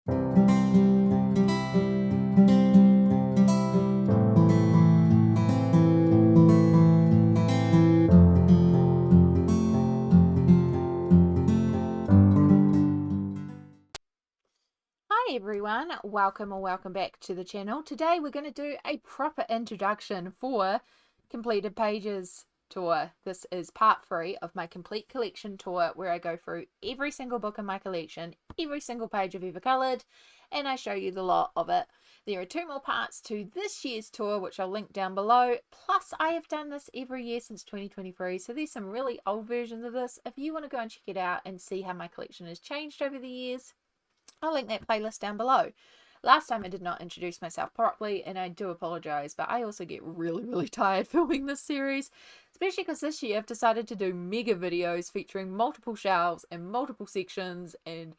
Hi everyone, welcome or welcome back to the channel. Today we're going to do a proper introduction for Completed Pages tour. This is part 3 of my complete collection tour where I go through every single book in my collection, every single page I've ever coloured, and I show you the lot of it. There are 2 more parts to this year's tour which I'll link down below, plus I have done this every year since 2023, so there's some really old versions of this. If you want to go and check it out and see how my collection has changed over the years, I'll link that playlist down below. Last time I did not introduce myself properly, and I do apologise, but I also get really tired filming this series, especially because this year I've decided to do mega videos featuring multiple shelves and multiple sections and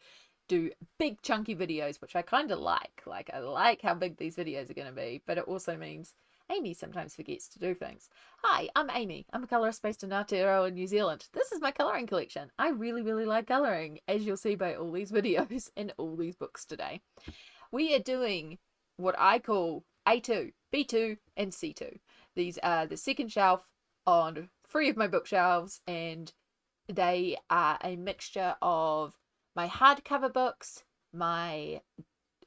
do big chunky videos, which I kind of like. I like how big these videos are going to be, but it also means Amy sometimes forgets to do things. Hi, I'm Amy. I'm a colourist based in Aotearoa, New Zealand. This is my colouring collection. I really like colouring, as you'll see by all these videos and all these books today. We are doing what I call A2, B2, and C2. These are the second shelf on 3 of my bookshelves, and they are a mixture of my hardcover books, my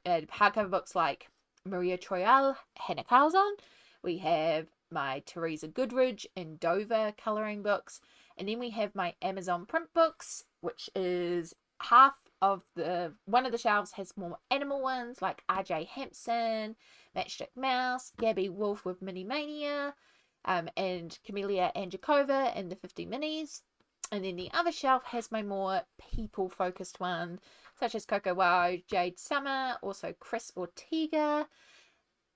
hardcover books like Maria Troyal, Hannah Carlson. We have my Teresa Goodridge and Dover colouring books, and then we have my Amazon print books, which is half of one of the shelves has more animal ones like RJ Hampson, Matchstick Mouse, Gabby Wolf with Mini Mania, and Camellia Anjakova and the 50 Minis. And then the other shelf has my more people-focused ones, such as Coco Wow, Jade Summer, also Chris Ortega,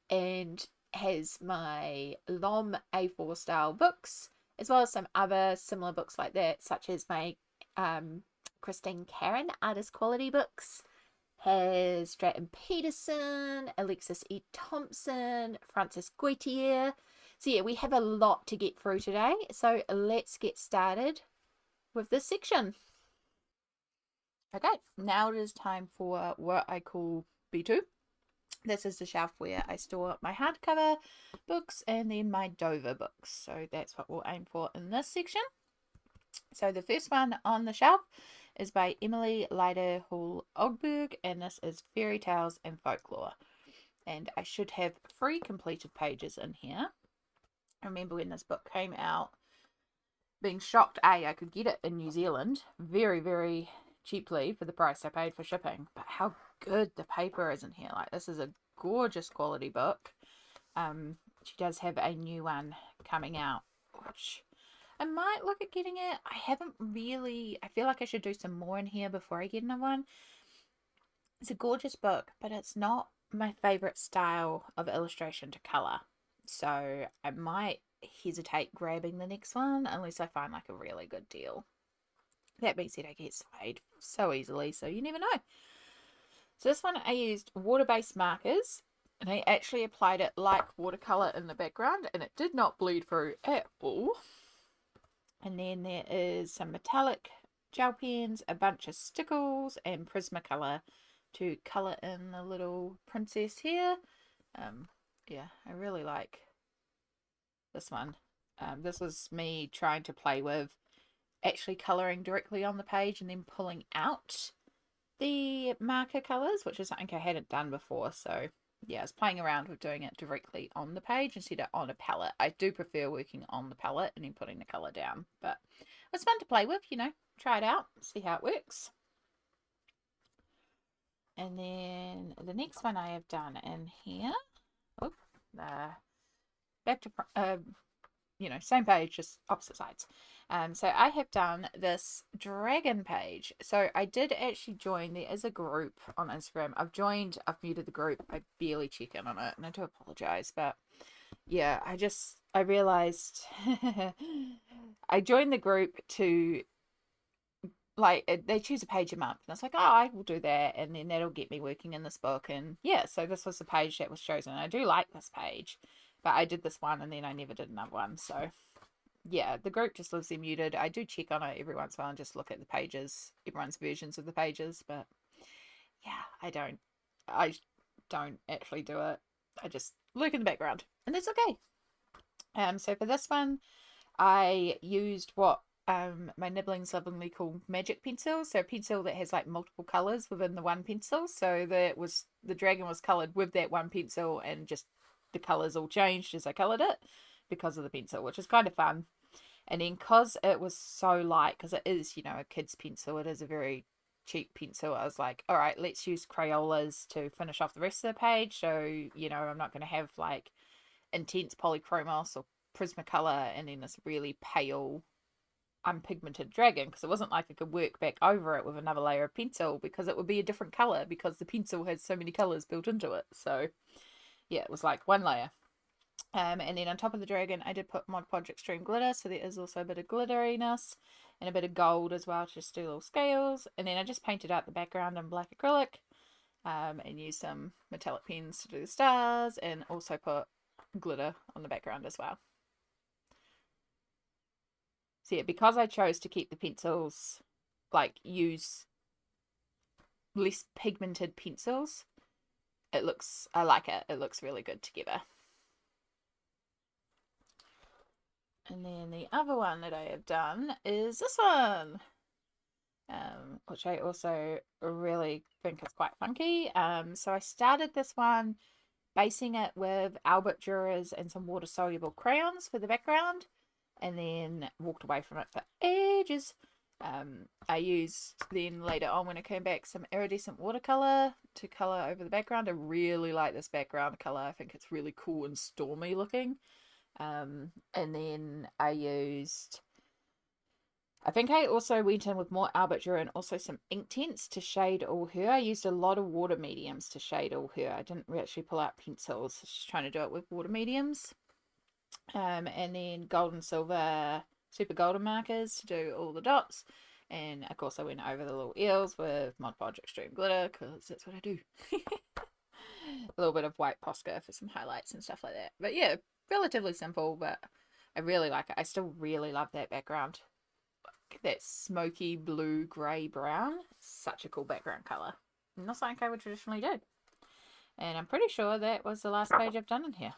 and has my LOM A4 style books, as well as some other similar books like that, such as my Christine Karron artist quality books. Has Stratton Peterson, Alexis E. Thompson, Francis Goitier. So yeah, we have a lot to get through today, so let's get started with this section. Okay, now it is time for what I call B2. This is the shelf where I store my hardcover books and then my Dover books. So that's what we'll aim for in this section. So the first one on the shelf is by Emily Leider Hall Ogberg, and this is Fairy Tales and Folklore. And I should have 3 completed pages in here. I remember when this book came out, being shocked I could get it in New Zealand very cheaply for the price I paid for shipping, but how good the paper is in here. Like, this is a gorgeous quality book. She does have a new one coming out, which I might look at getting it. I haven't really, I feel like I should do some more in here before I get another one. It's a gorgeous book, but it's not my favorite style of illustration to color, so I might hesitate grabbing the next one unless I find like a really good deal. That being said, I get swayed so easily, so you never know. So this one I used water-based markers, and I actually applied it like watercolor in the background, and it did not bleed through at all. And then there is some metallic gel pens, a bunch of stickles, and Prismacolor to color in the little princess here. Yeah, I really like this one. This was me trying to play with actually colouring directly on the page and then pulling out the marker colours, which is something I hadn't done before. So yeah, I was playing around with doing it directly on the page instead of on a palette. I do prefer working on the palette and then putting the colour down, but it's fun to play with, you know, try it out, see how it works. And then the next one I have done in here, back to, you know, same page, just opposite sides. So I have done this dragon page. So I did actually join, there is a group on Instagram. I've muted the group. I barely check in on it, and I do apologize, but yeah, I realized I joined the group to, like, they choose a page a month, and I was like, oh, I will do that, and then that'll get me working in this book. And yeah, so this was the page that was chosen. I do like this page, but I did this one and then I never did another one. So yeah, the group just lives there muted. I do check on it every once in a while and just look at the pages, everyone's versions of the pages, but yeah, I don't I don't actually do it. I just lurk in the background, and that's okay. So for this one, I used what my nibblings lovingly call magic pencil. So a pencil that has like multiple colors within the one pencil. So the dragon was colored with that one pencil, and just the colors all changed as I colored it because of the pencil, which is kind of fun. And then because it was so light, because it is, a kid's pencil, it is a very cheap pencil, I was like, all right, let's use Crayolas to finish off the rest of the page. So, I'm not going to have like intense polychromos or Prismacolor and then this really pale unpigmented dragon, because it wasn't like I could work back over it with another layer of pencil, because it would be a different color because the pencil has so many colors built into it. So yeah, it was like one layer. And then on top of the dragon, I did put Mod Podge Extreme Glitter, so there is also a bit of glitteriness and a bit of gold as well, to just do little scales. And then I just painted out the background in black acrylic, and used some metallic pens to do the stars, and also put glitter on the background as well. So yeah, because I chose to keep the pencils, like use less pigmented pencils, I like it. It looks really good together. And then the other one that I have done is this one, which I also really think is quite funky. So I started this one basing it with Albert Durers and some water-soluble crayons for the background, and then walked away from it for ages. I used then later on, when I came back, some iridescent watercolor to color over the background. I really like this background color. I think it's really cool and stormy looking. And then I think I also went in with more Albert Durer and also some Inktense to shade all her. I used a lot of water mediums to shade all her. I didn't actually pull out pencils, just trying to do it with water mediums. And then gold and silver super golden markers to do all the dots. And of course I went over the little eels with Mod Podge Extreme Glitter, because that's what I do. A little bit of white Posca for some highlights and stuff like that. But yeah, relatively simple, but I really like it. I still really love that background. That smoky blue, grey, brown. Such a cool background colour. Not something I would traditionally do. And I'm pretty sure that was the last page I've done in here.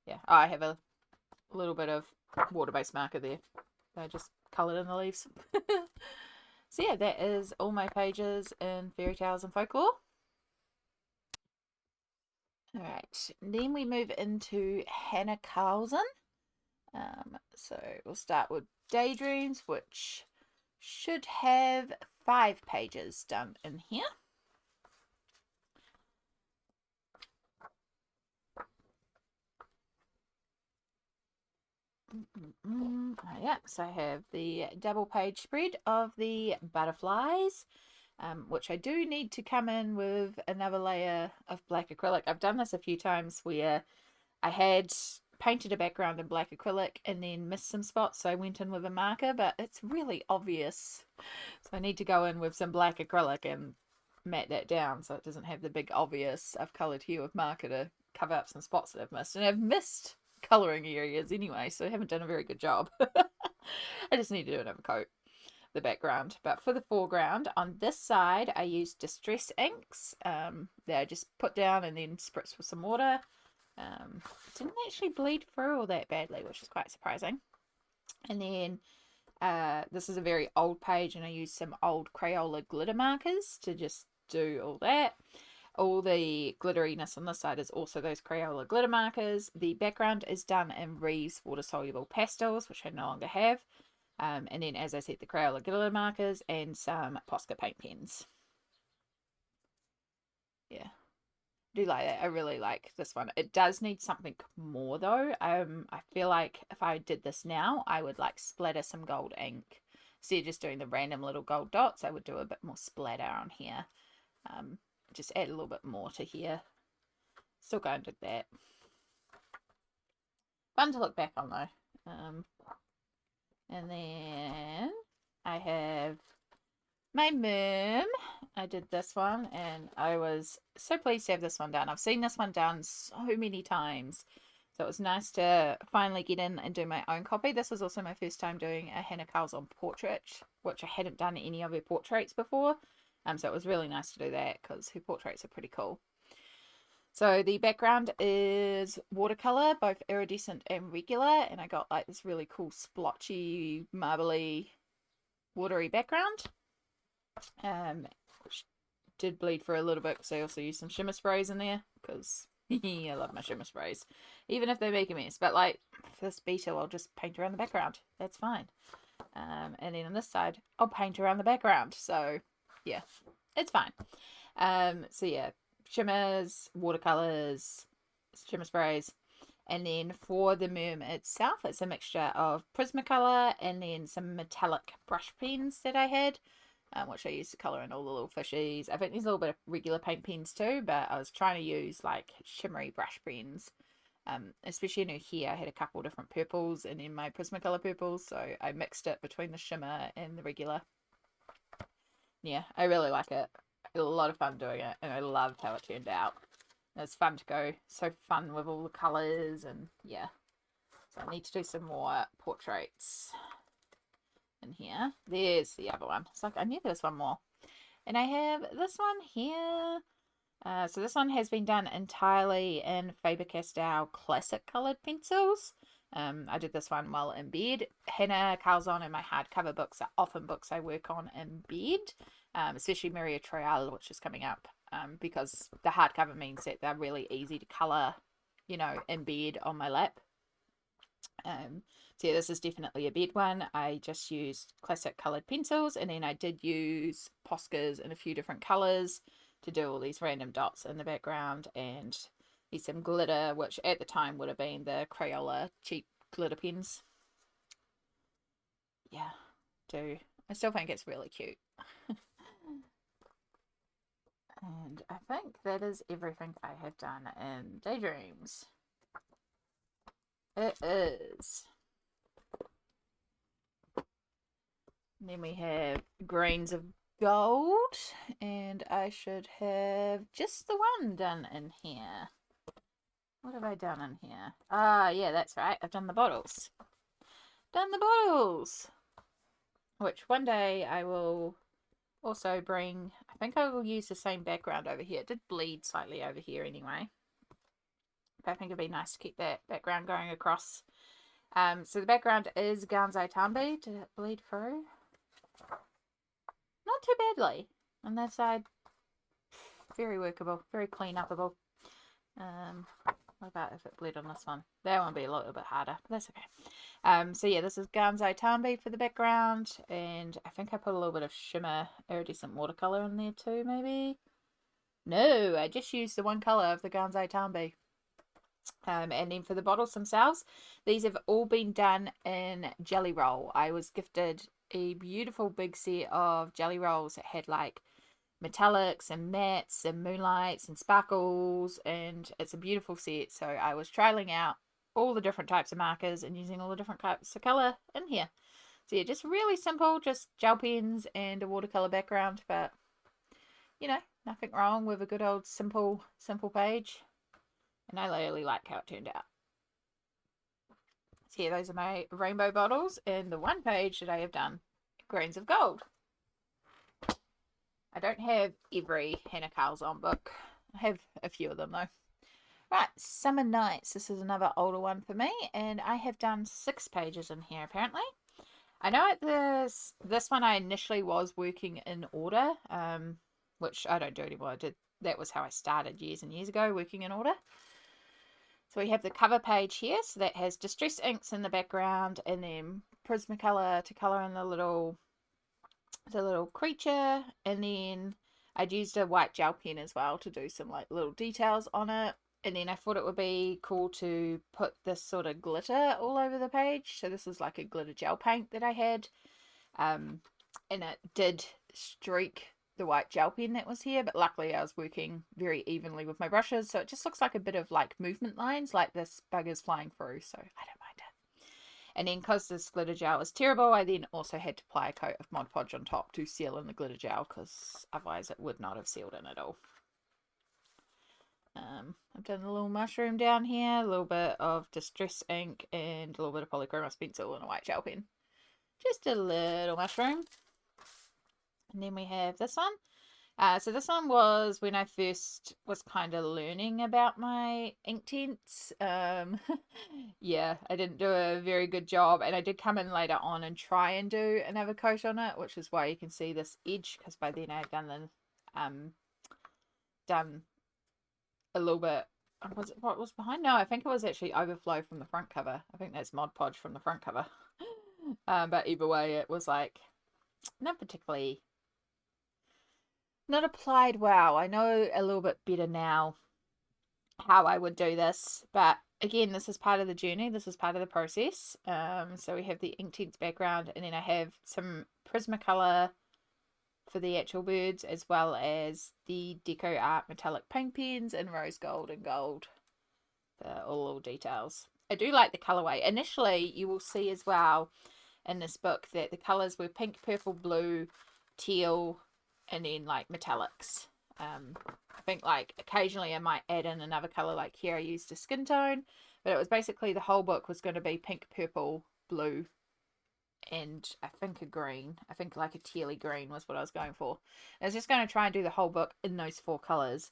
Yeah, I have a little bit of water-based marker there. I just coloured in the leaves. So yeah, that is all my pages in Fairy Tales and Folklore. Alright, then we move into Hannah Carlson. So we'll start with Daydreams, which should have 5 pages done in here. Yeah, so I have the double page spread of the butterflies, which I do need to come in with another layer of black acrylic. I've done this a few times where I had painted a background in black acrylic and then missed some spots, so I went in with a marker, but it's really obvious. So I need to go in with some black acrylic and matte that down so it doesn't have the big obvious I've coloured here with marker to cover up some spots that I've missed. And I've missed colouring areas anyway, so I haven't done a very good job. I just need to do another coat the background. But for the foreground, on this side I used Distress inks that I just put down and then spritz with some water. It didn't actually bleed through all that badly, which is quite surprising. And then this is a very old page, and I used some old Crayola glitter markers to just do all that. All the glitteriness on this side is also those Crayola glitter markers. The background is done in Reeves water-soluble pastels, which I no longer have. And then, as I said, the Crayola glitter markers and some Posca paint pens. Yeah, I do like that. I really like this one. It does need something more though. I feel like if I did this now, I would like splatter some gold ink. Instead of just doing the random little gold dots, I would do a bit more splatter on here. Just add a little bit more to here. Still going to do that. Fun to look back on though. And then I have my mum. I did this one and I was so pleased to have this one done. I've seen this one done so many times. So it was nice to finally get in and do my own copy. This was also my first time doing a Hannah Carlson portrait, which I hadn't done any of her portraits before. So it was really nice to do that because her portraits are pretty cool. So the background is watercolor, both iridescent and regular, and I got like this really cool splotchy, marbly, watery background. Which did bleed for a little bit because I also used some shimmer sprays in there because I love my shimmer sprays, even if they make a mess. But like for this beetle, I'll just paint around the background. That's fine. And then on this side, I'll paint around the background. So yeah, it's fine. So yeah, shimmers, watercolors, shimmer sprays. And then for the Merm itself, it's a mixture of Prismacolor and then some metallic brush pens that I had, which I used to colour in all the little fishies. I think there's a little bit of regular paint pens too, but I was trying to use like shimmery brush pens. Especially in her hair, I had a couple different purples and then my Prismacolor purples, so I mixed it between the shimmer and the regular. Yeah, I really like it. I had a lot of fun doing it, and I loved how it turned out. It's fun to go, so fun with all the colours, and yeah. So I need to do some more portraits in here. There's the other one. It's like I need this one more. And I have this one here. So this one has been done entirely in Faber-Castell classic coloured pencils. I did this one while in bed. Hannah Carlson and my hardcover books are often books I work on in bed, especially Maria Troyal, which is coming up, because the hardcover means that they're really easy to colour, you know, in bed on my lap. So yeah, this is definitely a bed one. I just used classic coloured pencils, and then I did use Poscas in a few different colours to do all these random dots in the background, and there's some glitter, which at the time would have been the Crayola cheap glitter pens. Yeah, I still think it's really cute. And I think that is everything I have done in Daydreams. It is. And then we have Grains of Gold, and I should have just the one done in here. What have I done in here? Ah, yeah, that's right. I've done the bottles. Done the bottles! Which one day I will also bring. I think I will use the same background over here. It did bleed slightly over here anyway. But I think it'd be nice to keep that background going across. So the background is Ganzai Tambi. Did it bleed through? Not too badly. On that side, very workable, very clean upable. What about if it bled on this one? That one would be a little bit harder, but that's okay. So yeah, this is Ganzai Tambi for the background, and I think I put a little bit of shimmer iridescent watercolor in there too, maybe. No, I just used the one color of the Ganzai Tambi. And then for the bottles themselves, these have all been done in jelly roll. I was gifted a beautiful big set of jelly rolls that had like metallics and mattes and moonlights and sparkles, and it's a beautiful set. So I was trialing out all the different types of markers and using all the different types of colour in here. So yeah, just really simple, just gel pens and a watercolour background, but you know, nothing wrong with a good old simple page. And I really like how it turned out. So yeah, those are my rainbow bottles and the one page that I have done Grains of Gold. I don't have every Hannah Carlson book. I have a few of them though. Right, Summer Nights. This is another older one for me, and I have done 6 pages in here apparently. I know at this one I initially was working in order, which I don't do anymore. That was how I started years and years ago, working in order. So we have the cover page here, so that has distress inks in the background, and then Prismacolor to colour in the little creature, and then I'd used a white gel pen as well to do some like little details on it. And then I thought it would be cool to put this sort of glitter all over the page. So this is like a glitter gel paint that I had, and it did streak the white gel pen that was here, but luckily I was working very evenly with my brushes, so it just looks like a bit of like movement lines, like this bug is flying through, so I don't mind it. And then because this glitter gel is terrible, I then also had to apply a coat of Mod Podge on top to seal in the glitter gel, because otherwise it would not have sealed in at all. I've done a little mushroom down here, a little bit of distress ink, and a little bit of polychromos pencil and a white gel pen. Just a little mushroom. And then we have this one. So this one was when I first was kind of learning about my Inktense. Yeah, I didn't do a very good job, and I did come in later on and try and do another coat on it, which is why you can see this edge, because by then I had done a little bit. Was it what was behind? No, I think it was actually overflow from the front cover. I think that's Mod Podge from the front cover. But either way, it was like not particularly not applied well. I know a little bit better now how I would do this, but again, this is part of the journey. This is part of the process. So we have the Inktense background, and then I have some Prismacolor for the actual birds, as well as the Deco Art metallic paint pens in rose gold and gold for all little details. I do like the colorway. Initially, you will see as well in this book that the colors were pink, purple, blue, teal, and then like metallics. I think like occasionally I might add in another color, like here I used a skin tone, but it was basically the whole book was going to be pink, purple, blue, and I think a green. I think like a tealy green was what I was going for. I was just going to try and do the whole book in those 4 colors.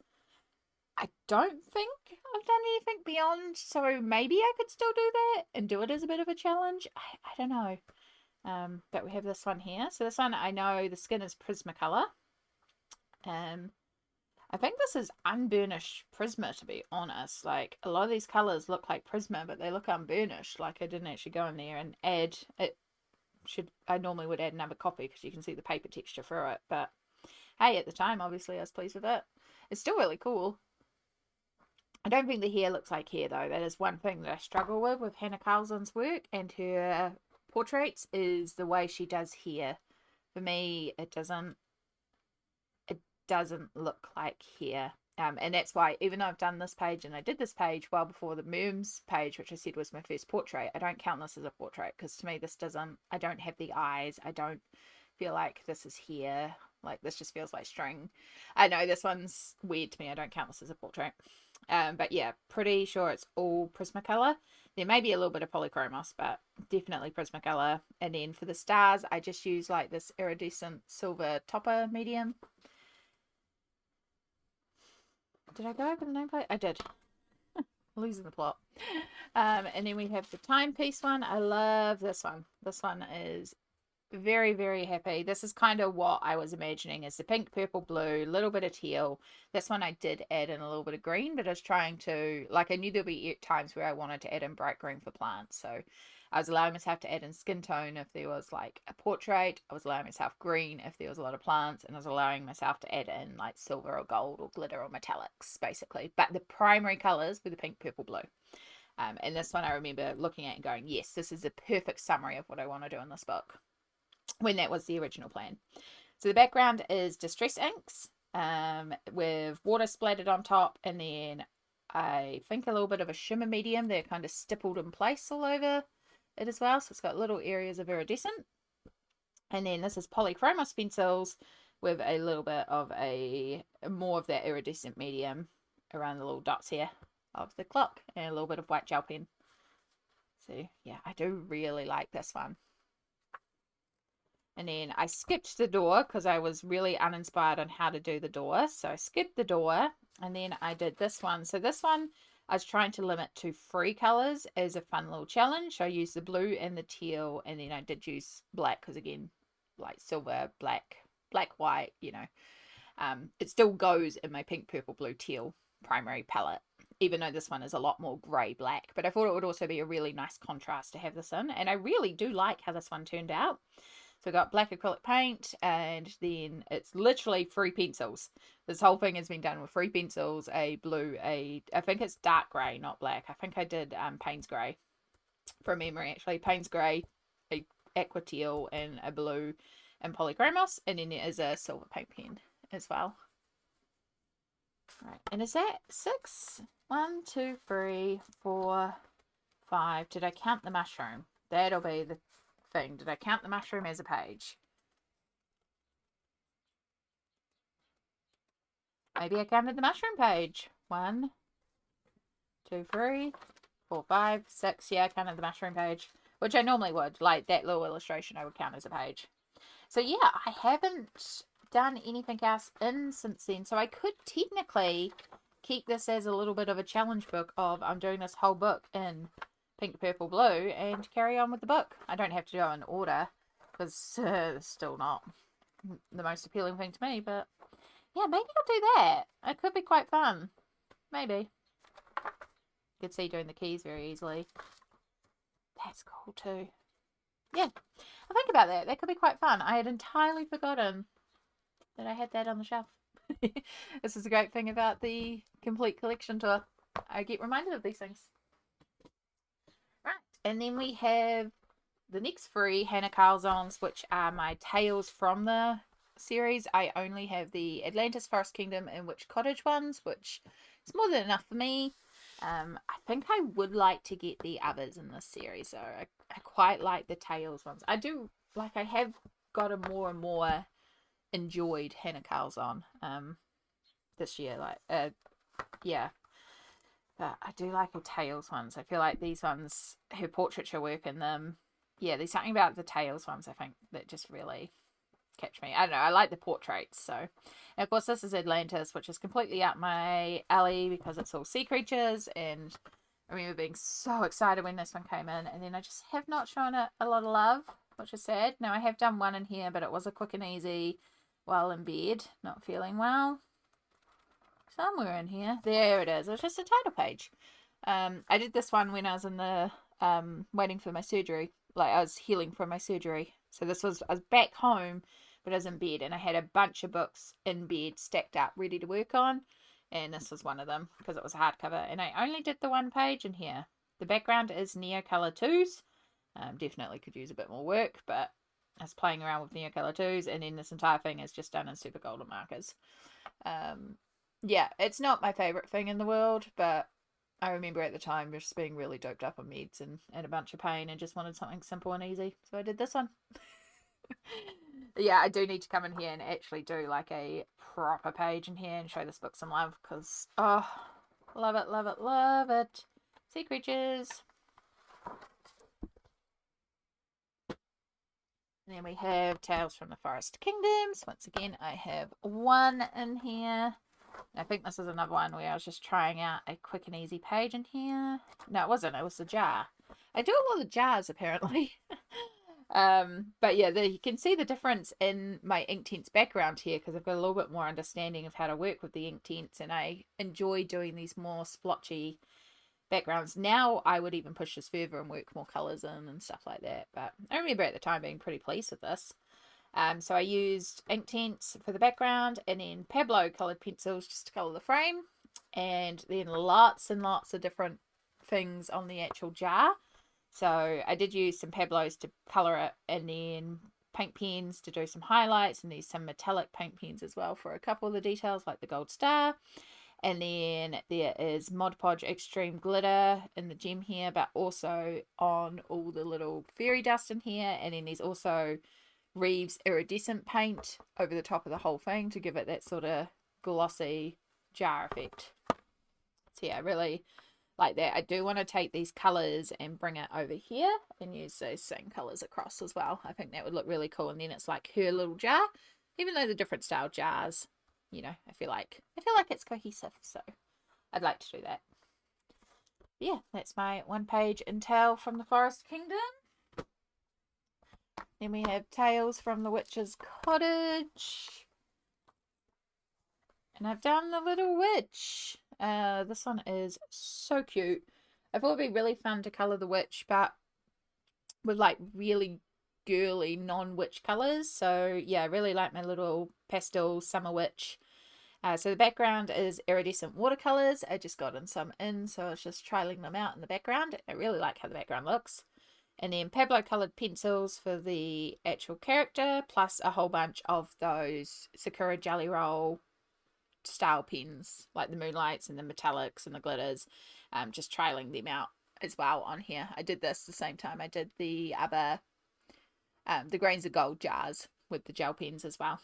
I don't think I've done anything beyond, so maybe I could still do that and do it as a bit of a challenge. I don't know. But we have this one here. So this one, I know the skin is Prismacolor. I think this is unburnished Prisma, to be honest. Like, a lot of these colours look like Prisma, but they look unburnished. Like, I didn't actually go in there and add it. I normally would add another copy because you can see the paper texture through it. But hey, at the time, obviously, I was pleased with it. It's still really cool. I don't think the hair looks like hair, though. That is one thing that I struggle with Hannah Carlson's work and her portraits, is the way she does hair. For me, it doesn't look like hair. And that's why, even though I've done this page and I did this page well before the Merms page, which I said was my first portrait, I don't count this as a portrait, because to me I don't have the eyes. I don't feel like this is hair. Like, this just feels like string. I know this one's weird to me. I don't count this as a portrait. But yeah, pretty sure it's all Prismacolor. There may be a little bit of polychromos, but definitely Prismacolor. And then for the stars, I just use like this iridescent silver topper medium. Did I go over the nameplate? I did. Losing the plot. And then we have the timepiece one. I love this one. This one is very, very happy. This is kind of what I was imagining, is the pink, purple, blue, a little bit of teal. This one I did add in a little bit of green, but I was trying to, like, I knew there'll be times where I wanted to add in bright green for plants. So I was allowing myself to add in skin tone if there was like a portrait. I was allowing myself green if there was a lot of plants, and I was allowing myself to add in like silver or gold or glitter or metallics, basically. But the primary colors were the pink, purple, blue. And this one I remember looking at and going, yes, this is a perfect summary of what I want to do in this book, when that was the original plan. So the background is Distress inks with water splattered on top, and then I think a little bit of a shimmer medium. They're kind of stippled in place all over it as well, so it's got little areas of iridescent. And then this is polychromos pencils with a little bit of more of that iridescent medium around the little dots here of the clock, and a little bit of white gel pen. So yeah, I do really like this one. And then I skipped the door because I was really uninspired on how to do the door. So I skipped the door, and then I did this one. So this one I was trying to limit to 3 colors as a fun little challenge. I used the blue and the teal, and then I did use black because, again, like silver, black, white, you know. It still goes in my pink, purple, blue, teal primary palette, even though this one is a lot more grey black. But I thought it would also be a really nice contrast to have this in, and I really do like how this one turned out. So I got black acrylic paint, and then it's literally 3 pencils. This whole thing has been done with 3 pencils, a blue, I think it's dark grey, not black. I think I did Payne's grey from memory, actually. Payne's grey, a aqua teal, and a blue, and polychromos, and then there is a silver paint pen as well. Right, and is that 6? 1, 2, 3, 4, 5. Did I count the mushroom? That'll be the thing. Did I count the mushroom as a page? Maybe I counted the mushroom page. 1, 2, 3, 4, 5, 6. Yeah, I counted the mushroom page, which I normally would. Like that little illustration I would count as a page. So yeah, I haven't done anything else in since then. So I could technically keep this as a little bit of a challenge book of I'm doing this whole book in pink, purple, blue and carry on with the book. I don't have to go in order because it's still not the most appealing thing to me. But yeah, maybe I'll do that. It could be quite fun. Maybe. You could see doing the keys very easily. That's cool too. Yeah, I'll think about that. That could be quite fun. I had entirely forgotten that I had that on the shelf. This is a great thing about the complete collection tour. I get reminded of these things. Right, and then we have the next three Hannah Carlsons, which are my tales from the series. I only have the Atlantis, Forest Kingdom, and Witch Cottage ones, which is more than enough for me. I think I would like to get the others in this series, so I quite like the Tales ones. I do, like, I have got a more and more enjoyed Hannah Carlson this year, like, yeah. But I do like her Tales ones. I feel like these ones, her portraiture work in them, yeah, there's something about the Tales ones, I think, that just really catch me. I don't know, I like the portraits. So, and of course this is Atlantis, which is completely up my alley because it's all sea creatures, and I remember being so excited when this one came in, and then I just have not shown it a lot of love, which is sad. Now I have done one in here, but it was a quick and easy while in bed, not feeling well. Somewhere in here, there it is. It was just a title page. I did this one when I was in the waiting for my surgery, like I was healing from my surgery. So this was, I was back home, but I was in bed, and I had a bunch of books in bed stacked up ready to work on, and this was one of them because it was a hardcover, and I only did the one page in here. The background is Neocolor 2s. Definitely could use a bit more work, but I was playing around with Neocolor 2s, and then this entire thing is just done in super golden markers. Yeah, it's not my favourite thing in the world, but I remember at the time just being really doped up on meds and a bunch of pain and just wanted something simple and easy. So I did this one. Yeah, I do need to come in here and actually do like a proper page in here and show this book some love because, oh, love it, love it, love it. Sea creatures. And then we have Tales from the Forest Kingdoms. Once again, I have one in here. I think this is another one where I was just trying out a quick and easy page in here. No, it wasn't. It was the jar. I do a lot of jars, apparently. But yeah, you can see the difference in my Inktense background here because I've got a little bit more understanding of how to work with the Inktense, and I enjoy doing these more splotchy backgrounds. Now I would even push this further and work more colours in and stuff like that. But I remember at the time being pretty pleased with this. So I used Inktense for the background, and then Pablo coloured pencils just to colour the frame, and then lots and lots of different things on the actual jar. So I did use some Pablos to colour it, and then paint pens to do some highlights, and these some metallic paint pens as well for a couple of the details like the gold star. And then there is Mod Podge Extreme Glitter in the gem here, but also on all the little fairy dust in here. And then there's also Reeves iridescent paint over the top of the whole thing to give it that sort of glossy jar effect. So yeah, I really like that. I do want to take these colours and bring it over here and use those same colours across as well. I think that would look really cool, and then it's like her little jar, even though the different style jars, you know, I feel like it's cohesive, so I'd like to do that. Yeah, that's my one page intel from the Forest Kingdom. Then we have Tales from the Witch's Cottage. And I've done the little witch. This one is so cute. I thought it'd be really fun to colour the witch, but with like really girly non-witch colours. So yeah, I really like my little pastel summer witch. So the background is iridescent watercolours. I just got some in, so I was just trialing them out in the background. I really like how the background looks. And then Pablo coloured pencils for the actual character, plus a whole bunch of those Sakura Jelly Roll style pens, like the Moonlights and the Metallics and the Glitters. Just trialing them out as well on here. I did this the same time I did the other, the Grains of Gold jars with the gel pens as well.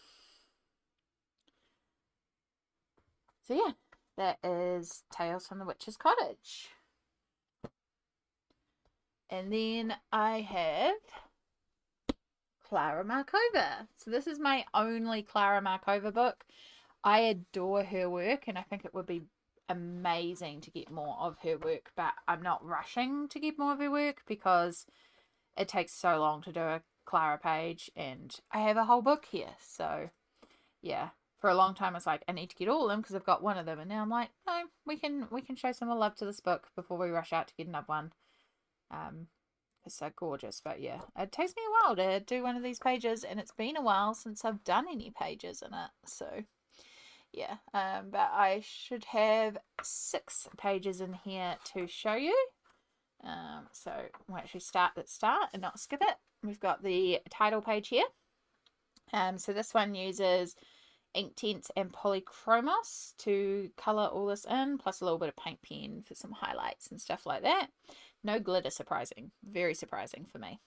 So yeah, that is Tales from the Witch's Cottage. And then I have Clara Markova. So this is my only Clara Markova book. I adore her work, and I think it would be amazing to get more of her work, but I'm not rushing to get more of her work because it takes so long to do a Clara page, and I have a whole book here. So yeah, for a long time I was like, I need to get all of them because I've got one of them, and now I'm like, no, we can show some love to this book before we rush out to get another one. It's so gorgeous. But yeah, it takes me a while to do one of these pages, and it's been a while since I've done any pages in it. So yeah, but I should have 6 pages in here to show you. So we'll actually start at start and not skip it. We've got the title page here. So this one uses Inktense and Polychromos to colour all this in, plus a little bit of paint pen for some highlights and stuff like that. No glitter, surprising. Very surprising for me.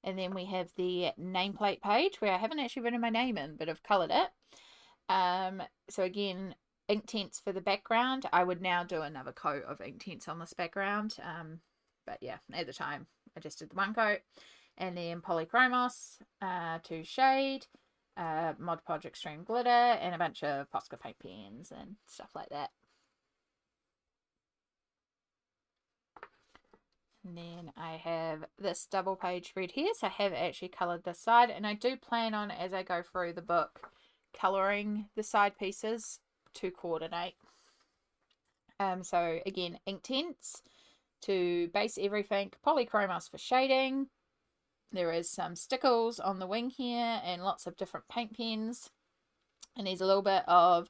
And then we have the nameplate page where I haven't actually written my name in, but I've coloured it. So again, Inktense for the background. I would now do another coat of Inktense on this background. But yeah, at the time I just did the one coat. And then Polychromos to shade, Mod Podge Extreme Glitter, and a bunch of Posca paint pens and stuff like that. And then I have this double page spread here, so I have actually coloured this side, and I do plan on, as I go through the book, colouring the side pieces to coordinate. So again, Inktense to base everything, Polychromos for shading. There is some stickles on the wing here and lots of different paint pens, and there's a little bit of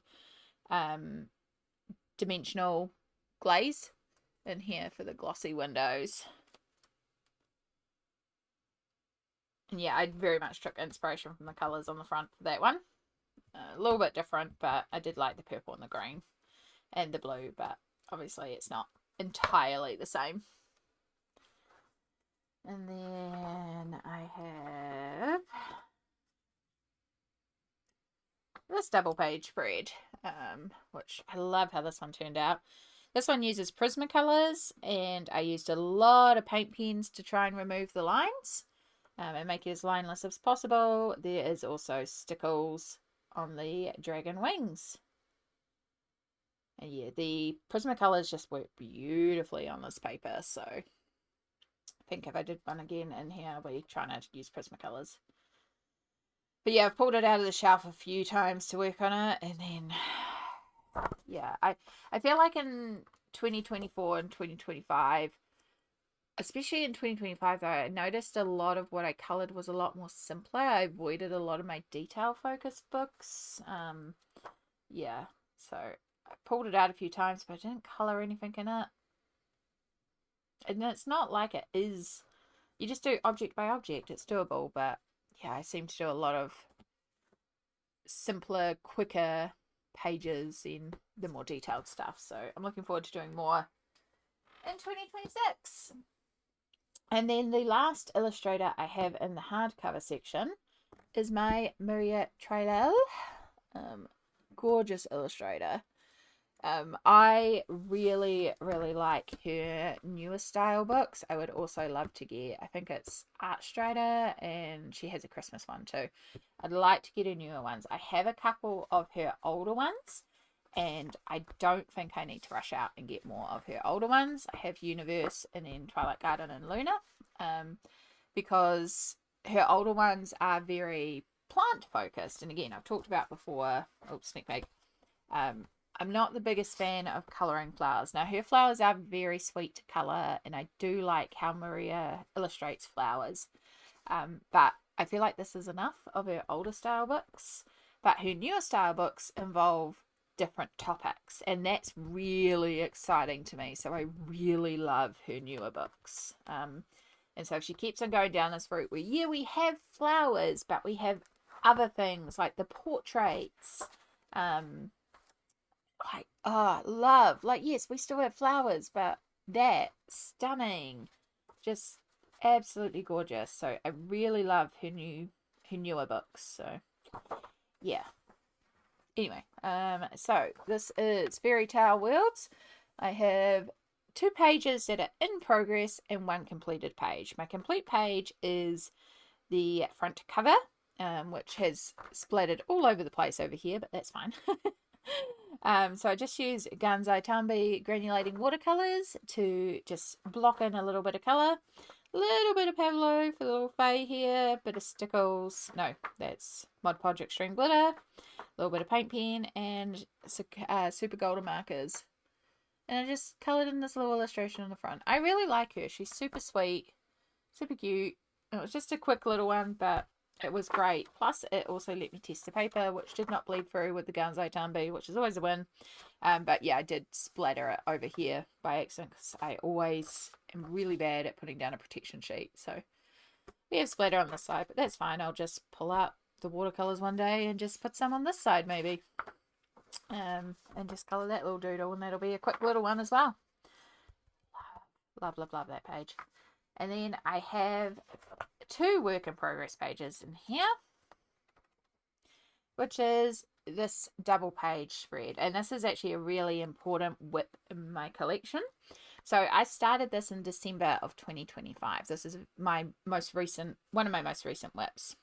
dimensional glaze in here for the glossy windows. And yeah, I very much took inspiration from the colours on the front for that one. A little bit different, but I did like the purple and the green and the blue, but obviously it's not entirely the same. And then I have this double page spread, which I love how this one turned out. This one uses Prismacolors, and I used a lot of paint pens to try and remove the lines and make it as lineless as possible. There is also stickles on the dragon wings. And yeah, the Prismacolors just work beautifully on this paper, so I think if I did one again in here, I'll be trying to use Prismacolors. But yeah, I've pulled it out of the shelf a few times to work on it, and then yeah, I feel like in 2024 and 2025, especially in 2025 though, I noticed a lot of what I coloured was a lot more simpler. I avoided a lot of my detail focused books. Yeah, so I pulled it out a few times, but I didn't colour anything in it. And it's not like it is, you just do object by object, it's doable, but yeah, I seem to do a lot of simpler, quicker pages in the more detailed stuff. So I'm looking forward to doing more in 2026. And then the last illustrator I have in the hardcover section is my Maria Trailel. Gorgeous illustrator. I really like her newer style books. I would also love to get, I think it's Art Strider, and she has a Christmas one too. I'd like to get her newer ones. I have a couple of her older ones, and I don't think I need to rush out and get more of her older ones. I have Universe and then Twilight Garden and Luna, because her older ones are very plant focused. And again, I've talked about before, sneak peek, I'm not the biggest fan of colouring flowers. Now, her flowers are very sweet to colour, and I do like how Maria illustrates flowers. But I feel like this is enough of her older style books. But her newer style books involve different topics, and that's really exciting to me. So I really love her newer books. And so if she keeps on going down this route where, yeah, we have flowers, but we have other things like the portraits, love, like, yes, we still have flowers, but that stunning, just absolutely gorgeous. So I really love her newer books. So yeah, anyway, so this is Fairy Tale Worlds. I have 2 pages that are in progress and 1 completed page. My complete page is the front cover, which has splattered all over the place over here, but that's fine. So I just used Gansai Tambi granulating watercolors to just block in a little bit of color. A little bit of Pablo for the little Faye here, bit of Stickles, no, that's Mod Podge Extreme Glitter, a little bit of paint pen, and Super Golden markers. And I just coloured in this little illustration on the front. I really like her. She's super sweet, super cute. It was just a quick little one, but it was great. Plus, it also let me test the paper, which did not bleed through with the Gansai Tambi, which is always a win. But yeah, I did splatter it over here by accident because I always am really bad at putting down a protection sheet. So we have splatter on this side, but that's fine. I'll just pull out the watercolors one day and just put some on this side maybe. And just colour that little doodle, and that'll be a quick little one as well. Love, love, love that page. And then I have 2 work in progress pages in here, which is this double page spread, and this is actually a really important whip in my collection. So I started this in December of 2025. This is my most recent, one of my most recent whips.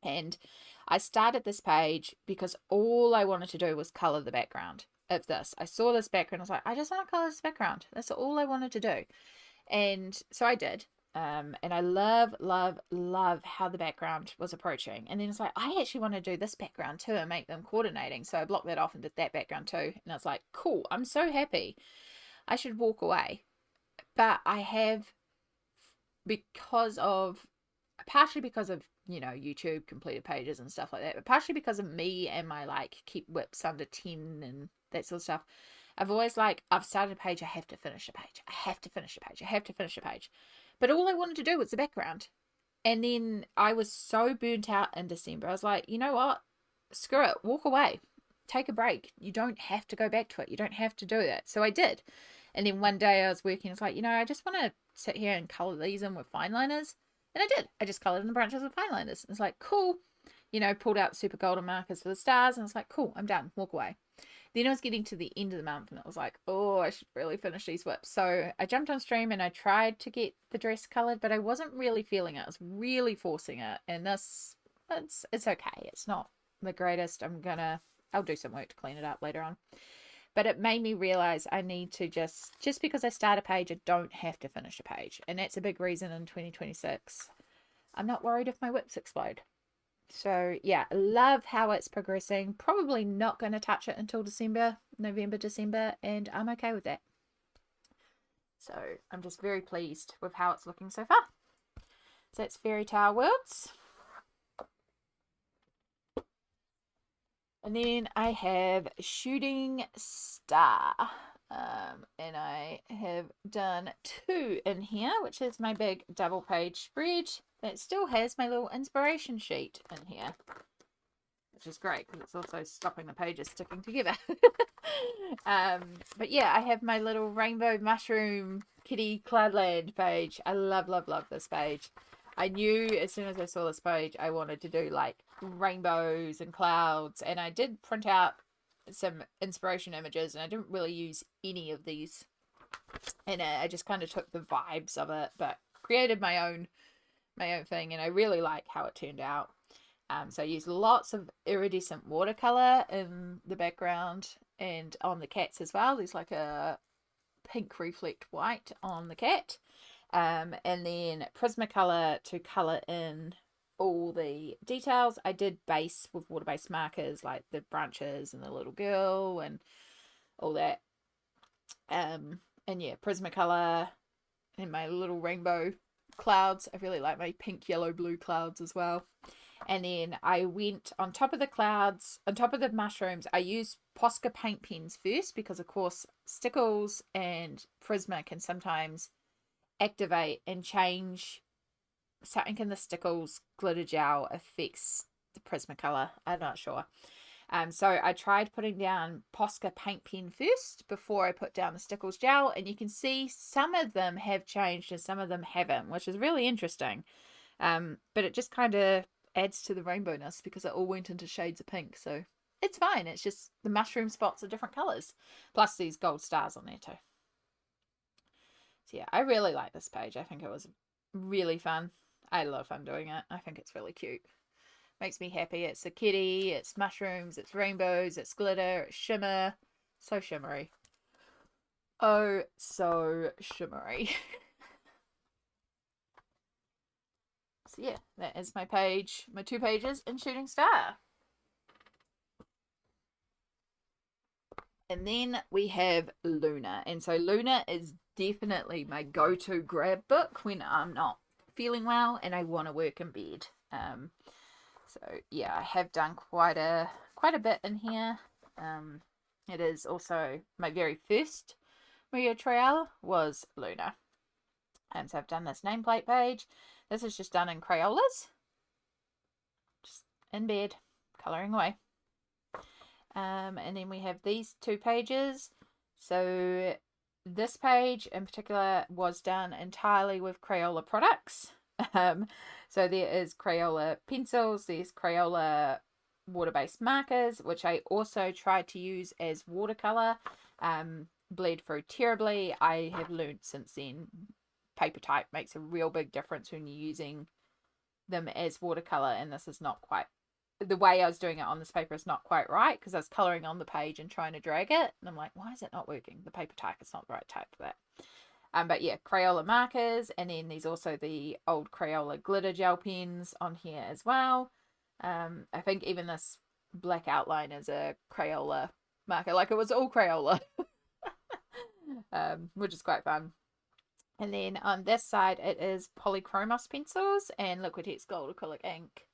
And I started this page because all I wanted to do was color the background of this. I saw this background. I was like, I just want to color this background. That's all I wanted to do. And so I did. And I love, love, love how the background was approaching. And then it's like, I actually want to do this background too and make them coordinating. So I blocked that off and did that background too. And I was like, cool, I'm so happy. I should walk away. But I have, partially because of, you know, YouTube completed pages and stuff like that, but partially because of me and my like keep whips under 10 and that sort of stuff, I've always like, I've started a page, I have to finish a page, I have to finish a page, I have to finish a page. But all I wanted to do was the background. And then I was so burnt out in December. I was like, you know what? Screw it. Walk away. Take a break. You don't have to go back to it. You don't have to do that. So I did. And then one day I was working. It's like, you know, I just want to sit here and color these in with fine liners. And I did. I just colored in the branches with fine liners. It's like, cool. You know, pulled out super golden markers for the stars. And it's like, cool, I'm done. Walk away. Then I was getting to the end of the month and it was like, oh, I should really finish these whips. So I jumped on stream and I tried to get the dress colored, but I wasn't really feeling it. I was really forcing it. And this, it's okay. It's not the greatest. I'll do some work to clean it up later on. But it made me realize I need to just because I start a page, I don't have to finish a page. And that's a big reason in 2026. I'm not worried if my whips explode. So yeah, love how it's progressing. Probably not going to touch it until November, December, and I'm okay with that. So I'm just very pleased with how it's looking so far. So that's Fairy Tale Worlds. And then I have Shooting Star. And I have done 2 in here, which is my big double page spread that still has my little inspiration sheet in here, which is great because it's also stopping the pages sticking together. But yeah, I have my little rainbow mushroom kitty cloudland page. I love, love, love this page. I knew as soon as I saw this page I wanted to do like rainbows and clouds, and I did print out some inspiration images, and I didn't really use any of these, and I just kind of took the vibes of it but created my own thing, and I really like how it turned out. So I used lots of iridescent watercolor in the background and on the cats as well. There's like a pink reflect white on the cat, and then Prismacolor to color in all the details. I did base with water-based markers like the branches and the little girl and all that. And yeah, Prismacolor and my little rainbow clouds. I really like my pink, yellow, blue clouds as well. And then I went on top of the clouds, on top of the mushrooms, I used Posca paint pens first because, of course, Stickles and Prisma can sometimes activate and change something in the Stickles glitter gel affects the Prismacolor. I'm not sure. So I tried putting down Posca paint pen first before I put down the Stickles gel, and you can see some of them have changed and some of them haven't, which is really interesting. But it just kind of adds to the rainbowness because it all went into shades of pink, so it's fine. It's just the mushroom spots are different colors, plus these gold stars on there too. So yeah, I really like this page. I think it was really fun. I love undoing it. I think it's really cute. Makes me happy. It's a kitty, it's mushrooms, it's rainbows, it's glitter, it's shimmer. So shimmery. Oh, so shimmery. So yeah, that is my page, my 2 pages in Shooting Star. And then we have Luna. And so Luna is definitely my go-to grab book when I'm not feeling well and I want to work in bed. So yeah, I have done quite a bit in here. It is also my very first Maria Trial was Luna. And so I've done this nameplate page. This is just done in Crayolas. Just in bed, colouring away. And then we have these 2 pages. So this page in particular was done entirely with Crayola products. So there is Crayola pencils, there's Crayola water-based markers, which I also tried to use as watercolour. Bleed through terribly. I have learned since then paper type makes a real big difference when you're using them as watercolour, and this is not quite the way I was doing it on this paper is not quite right because I was colouring on the page and trying to drag it, and I'm like, why is it not working? The paper type is not the right type for that. But yeah, Crayola markers, and then there's also the old Crayola glitter gel pens on here as well. I think even this black outline is a Crayola marker, like it was all Crayola, which is quite fun. And then on this side, it is Polychromos pencils and Liquitex Gold acrylic ink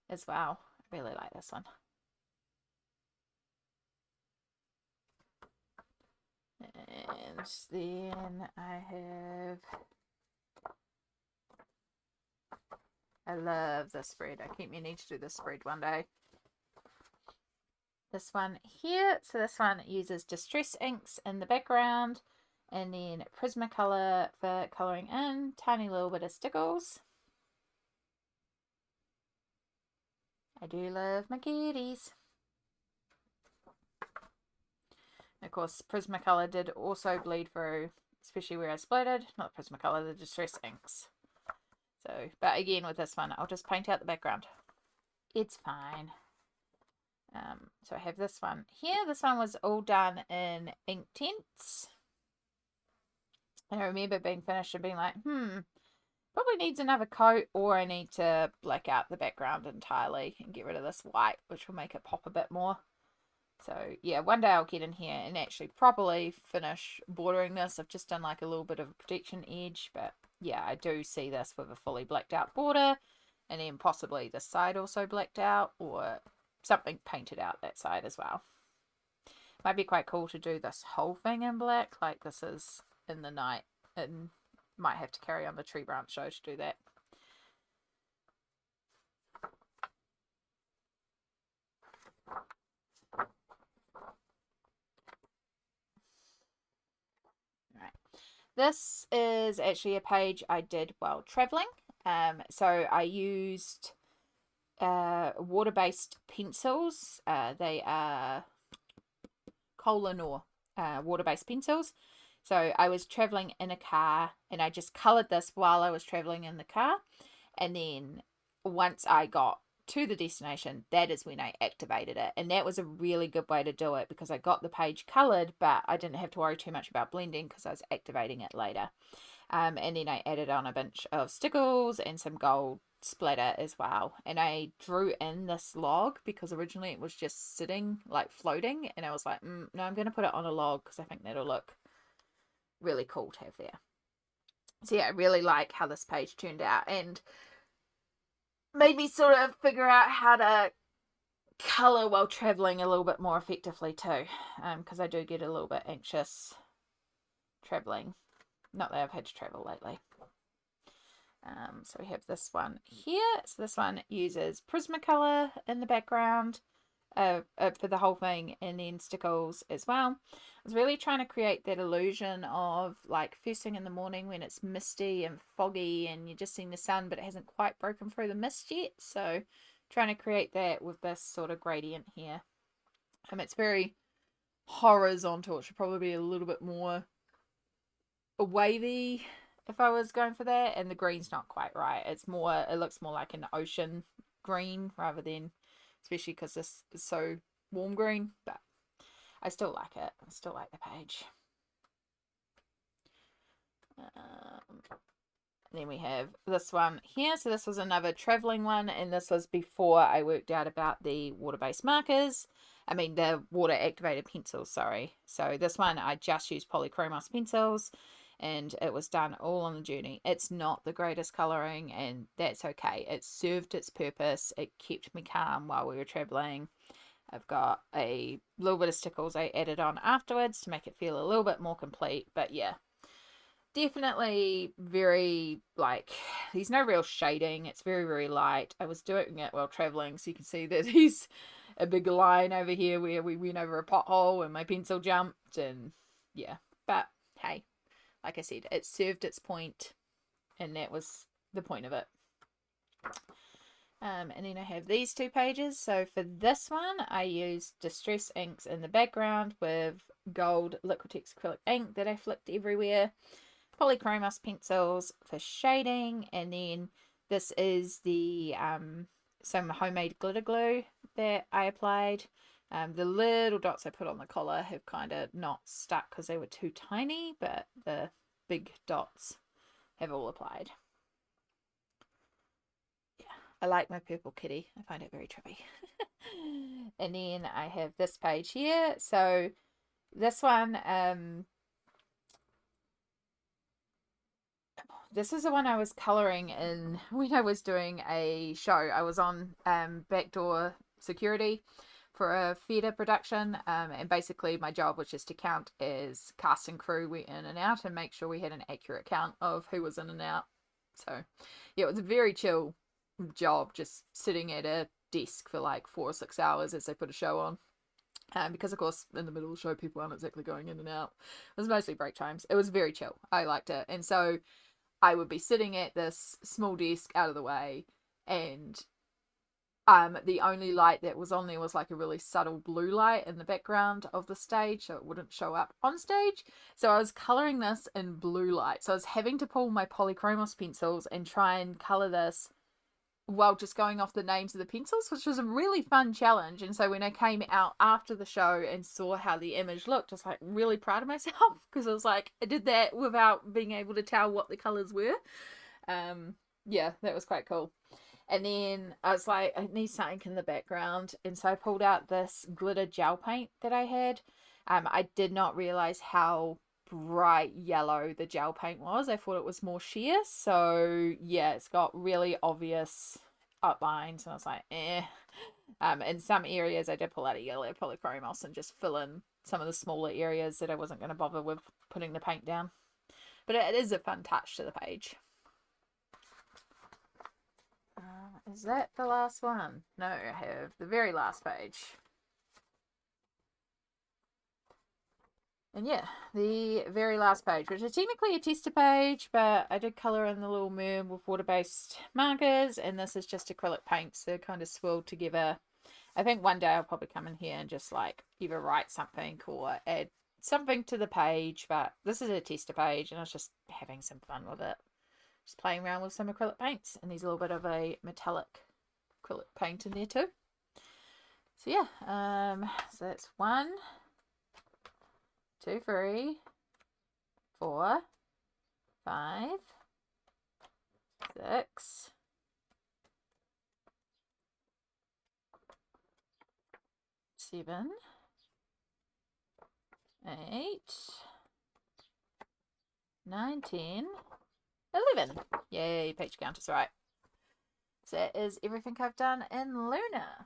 as well. I really like this one. And then I love this spread. I keep meaning to do this spread one day. This one here, so this one uses Distress inks in the background, and then Prismacolor for colouring in, tiny little bit of stickles. I do love my kitties. Of course, Prismacolor did also bleed through, especially where I splitted. Not Prismacolor, the Distress inks. So, but again with this one, I'll just paint out the background. It's fine. So I have this one here. This one was all done in Inktense. And I remember being finished and being like, probably needs another coat, or I need to black out the background entirely and get rid of this white, which will make it pop a bit more. So yeah, one day I'll get in here and actually properly finish bordering this. I've just done like a little bit of a protection edge, but yeah, I do see this with a fully blacked out border, and then possibly this side also blacked out, or something painted out that side as well. Might be quite cool to do this whole thing in black, like this is in the night, and might have to carry on the tree branch show to do that. Right. This is actually a page I did while traveling. So I used water-based pencils. They are Kohler water-based pencils. So I was traveling in a car, and I just coloured this while I was traveling in the car. And then once I got to the destination, that is when I activated it. And that was a really good way to do it because I got the page coloured, but I didn't have to worry too much about blending because I was activating it later. And then I added on a bunch of stickles and some gold splatter as well. And I drew in this log because originally it was just sitting, like floating. And I was like, no, I'm going to put it on a log because I think that'll look really cool to have there. So yeah, I really like how this page turned out, and made me sort of figure out how to colour while travelling a little bit more effectively too, because I do get a little bit anxious travelling. Not that I've had to travel lately. So we have this one here. So this one uses Prismacolor in the background for the whole thing, and then stickles as well. I was really trying to create that illusion of like first thing in the morning when it's misty and foggy and you're just seeing the sun, but it hasn't quite broken through the mist yet. So trying to create that with this sort of gradient here. It's very horizontal. It should probably be a little bit more wavy if I was going for that, and the green's not quite right. It's more, it looks more like an ocean green rather than, especially because this is so warm green, but I still like it. I still like the page. Then we have this one here. So this was another traveling one, and this was before I worked out about the water-based markers. I mean, the water-activated pencils, sorry. So this one, I just used polychromos pencils, and it was done all on the journey. It's not the greatest colouring, and that's okay. It served its purpose. It kept me calm while we were travelling. I've got a little bit of stickles I added on afterwards to make it feel a little bit more complete, but yeah. Definitely very, like, there's no real shading. It's very, very light. I was doing it while traveling, so you can see that there's a big line over here where we went over a pothole and my pencil jumped, and yeah. But hey, like I said, it served its point, and that was the point of it. And then I have these two pages. So for this one, I used Distress inks in the background with gold Liquitex acrylic ink that I flicked everywhere. Polychromos pencils for shading, and then this is the some homemade glitter glue that I applied. The little dots I put on the collar have kind of not stuck because they were too tiny, but the big dots have all applied. Yeah, I like my purple kitty. I find it very trippy. And then I have this page here. So this one, this is the one I was colouring in when I was doing a show. I was on backdoor security for a theatre production, and basically my job was just to count as cast and crew went in and out and make sure we had an accurate count of who was in and out. So yeah, it was a very chill job, just sitting at a desk for like 4 or 6 hours as they put a show on. Because of course in the middle of the show people aren't exactly going in and out. It was mostly break times. It was very chill. I liked it. And so I would be sitting at this small desk out of the way, and the only light that was on there was like a really subtle blue light in the background of the stage, so it wouldn't show up on stage. So I was colouring this in blue light. So I was having to pull my polychromos pencils and try and colour this while just going off the names of the pencils, which was a really fun challenge. And so when I came out after the show and saw how the image looked, I was like really proud of myself, because I was like, I did that without being able to tell what the colours were. Yeah, that was quite cool. And then I was like, I need something in the background, and so I pulled out this glitter gel paint that I had. I did not realise how bright yellow the gel paint was. I thought it was more sheer. So yeah, it's got really obvious outlines, and I was like, eh. In some areas I did pull out a yellow polychromos and just fill in some of the smaller areas that I wasn't going to bother with putting the paint down. But it is a fun touch to the page. Is that the last one? No, I have the very last page. And yeah, the very last page, which is technically a tester page, but I did colour in the little merb with water-based markers, and this is just acrylic paints. They're kind of swirled together. I think one day I'll probably come in here and just like either write something or add something to the page, but this is a tester page, and I was just having some fun with it. Just playing around with some acrylic paints, and there's a little bit of a metallic acrylic paint in there too. So yeah, so that's 1, 2, 3, 4, 5, 6, 7, 8, 9, 10, 11. Yay, page count is right. So that is everything I've done in Luna.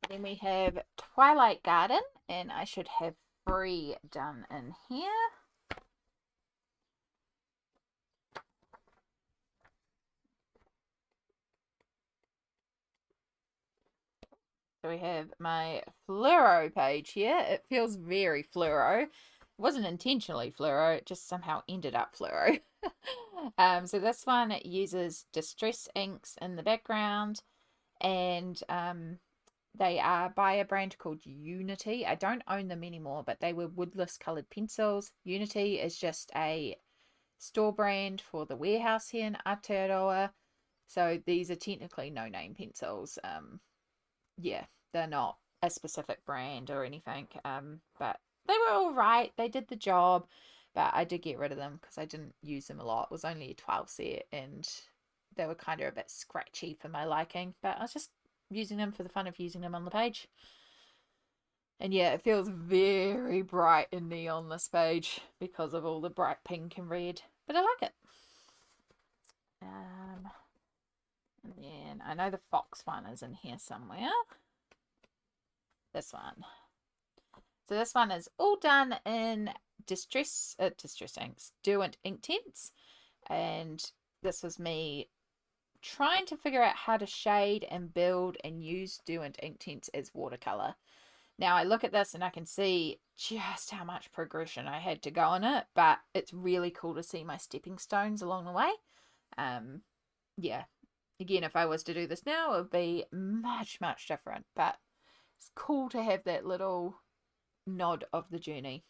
Then we have Twilight Garden, and I should have 3 done in here. So we have my fluoro page here. It feels very fluoro. It wasn't intentionally fluoro, it just somehow ended up fluoro. So this one uses Distress inks in the background, and They are by a brand called Unity. I don't own them anymore, but they were woodless coloured pencils. Unity is just a store brand for the warehouse here in Aotearoa. So these are technically no-name pencils. Yeah, they're not a specific brand or anything. But they were all right. They did the job, but I did get rid of them because I didn't use them a lot. It was only a 12 set, and they were kind of a bit scratchy for my liking. But I was just using them for the fun of using them on the page. And yeah, it feels very bright and neon this page because of all the bright pink and red. But I like it. And then I know the fox one is in here somewhere. This one. So this one is all done in distress inks, Derwent Inktense. And this was me trying to figure out how to shade and build and use Derwent Inktense as watercolor. Now I look at this and I can see just how much progression I had to go on it, but it's really cool to see my stepping stones along the way. Yeah, again, if I was to do this now, it would be much, much different, but it's cool to have that little nod of the journey.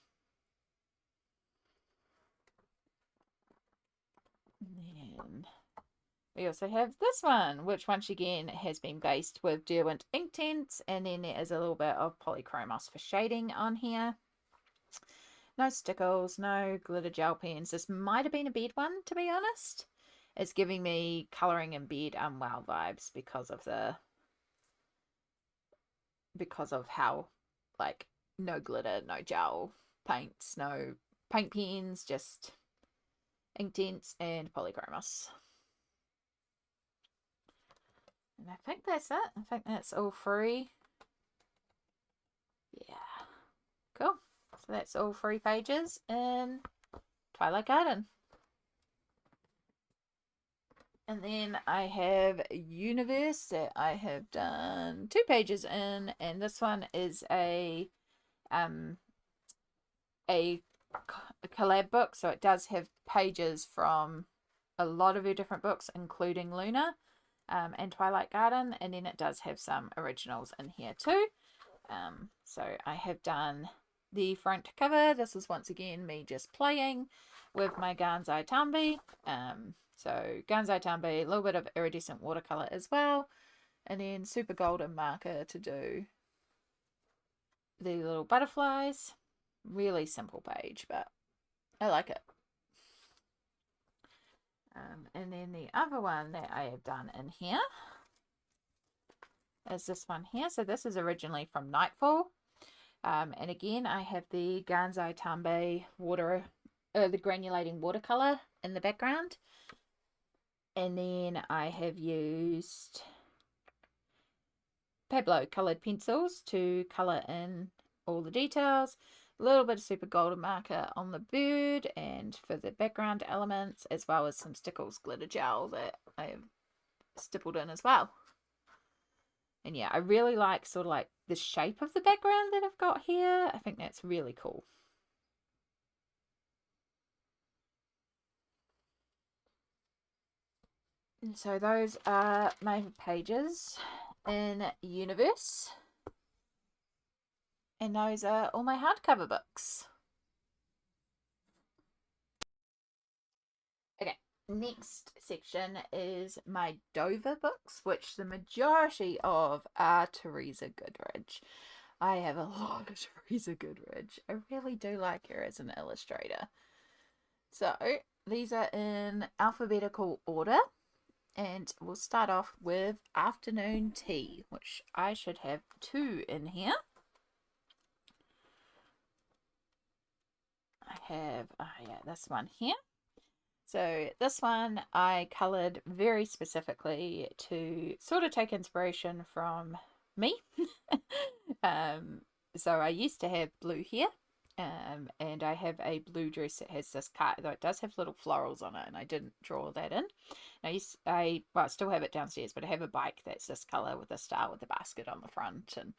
And then we also have this one, which once again has been based with Derwent Inktense, and then there is a little bit of polychromos for shading on here. No stickles, no glitter gel pens. This might have been a bed one, to be honest. It's giving me colouring in bed unwell vibes because of how, like, no glitter, no gel paints, no paint pens, just Inktense and polychromos. And I think that's it. I think that's all free. Yeah. Cool. So that's all 3 pages in Twilight Garden. And then I have Universe that I have done 2 pages in, and this one is a collab book, so it does have pages from a lot of her different books, including Luna and Twilight Garden, and then it does have some originals in here too. So I have done the front cover. This is once again me just playing with my Gansai Tambi. So Gansai Tambi, a little bit of iridescent watercolor as well, and then super golden marker to do the little butterflies. Really simple page, but I like it. And then the other one that I have done in here is this one here. So this is originally from Nightfall. And again, I have the Gansai Tambi the granulating watercolor in the background. And then I have used Pablo colored pencils to color in all the details. A little bit of super golden marker on the bird and for the background elements, as well as some Stickles glitter gel that I have stippled in as well. And yeah, I really like sort of like the shape of the background that I've got here. I think that's really cool. And so those are my pages in Universe. And those are all my hardcover books. Okay, next section is my Dover books, which the majority of are Teresa Goodridge. I have a lot of Teresa Goodridge. I really do like her as an illustrator. So these are in alphabetical order. And we'll start off with Afternoon Tea, which I should have 2 in here. I have, this one here. So this one I coloured very specifically to sort of take inspiration from me. So I used to have blue hair, and I have a blue dress that has this cut, though it does have little florals on it, and I didn't draw that in. And I still have it downstairs, but I have a bike that's this colour with a star with a basket on the front and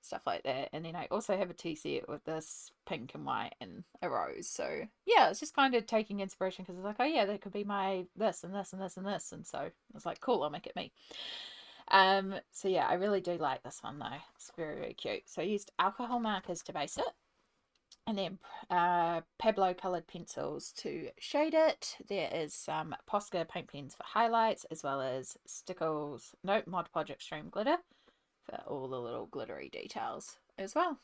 stuff like that. And then I also have a tea set with this pink and white and a rose. So yeah, it's just kind of taking inspiration because it's like, oh yeah, that could be my this and this and this and this. And so I was like, cool, I'll make it me. So yeah, I really do like this one though. It's very, very cute. So I used alcohol markers to base it, and then Pablo coloured pencils to shade it. There is some Posca paint pens for highlights, as well as Mod Podge Extreme glitter for all the little glittery details as well.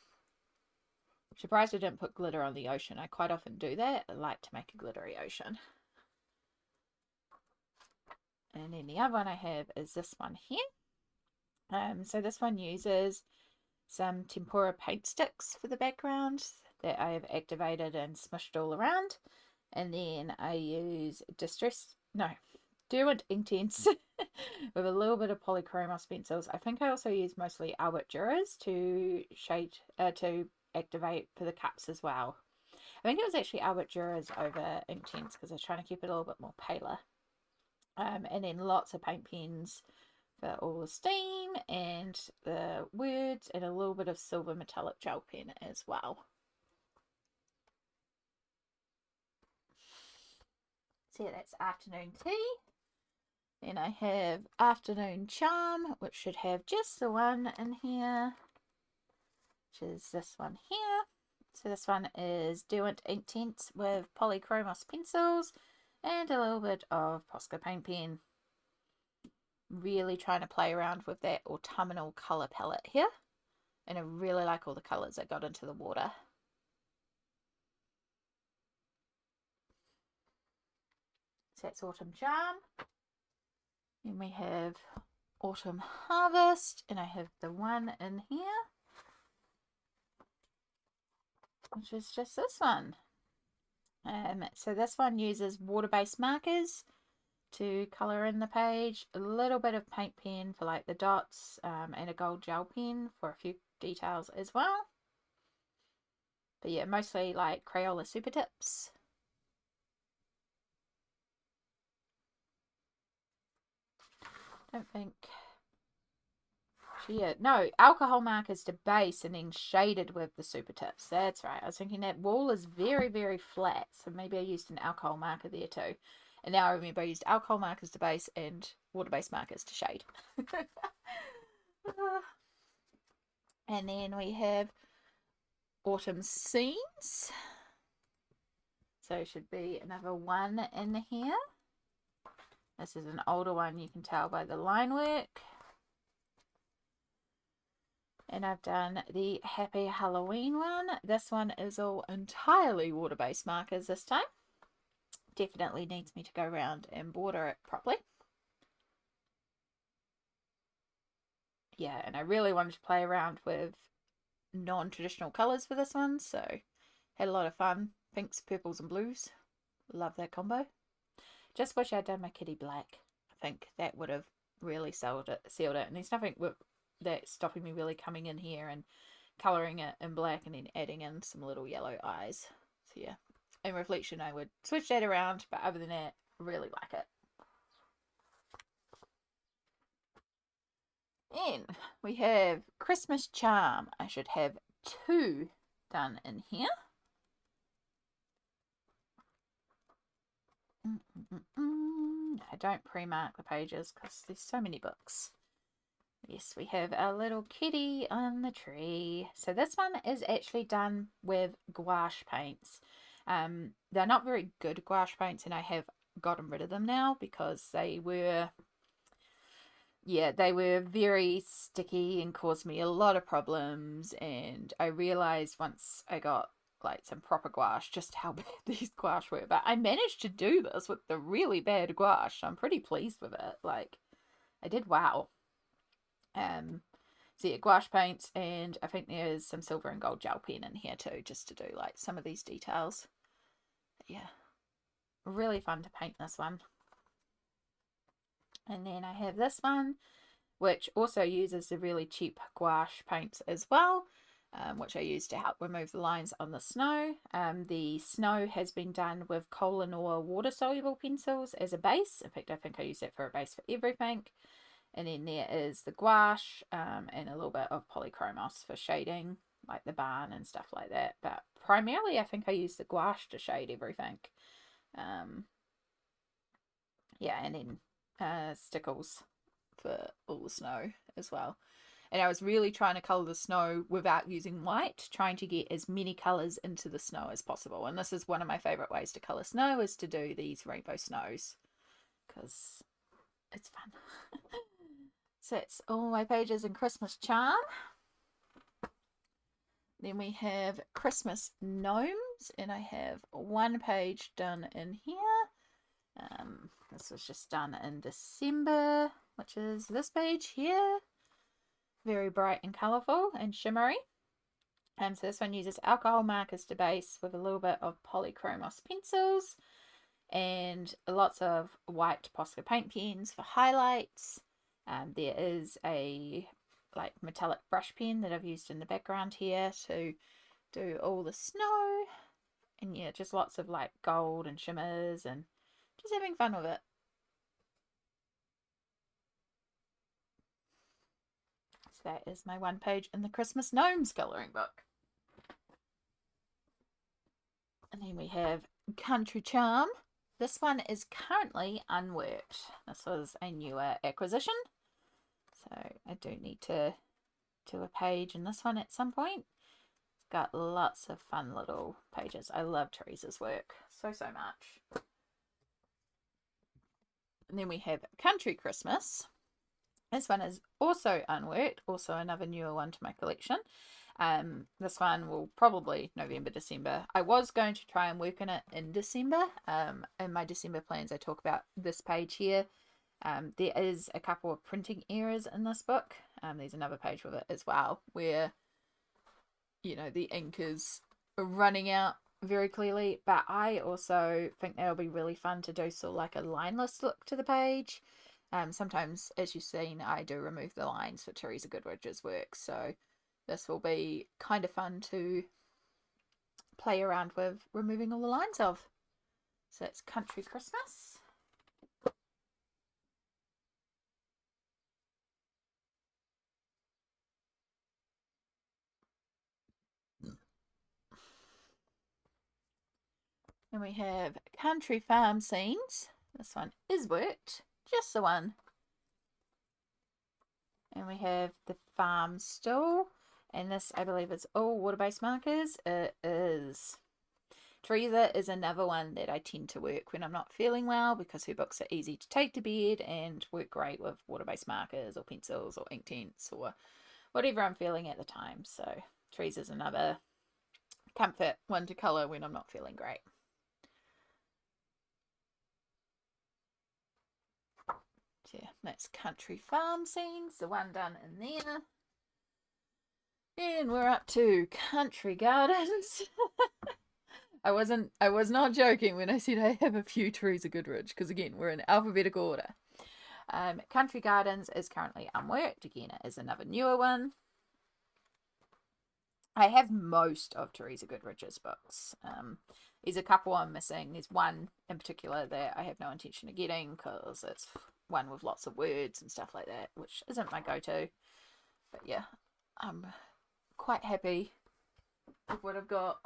Surprised I didn't put glitter on the ocean. I quite often do that. I like to make a glittery ocean. And then the other one I have is this one here. So this one uses some tempera paint sticks for the background that I have activated and smushed all around. And then I use Derwent Intense with a little bit of polychromos pencils. I think I also use mostly Albert Duras to to activate for the cups as well. I think it was actually Albert Duras over Intense because I was trying to keep it a little bit more paler. And then lots of paint pens for all the steam and the words, and a little bit of silver metallic gel pen as well. So yeah, that's afternoon tea. Then I have afternoon charm, which should have just the one in here, which is this one here. So this one is Derwent Intense with polychromos pencils and a little bit of Posca paint pen. Really trying to play around with that autumnal colour palette here, and I really like all the colours that got into the water. So that's Autumn Charm. Then we have Autumn Harvest, and I have the one in here, which is just this one. So this one uses water-based markers to colour in the page, a little bit of paint pen for like the dots, and a gold gel pen for a few details as well. But yeah, mostly like Crayola Super Tips. Don't think. Yeah, no, alcohol markers to base and then shaded with the Super Tips. That's right. I was thinking that wall is very, very flat, so maybe I used an alcohol marker there too. And now I remember I used alcohol markers to base and water-based markers to shade. And then we have Autumn Scenes. So it should be another one in here. This is an older one, you can tell by the line work. And I've done the Happy Halloween one. This one is all entirely water-based markers this time. Definitely needs me to go around and border it properly. Yeah, and I really wanted to play around with non-traditional colours for this one, so had a lot of fun. Pinks, purples and blues. Love that combo. Just wish I'd done my kitty black. I think that would have really sealed it. And there's nothing that's stopping me really coming in here and colouring it in black and then adding in some little yellow eyes. So yeah, in reflection I would switch that around, but other than that, really like it. Then we have Christmas Charm. I should have 2 done in here. I don't pre-mark the pages because there's so many books. Yes, we have a little kitty on the tree. So this one is actually done with gouache paints. They're not very good gouache paints, and I have gotten rid of them now because they were very sticky and caused me a lot of problems. And I realized once I got like some proper gouache just how bad these gouache were. But I managed to do this with the really bad gouache. I'm pretty pleased with it. Like, I did wow. So yeah, gouache paints, and I think there's some silver and gold gel pen in here too, just to do like some of these details. But yeah, really fun to paint this one. And then I have this one, which also uses the really cheap gouache paints as well, which I use to help remove the lines on the snow. The snow has been done with Koh-Lanoir water-soluble pencils as a base. In fact, I think I use that for a base for everything. And then there is the gouache and a little bit of polychromos for shading, like the barn and stuff like that. But primarily, I think I use the gouache to shade everything. Yeah, and then stickles for all the snow as well. And I was really trying to colour the snow without using white, trying to get as many colours into the snow as possible. And this is one of my favourite ways to colour snow, is to do these rainbow snows, because it's fun. So it's all my pages in Christmas charm. Then we have Christmas gnomes, and I have one page done in here. This was just done in December, which is this page here. Very bright and colourful and shimmery. So this one uses alcohol markers to base with a little bit of polychromos pencils and lots of white Posca paint pens for highlights. There is a metallic brush pen that I've used in the background here to do all the snow, and yeah, just lots of like gold and shimmers and just having fun with it. So that is my one page in the Christmas Gnomes colouring book. And then we have Country Charm. This one is currently unworked. This was a newer acquisition, so I do need to do a page in this one at some point. It's got lots of fun little pages. I love Teresa's work so much. And then we have Country Christmas. This one is also unworked, also another newer one to my collection. This one will probably November, December. I was going to try and work on it in December. In my December plans, I talk about this page here. There is a couple of printing errors in this book. There's another page with it as well, where, you know, the ink is running out very clearly, but I also think that'll be really fun to do sort of like a lineless look to the page. Sometimes, as you've seen, I do remove the lines for Teresa Goodridge's work, so this will be kind of fun to play around with removing all the lines of. So it's Country Christmas. And we have Country Farm Scenes. This one is worked, just the one. And we have the farm stool, and this I believe is all water-based markers. It is. Teresa is another one that I tend to work when I'm not feeling well, because her books are easy to take to bed and work great with water-based markers or pencils or Inktense or whatever I'm feeling at the time. So Teresa's another comfort one to colour when I'm not feeling great. Yeah, that's Country Farm Scenes, the one done in there. And we're up to Country Gardens. I was not joking when I said I have a few Teresa Goodridge, because again, we're in alphabetical order. Country Gardens is currently unworked. Again, it is another newer one. I have most of Teresa Goodridge's books. There's a couple I'm missing. There's one in particular that I have no intention of getting, because it's one with lots of words and stuff like that, which isn't my go-to. But yeah, I'm quite happy with what I've got.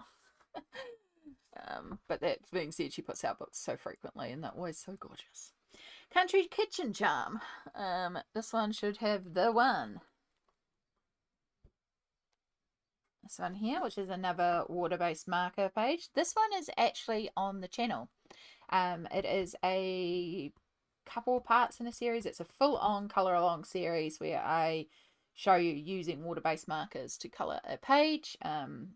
But that being said, she puts out books so frequently, and they're always so gorgeous. Country Kitchen Charm. This one should have the one. This one here, which is another water-based marker page. This one is actually on the channel. It is a couple parts in a series. It's a full-on colour-along series where I show you using water-based markers to colour a page.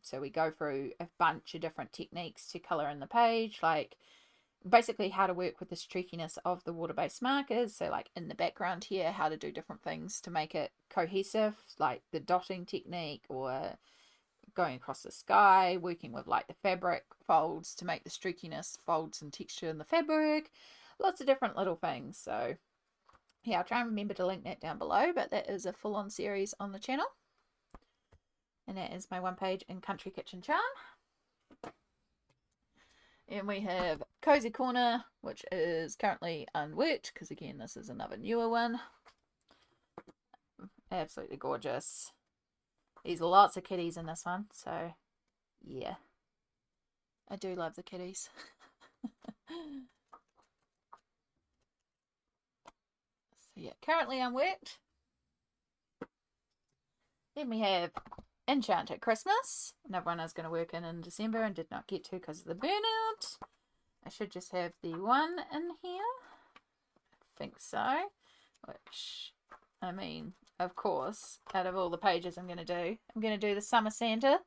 So we go through a bunch of different techniques to colour in the page, like basically how to work with the streakiness of the water-based markers. So like in the background here, how to do different things to make it cohesive, like the dotting technique, or going across the sky, working with like the fabric folds to make the streakiness, folds and texture in the fabric. Lots of different little things. So yeah, I'll try and remember to link that down below, but that is a full-on series on the channel. And that is my one page in Country Kitchen Charm. And we have Cozy Corner, which is currently unworked, because again, this is another newer one. Absolutely gorgeous. There's lots of kitties in this one, so yeah. I do love the kitties. So yeah, currently unworked. Then we have Enchanted Christmas. Another one I was going to work in December and did not get to because of the burnout. I should just have the one in here. I think so. Which, I mean, of course, out of all the pages I'm going to do the Summer Santa.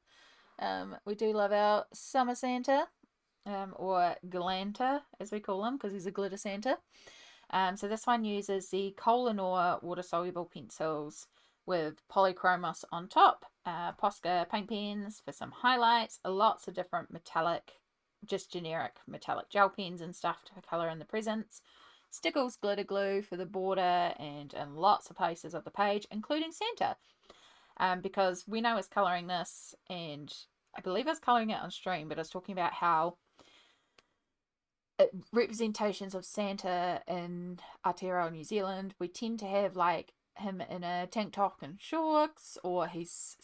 We do love our Summer Santa, or Glanta, as we call him, because he's a glitter Santa. So this one uses the Karron water-soluble pencils with polychromos on top, Posca paint pens for some highlights, lots of different metallic, just generic metallic gel pens and stuff to colour in the presents, Stickles glitter glue for the border, and in lots of places of the page, including Santa. Because when I was colouring this, and I believe I was colouring it on stream, but I was talking about how representations of Santa in Aotearoa, New Zealand, we tend to have like him in a tank top and shorts, or he's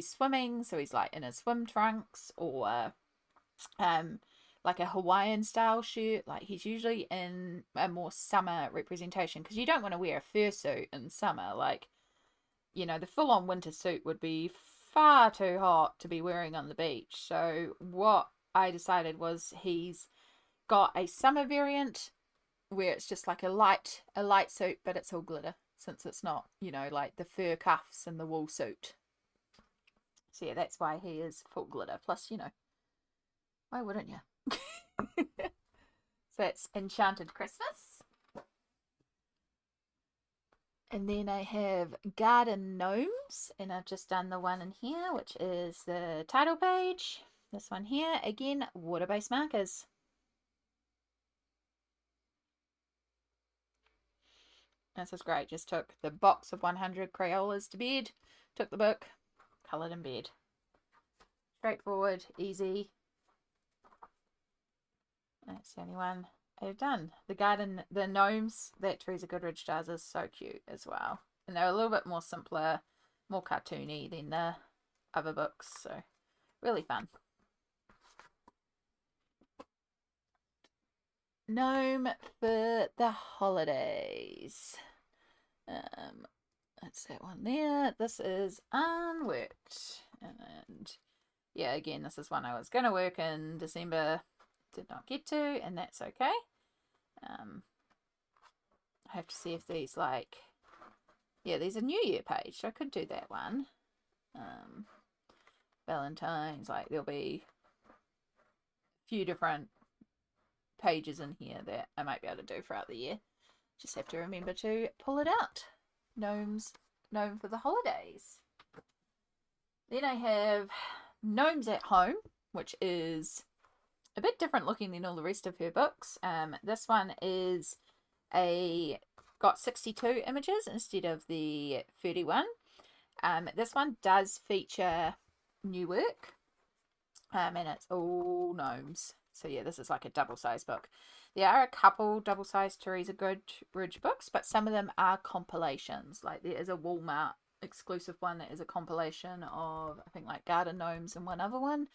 swimming, so he's like in his swim trunks, or like a Hawaiian style shirt. Like he's usually in a more summer representation, because you don't want to wear a fursuit in summer. Like, you know, the full-on winter suit would be far too hot to be wearing on the beach. So what I decided was he's got a summer variant where it's just like a light suit, but it's all glitter, since it's not, you know, like the fur cuffs and the wool suit. So yeah, that's why he is full glitter. Plus, you know, why wouldn't you? So it's Enchanted Christmas. And then I have Garden Gnomes, and I've just done the one in here, which is the title page. This one here, again, water-based markers. This is great. Just took the box of 100 Crayolas to bed, took the book, coloured in bed. Straightforward, easy. That's the only one I've done. The gnomes that Teresa Goodridge does is so cute as well. And they're a little bit more simpler, more cartoony than the other books, so really fun. Gnome for the holidays. That's that one there. This is unworked. And yeah, again, this is one I was going to work in December. Did not get to, and that's okay. I have to see if these, like, yeah, these are New Year page, so I could do that one. Valentine's, like, there'll be a few different pages in here that I might be able to do throughout the year. Just have to remember to pull it out. Gnome for the holidays. Then I have Gnomes at Home, which is a bit different looking than all the rest of her books. This one is got 62 images instead of the 31. This one does feature new work, and it's all gnomes. So yeah, this is like a double-sized book. There are a couple double-sized Teresa Goodridge books, but some of them are compilations. Like there is a Walmart exclusive one that is a compilation of, I think, like garden gnomes and one other one.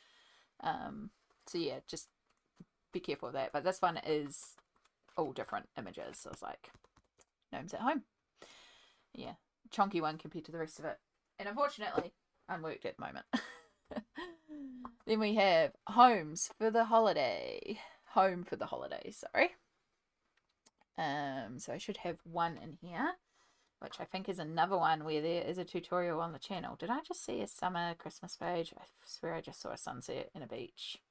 So yeah, just be careful of that. But this one is all different images. So it's like Gnomes at Home. Yeah, chunky one compared to the rest of it. And unfortunately, unworked at the moment. Then we have Homes for the Holiday. Home for the Holiday, sorry. So I should have one in here, which I think is another one where there is a tutorial on the channel. Did I just see a summer Christmas page? I swear I just saw a sunset and a beach.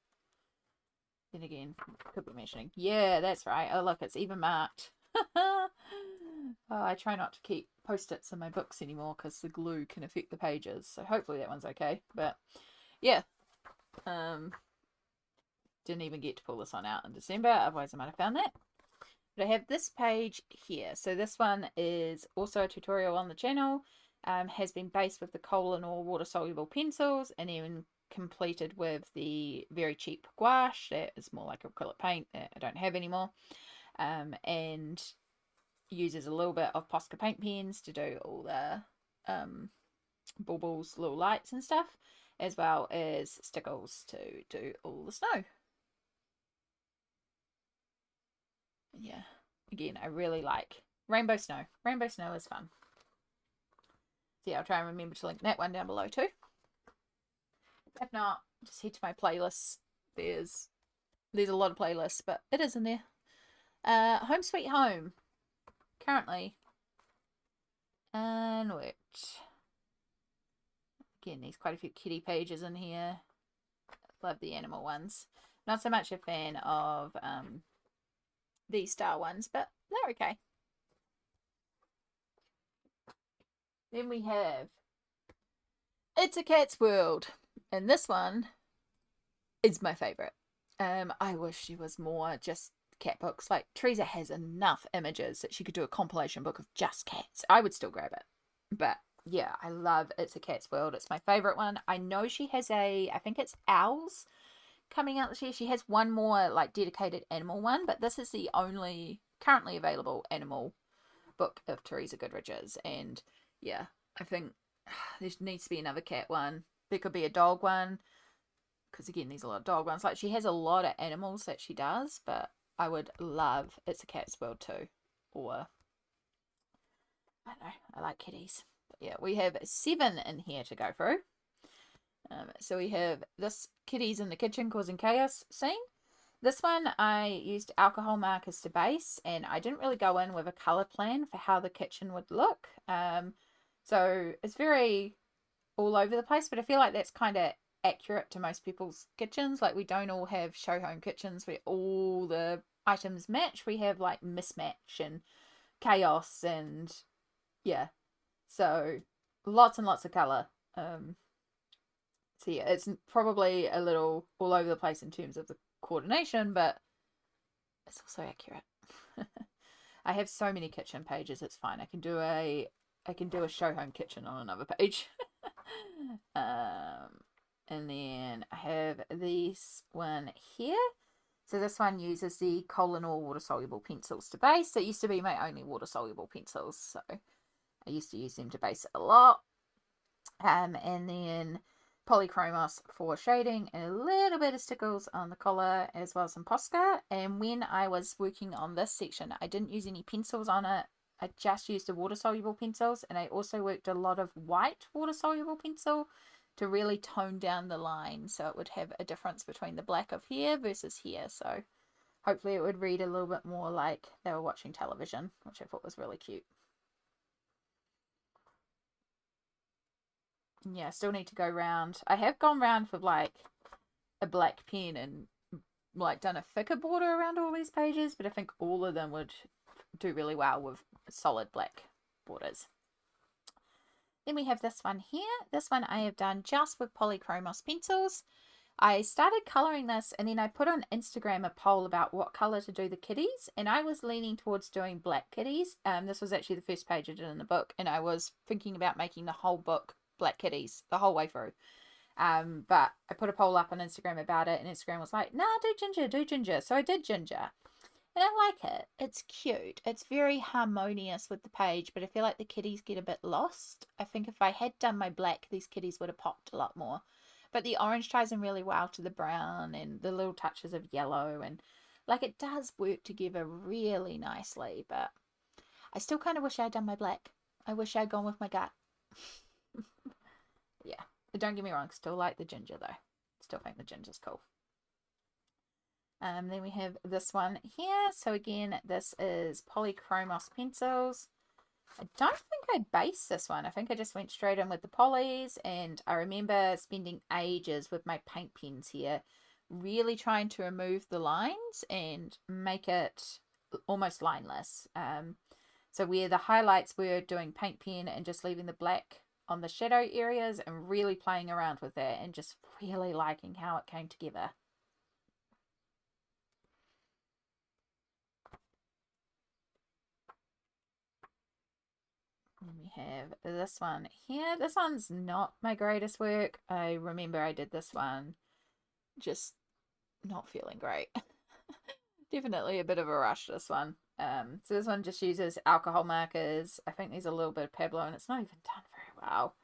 Then again, could be mentioning. Yeah, that's right. Oh, look, it's even marked. Oh, I try not to keep post-its in my books anymore because the glue can affect the pages. So hopefully that one's okay. But yeah, didn't even get to pull this one out in December. Otherwise I might have found that. But I have this page here. So this one is also a tutorial on the channel. Has been based with the Karron water-soluble pencils, and then completed with the very cheap gouache that is more like acrylic paint that I don't have anymore, and uses a little bit of Posca paint pens to do all the baubles, little lights and stuff, as well as stickles to do all the snow. Yeah, again, I really like Rainbow Snow. Rainbow Snow is fun. So yeah, I'll try and remember to link that one down below too. If not, just head to my playlists. There's a lot of playlists, but it is in there. Home Sweet Home. Currently. And which... Again, there's quite a few kitty pages in here. Love the animal ones. Not so much a fan of these star ones, but they're okay. Then we have It's a Cat's World. And this one is my favourite. I wish she was more just cat books. Like, Teresa has enough images that she could do a compilation book of just cats. I would still grab it. But yeah, I love It's a Cat's World. It's my favourite one. I know she has I think it's Owls coming out this year. She has one more like dedicated animal one, but this is the only currently available animal book of Teresa Goodrich's. And yeah, I think there needs to be another cat one. There could be a dog one, because again, there's a lot of dog ones. Like, she has a lot of animals that she does, but I would love It's a Cat's World too. Or I don't know, I like kitties. But yeah, we have 7 in here to go through. So we have this Kitties in the Kitchen Causing Chaos scene. This one I used alcohol markers to base, and I didn't really go in with a colour plan for how the kitchen would look. So it's very all over the place, but I feel like that's kind of accurate to most people's kitchens. Like, we don't all have show home kitchens where all the items match. We have like mismatch and chaos, and yeah, so lots and lots of colour. So yeah, it's probably a little all over the place in terms of the coordination, but it's also accurate. I have so many kitchen pages, it's fine. I can do a show home kitchen on another page. And then I have this one here. So this one uses the Karron water soluble pencils to base. It used to be my only water soluble pencils, so I used to use them to base it a lot. And then polychromos for shading, and a little bit of stickles on the collar, as well as some Posca. And when I was working on this section, I didn't use any pencils on it. I just used the water soluble pencils, and I also worked a lot of white water soluble pencil to really tone down the line, so it would have a difference between the black of here versus here. So hopefully it would read a little bit more like they were watching television, which I thought was really cute. Yeah, I still need to go round. I have gone round with like a black pen and like done a thicker border around all these pages, but I think all of them would do really well with solid black borders. Then we have this one here. This one I have done just with polychromos pencils. I started colouring this, and then I put on Instagram a poll about what colour to do the kitties, and I was leaning towards doing black kitties. This was actually the first page I did in the book, and I was thinking about making the whole book black kitties the whole way through. But I put a poll up on Instagram about it, and Instagram was like, nah, do ginger. So I did ginger. And I like it. It's cute. It's very harmonious with the page, but I feel like the kitties get a bit lost. I think if I had done my black, these kitties would have popped a lot more. But the orange ties in really well to the brown, and the little touches of yellow, and like, it does work together really nicely. But I still kind of wish I'd done my black. I wish I'd gone with my gut. Yeah, but don't get me wrong, still like the ginger though. Still think the ginger's cool. Then we have this one here. So again, this is polychromos pencils. I don't think I based this one. I think I just went straight in with the polys, and I remember spending ages with my paint pens here, really trying to remove the lines and make it almost lineless. So where the highlights were doing paint pen and just leaving the black on the shadow areas, and really playing around with that and just really liking how it came together. And we have this one here. This one's not my greatest work. I remember I did this one just not feeling great. Definitely a bit of a rush, this one. So this one just uses alcohol markers. I think there's a little bit of Pablo, and it's not even done very well.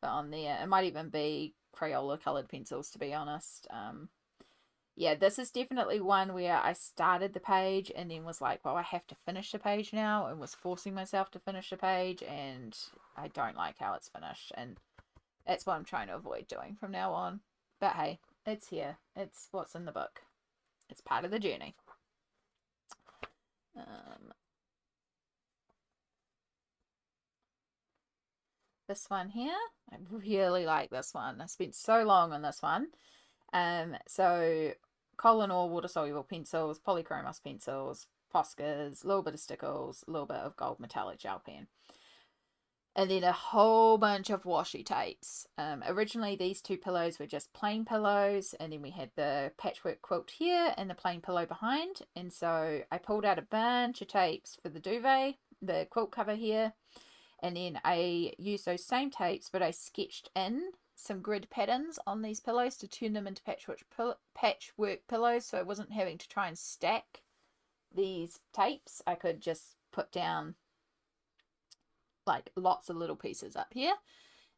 But on there, it might even be Crayola coloured pencils, to be honest. yeah, this is definitely one where I started the page and then was like, well, I have to finish the page now, and was forcing myself to finish the page, and I don't like how it's finished, and that's what I'm trying to avoid doing from now on. But hey, it's here. It's what's in the book. It's part of the journey. Um, this one here, I really like this one. I spent so long on this one. So Koh-Lint water soluble pencils, polychromos pencils, Poscas, a little bit of stickles, a little bit of gold metallic gel pen, and then a whole bunch of washi tapes. Originally these two pillows were just plain pillows, and then we had the patchwork quilt here and the plain pillow behind, and so I pulled out a bunch of tapes for the duvet, the quilt cover here, and then I used those same tapes, but I sketched in some grid patterns on these pillows to turn them into patchwork pillows, so I wasn't having to try and stack these tapes. I could just put down like lots of little pieces up here.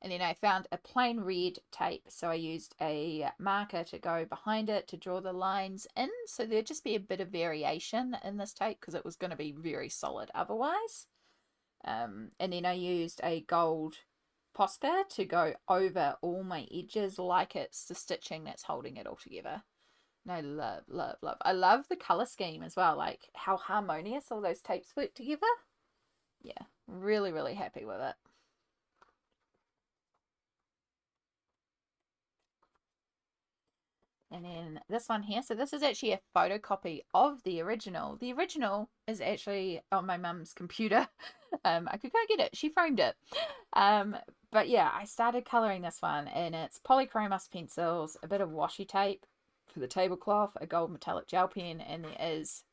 And then I found a plain red tape, so I used a marker to go behind it to draw the lines in, so there'd just be a bit of variation in this tape because it was going to be very solid otherwise. And then I used a gold Posca to go over all my edges like it's the stitching that's holding it all together. And I love, love, love. I love the colour scheme as well, like how harmonious all those tapes work together. Yeah, really, really happy with it. And then this one here, so this is actually a photocopy of the original. The original is actually on my mum's computer. I could go get it. She framed it. But yeah, I started colouring this one, and it's polychromos pencils, a bit of washi tape for the tablecloth, a gold metallic gel pen, and there is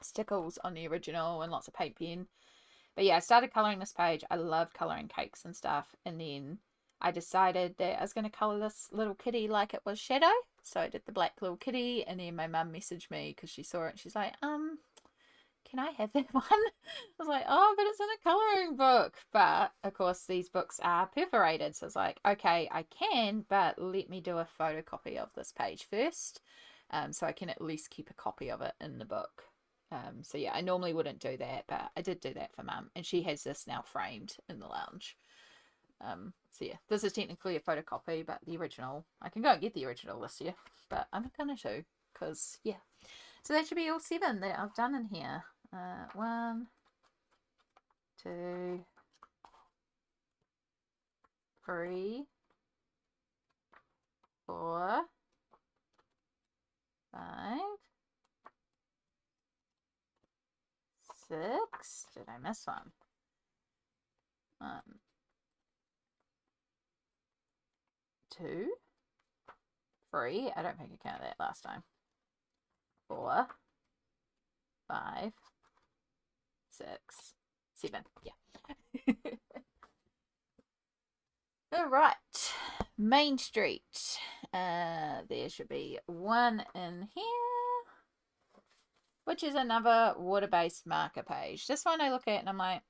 stickles on the original and lots of paint pen. But yeah, I started colouring this page. I love colouring cakes and stuff, and then I decided that I was going to colour this little kitty like it was Shadow. So I did the black little kitty, and then my mum messaged me because she saw it, and she's like, can I have that one? I was like, oh, but it's in a colouring book. But of course, these books are perforated. So I was like, okay, I can, but let me do a photocopy of this page first, so I can at least keep a copy of it in the book. So yeah, I normally wouldn't do that, but I did do that for Mum, and she has this now framed in the lounge. So yeah, this is technically a photocopy, but the original, I can go and get the original this year, but I'm not gonna show, because yeah. So that should be all 7 that I've done in here. 1, 2, 3, 4, 5, 6. Did I miss one? 2, 3. I don't think I counted that last time. 4, 5, 6, 7. Yeah. All right. Main Street. There should be 1 in here, which is another water-based marker page. This one I look at and I'm like,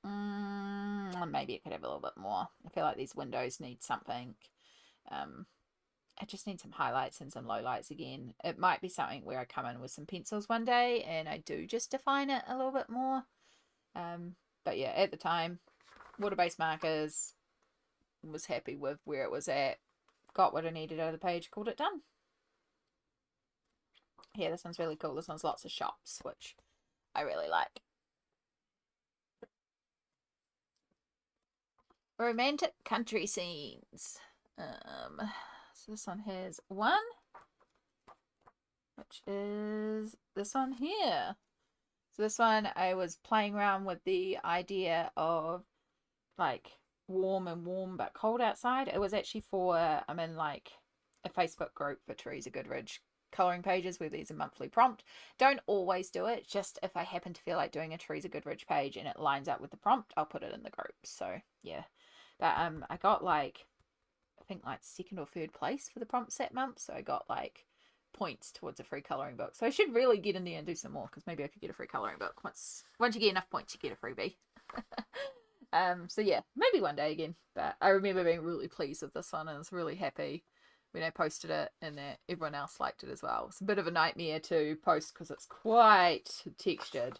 maybe it could have a little bit more. I feel like these windows need something. I just need some highlights and some lowlights again. It might be something where I come in with some pencils one day and I do just define it a little bit more. But yeah, at the time, water-based markers, was happy with where it was at, got what I needed out of the page, called it done. Yeah, this one's really cool. This one's lots of shops, which I really like. Romantic country scenes. So this one has 1, which is this one here. So this one, I was playing around with the idea of like warm and warm but cold outside. It was actually for, I'm in like a Facebook group for Teresa Goodridge colouring pages where there's a monthly prompt. Don't always do it, just if I happen to feel like doing a Teresa Goodridge page and it lines up with the prompt, I'll put it in the group. So yeah, but I got like, I think like 2nd or 3rd place for the prompts that month, so I got like points towards a free colouring book. So I should really get in there and do some more, because maybe I could get a free colouring book. Once you get enough points, you get a freebie. So yeah, maybe one day again. But I remember being really pleased with this one and I was really happy. when I posted it, and that everyone else liked it as well. It's a bit of a nightmare to post because it's quite textured.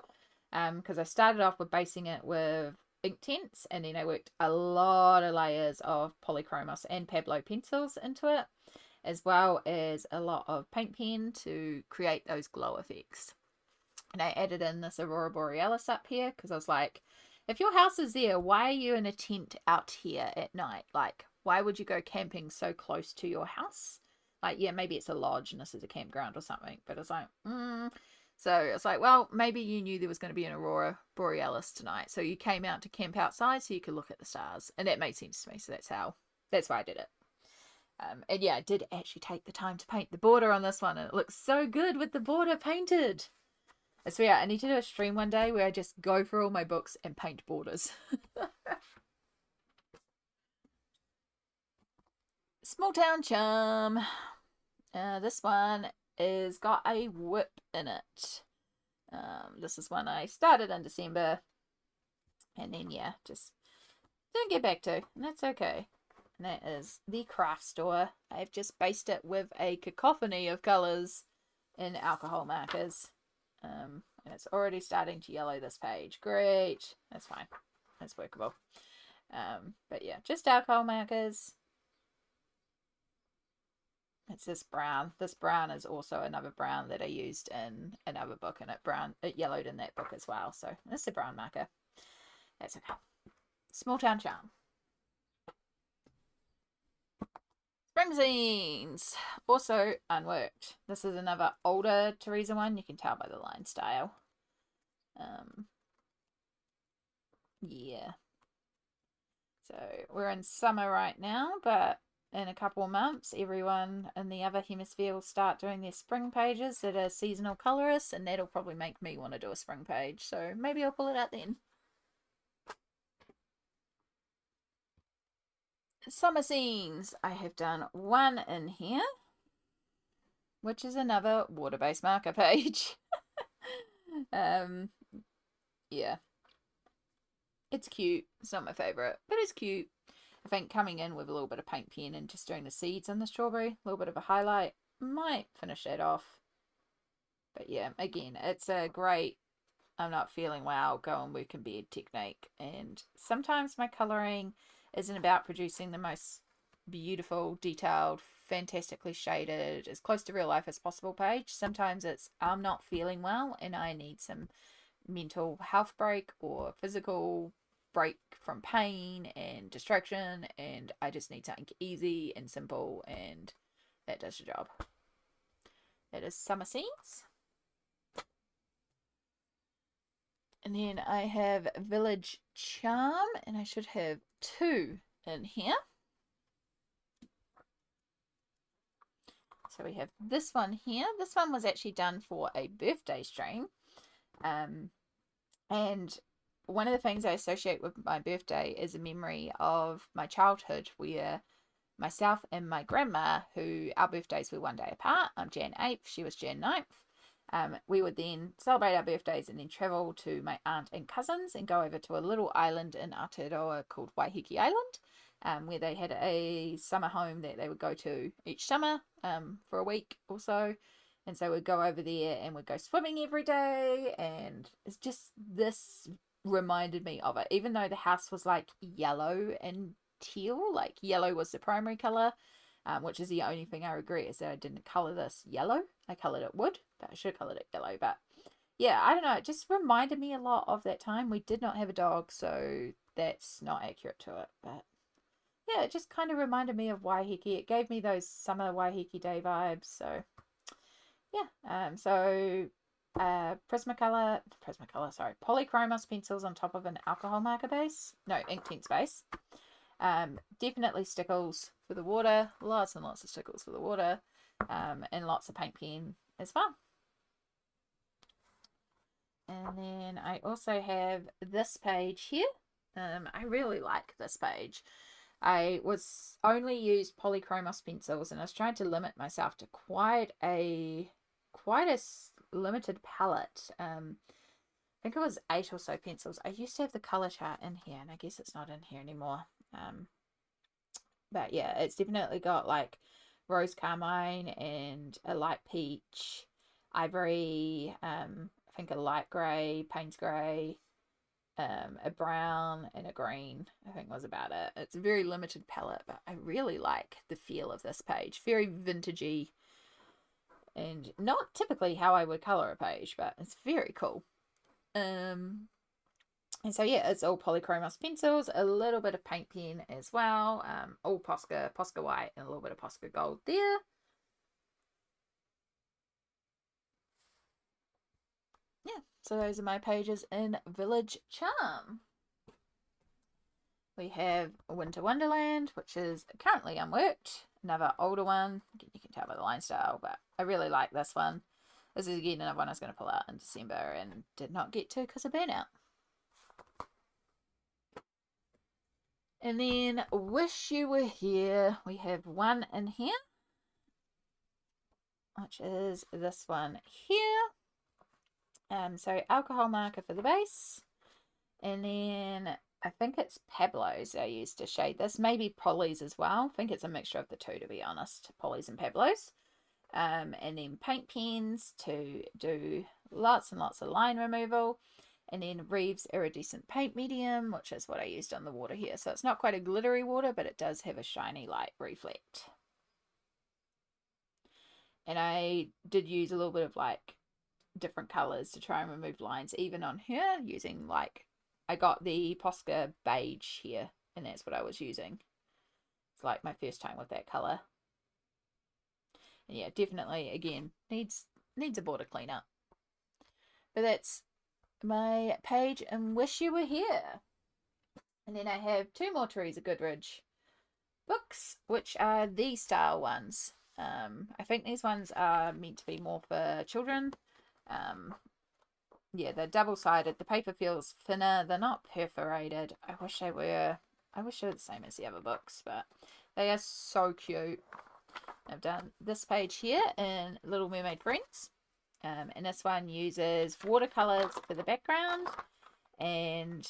Because I started off with basing it with Inktense, and then I worked a lot of layers of polychromos and Pablo pencils into it, as well as a lot of paint pen to create those glow effects. And I added in this Aurora Borealis up here because I was like, if your house is there, why are you in a tent out here at night? Like, why would you go camping so close to your house? Like, yeah, maybe it's a lodge and this is a campground or something, but it's like, So it's like, well, maybe you knew there was going to be an Aurora Borealis tonight, so you came out to camp outside so you could look at the stars, and that made sense to me. So that's why I did it. And yeah, I did actually take the time to paint the border on this one, and it looks so good with the border painted. I swear, I need to do a stream one day where I just go through all my books and paint borders. Small Town Charm. This one is got a whip in it. This is one I started in December, and then yeah, just didn't get back to, and that's okay. And that is the craft store. I've just based it with a cacophony of colours in alcohol markers. And it's already starting to yellow this page. Great. That's fine. That's workable. But yeah, just alcohol markers. It's this brown. This brown is also another brown that I used in another book, and it yellowed in that book as well. So this is a brown marker. That's okay. Small Town Charm. Spring Scenes. Also unworked. This is another older Teresa one. You can tell by the line style. Yeah. So we're in summer right now, but in a couple of months, everyone in the other hemisphere will start doing their spring pages that are seasonal colorists, and that'll probably make me want to do a spring page. So maybe I'll pull it out then. Summer Scenes. I have done one in here, which is another water-based marker page. Yeah. It's cute. It's not my favourite, but it's cute. I think coming in with a little bit of paint pen and just doing the seeds on the strawberry, a little bit of a highlight, might finish that off. But yeah, again, it's a great, I'm not feeling well, go and work in bed technique. And sometimes my colouring isn't about producing the most beautiful, detailed, fantastically shaded, as close to real life as possible page. Sometimes it's, I'm not feeling well and I need some mental health break or physical break from pain and distraction, and I just need something easy and simple, and that does the job. That is Summer Scenes. And then I have Village Charm, and I should have two in here. So we have this one here. This one was actually done for a birthday stream. And one of the things I associate with my birthday is a memory of my childhood where myself and my grandma, who our birthdays were one day apart, I'm Jan 8th, she was Jan 9th, we would then celebrate our birthdays and then travel to my aunt and cousins and go over to a little island in Aotearoa called Waiheke Island, where they had a summer home that they would go to each summer for a week or so. And so we'd go over there and we'd go swimming every day. And it's just, this reminded me of it. Even though the house was like yellow and teal, like yellow was the primary colour, which is the only thing I regret is that I didn't colour this yellow. I coloured it wood, but I should have coloured it yellow. But yeah, I don't know. It just reminded me a lot of that time. We did not have a dog, so that's not accurate to it. But yeah, it just kind of reminded me of Waiheke. It gave me those summer Waiheke day vibes. So yeah, polychromos pencils on top of an alcohol marker base. No, Inktense base. Definitely stickles for the water. Lots and lots of stickles for the water. And lots of paint pen as well. And then I also have this page here. I really like this page. I was only used polychromos pencils, and I was trying to limit myself to quite a limited palette. I think it was 8 or so pencils. I used to have the color chart in here, and I guess it's not in here anymore. But yeah, it's definitely got like rose carmine and a light peach, ivory, I think a light grey, Payne's grey, a brown and a green, I think was about it. It's a very limited palette, but I really like the feel of this page. Very vintagey and not typically how I would colour a page, but it's very cool. And so yeah, it's all polychromos pencils, a little bit of paint pen as well, all Posca white and a little bit of Posca gold there. Yeah, so those are my pages in Village Charm. We have Winter Wonderland, which is currently unworked. Another older one. You can tell by the line style, but I really like this one. This is again another one I was going to pull out in December and did not get to because of burnout. And then Wish You Were Here. We have one in here, which is this one here. So alcohol marker for the base. And then I think it's Pablo's I used to shade this. Maybe Polly's as well. I think it's a mixture of the two, to be honest. Polly's and Pablo's. And then paint pens to do lots and lots of line removal. And then Reeves Iridescent Paint Medium, which is what I used on the water here. So it's not quite a glittery water, but it does have a shiny light reflect. And I did use a little bit of like different colours to try and remove lines even on her, using like, I got the Posca beige here, and that's what I was using. It's like my first time with that colour. And yeah, definitely, again, needs a border cleanup. But that's my page and Wish You Were Here. And then I have two more Teresa Goodridge books, which are these style ones. I think these ones are meant to be more for children. Yeah, they're double-sided. The paper feels thinner. They're not perforated. I wish they were the same as the other books, but they are so cute. I've done this page here in Little Mermaid Friends. And this one uses watercolors for the background, and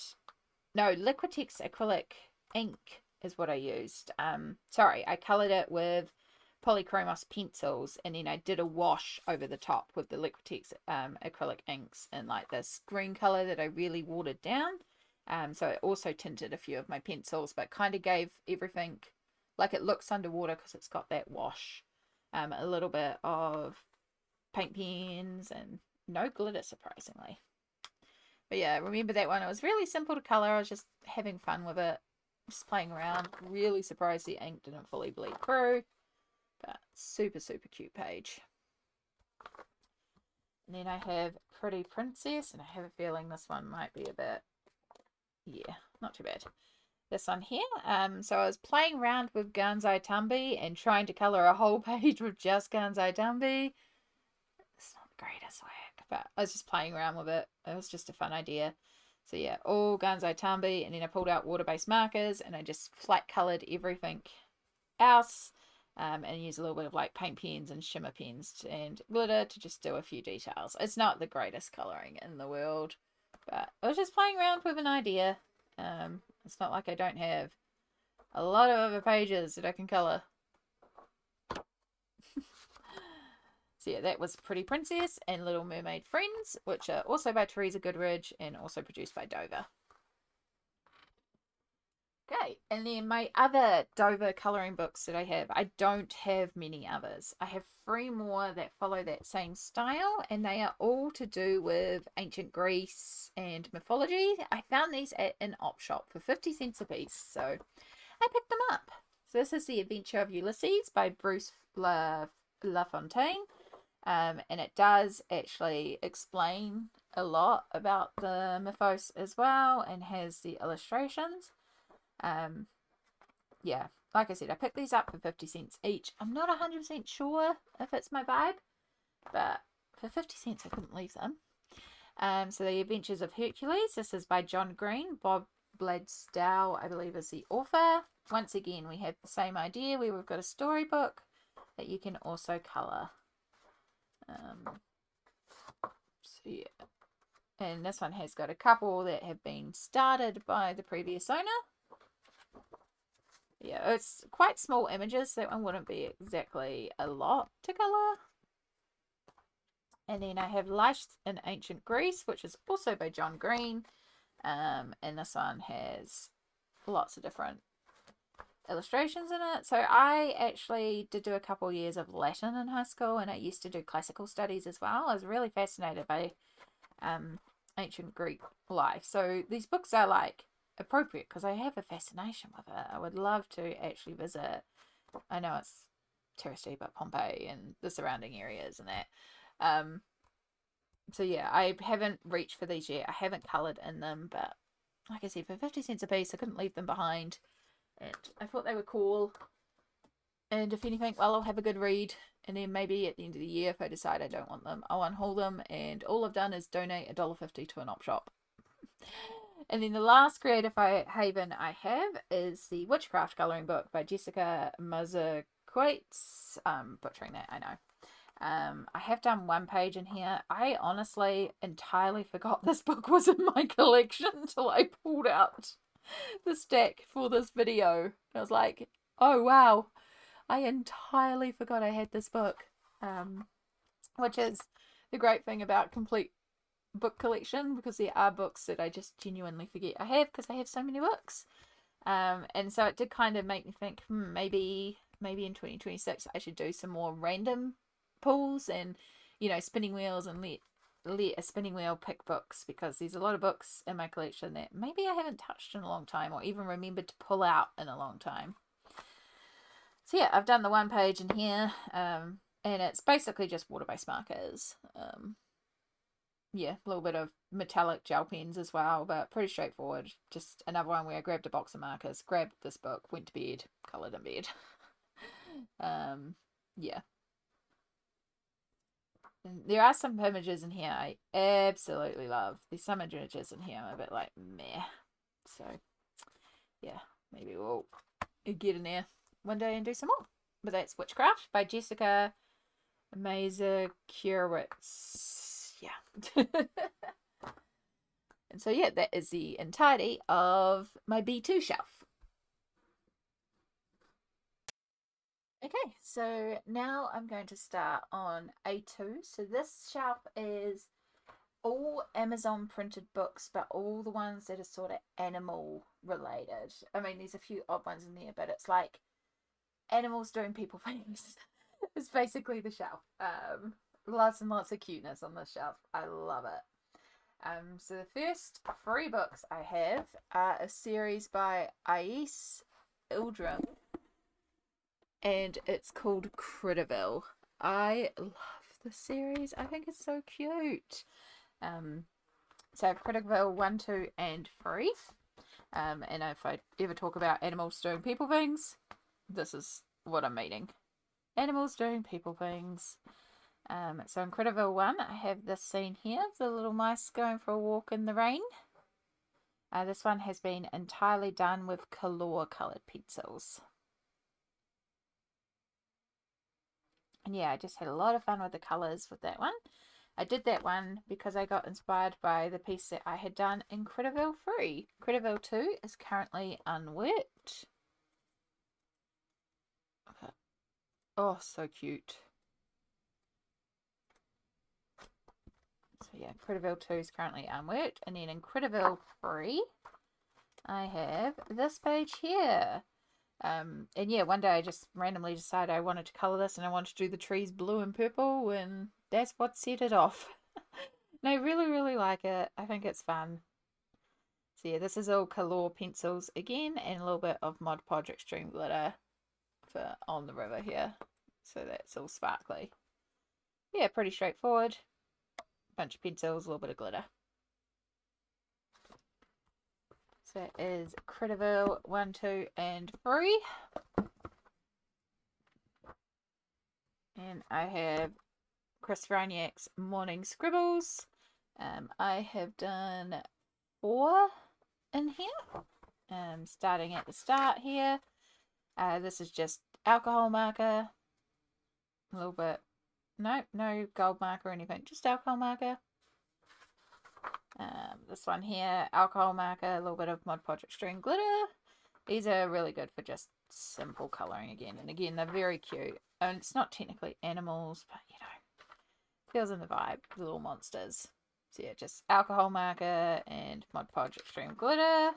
no, Liquitex acrylic ink is what I used. Sorry, I colored it with polychromos pencils, and then I did a wash over the top with the Liquitex acrylic inks in like this green color that I really watered down. So it also tinted a few of my pencils, but kind of gave everything like it looks underwater because it's got that wash. A little bit of paint pens and no glitter, surprisingly. But yeah, remember that one? It was really simple to color. I was just having fun with it, just playing around. Really surprised the ink didn't fully bleed through, but super, super cute page. And then I have Pretty Princess, and I have a feeling this one might be a bit, yeah, not too bad. This one here, so I was playing around with Gansai Tumby and trying to color a whole page with just Gansai Tumby. It's not the greatest work, but I was just playing around with it. It was just a fun idea. So yeah, all Gansai Tumby, and then I pulled out water-based markers and I just flat colored everything else, and use a little bit of like paint pens and shimmer pens and glitter to just do a few details. It's not the greatest coloring in the world, but I was just playing around with an idea. It's not like I don't have a lot of other pages that I can color. So yeah, that was Pretty Princess and Little Mermaid Friends, which are also by Teresa Goodridge and also produced by Dover. Okay, and then my other Dover colouring books that I don't have many others. I have 3 more that follow that same style, and they are all to do with ancient Greece and mythology. I found these at an op shop for 50 cents a piece, so I picked them up. So this is The Adventure of Ulysses by Bruce LaFontaine, and it does actually explain a lot about the mythos as well, and has the illustrations. Yeah, like I said, I picked these up for 50 cents each. I'm not 100% sure if it's my vibe, but for 50 cents I couldn't leave them. So The Adventures of Hercules, this is by John Green. Bob Bladstow, I believe, is the author. Once again, we have the same idea where we've got a storybook that you can also colour. So yeah. And this one has got a couple that have been started by the previous owner. Yeah, it's quite small images. That one wouldn't be exactly a lot to colour. And then I have Life in Ancient Greece, which is also by John Green. And this one has lots of different illustrations in it. So I actually did do a couple years of Latin in high school, and I used to do classical studies as well. I was really fascinated by ancient Greek life. So these books are like appropriate because I have a fascination with it. I would love to actually visit. I know it's touristy, but Pompeii and the surrounding areas and that. So yeah, I haven't reached for these yet. I haven't coloured in them, but like I said, for 50 cents a piece, I couldn't leave them behind. And I thought they were cool. And if anything, well, I'll have a good read. And then maybe at the end of the year, if I decide I don't want them, I'll unhaul them. And all I've done is donate $1.50 to an op shop. And then the last creative haven I have is the Witchcraft colouring book by Jessica Mazurkiewicz. Butchering that, I know. I have done one page in here. I honestly entirely forgot this book was in my collection until I pulled out the stack for this video. I was like, oh wow, I entirely forgot I had this book. Which is the great thing about complete book collection, because there are books that I just genuinely forget I have because I have so many books. And so it did kind of make me think, maybe in 2026 I should do some more random pulls and, you know, spinning wheels, and let a spinning wheel pick books, because there's a lot of books in my collection that maybe I haven't touched in a long time or even remembered to pull out in a long time. So yeah, I've done the one page in here, and it's basically just water-based markers. Yeah, a little bit of metallic gel pens as well, but pretty straightforward. Just another one where I grabbed a box of markers, grabbed this book, went to bed, coloured in bed. Yeah. And there are some images in here I absolutely love. There's some images in here I'm a bit like, meh. So, yeah, maybe we'll get in there one day and do some more. But that's Witchcraft by Jessica Mazurkiewicz. Yeah. And so yeah, that is the entirety of my B2 shelf. Okay, so now I'm going to start on A2. So this shelf is all Amazon printed books, but all the ones that are sort of animal related. I mean, there's a few odd ones in there, but it's like animals doing people things. It's basically the shelf. Lots and lots of cuteness on this shelf. I love it. So the first 3 books I have are a series by Ais Ildrim, and it's called Critterville. I love the series. I think it's so cute. So Critterville 1, 2, and 3. And if I ever talk about animals doing people things, this is what I'm meaning. Animals doing people things. So in Critterville 1, I have this scene here, the little mice going for a walk in the rain. This one has been entirely done with Karron coloured pencils. And yeah, I just had a lot of fun with the colours with that one. I did that one because I got inspired by the piece that I had done in Critterville 3. Critterville 2 is currently unworked. Oh, so cute. So yeah, Critterville 2 is currently unworked. And then in Critterville 3, I have this page here. And yeah, one day I just randomly decided I wanted to colour this, and I wanted to do the trees blue and purple, and that's what set it off. And I really, really like it. I think it's fun. So yeah, this is all Karron pencils again, and a little bit of Mod Podge Extreme glitter for on the river here. So that's all sparkly. Yeah, pretty straightforward. Bunch of pencils, a little bit of glitter. So it is Critterville 1, 2, and 3. And I have Chris Raniak's Morning Scribbles. I have done 4 in here. Starting at the start here. This is just alcohol marker. A little bit. No gold marker or anything. Just alcohol marker. This one here, alcohol marker, a little bit of Mod Podge Extreme glitter. These are really good for just simple colouring again. And again, they're very cute. And it's not technically animals, but you know, feels in the vibe, the little monsters. So yeah, just alcohol marker and Mod Podge Extreme Glitter.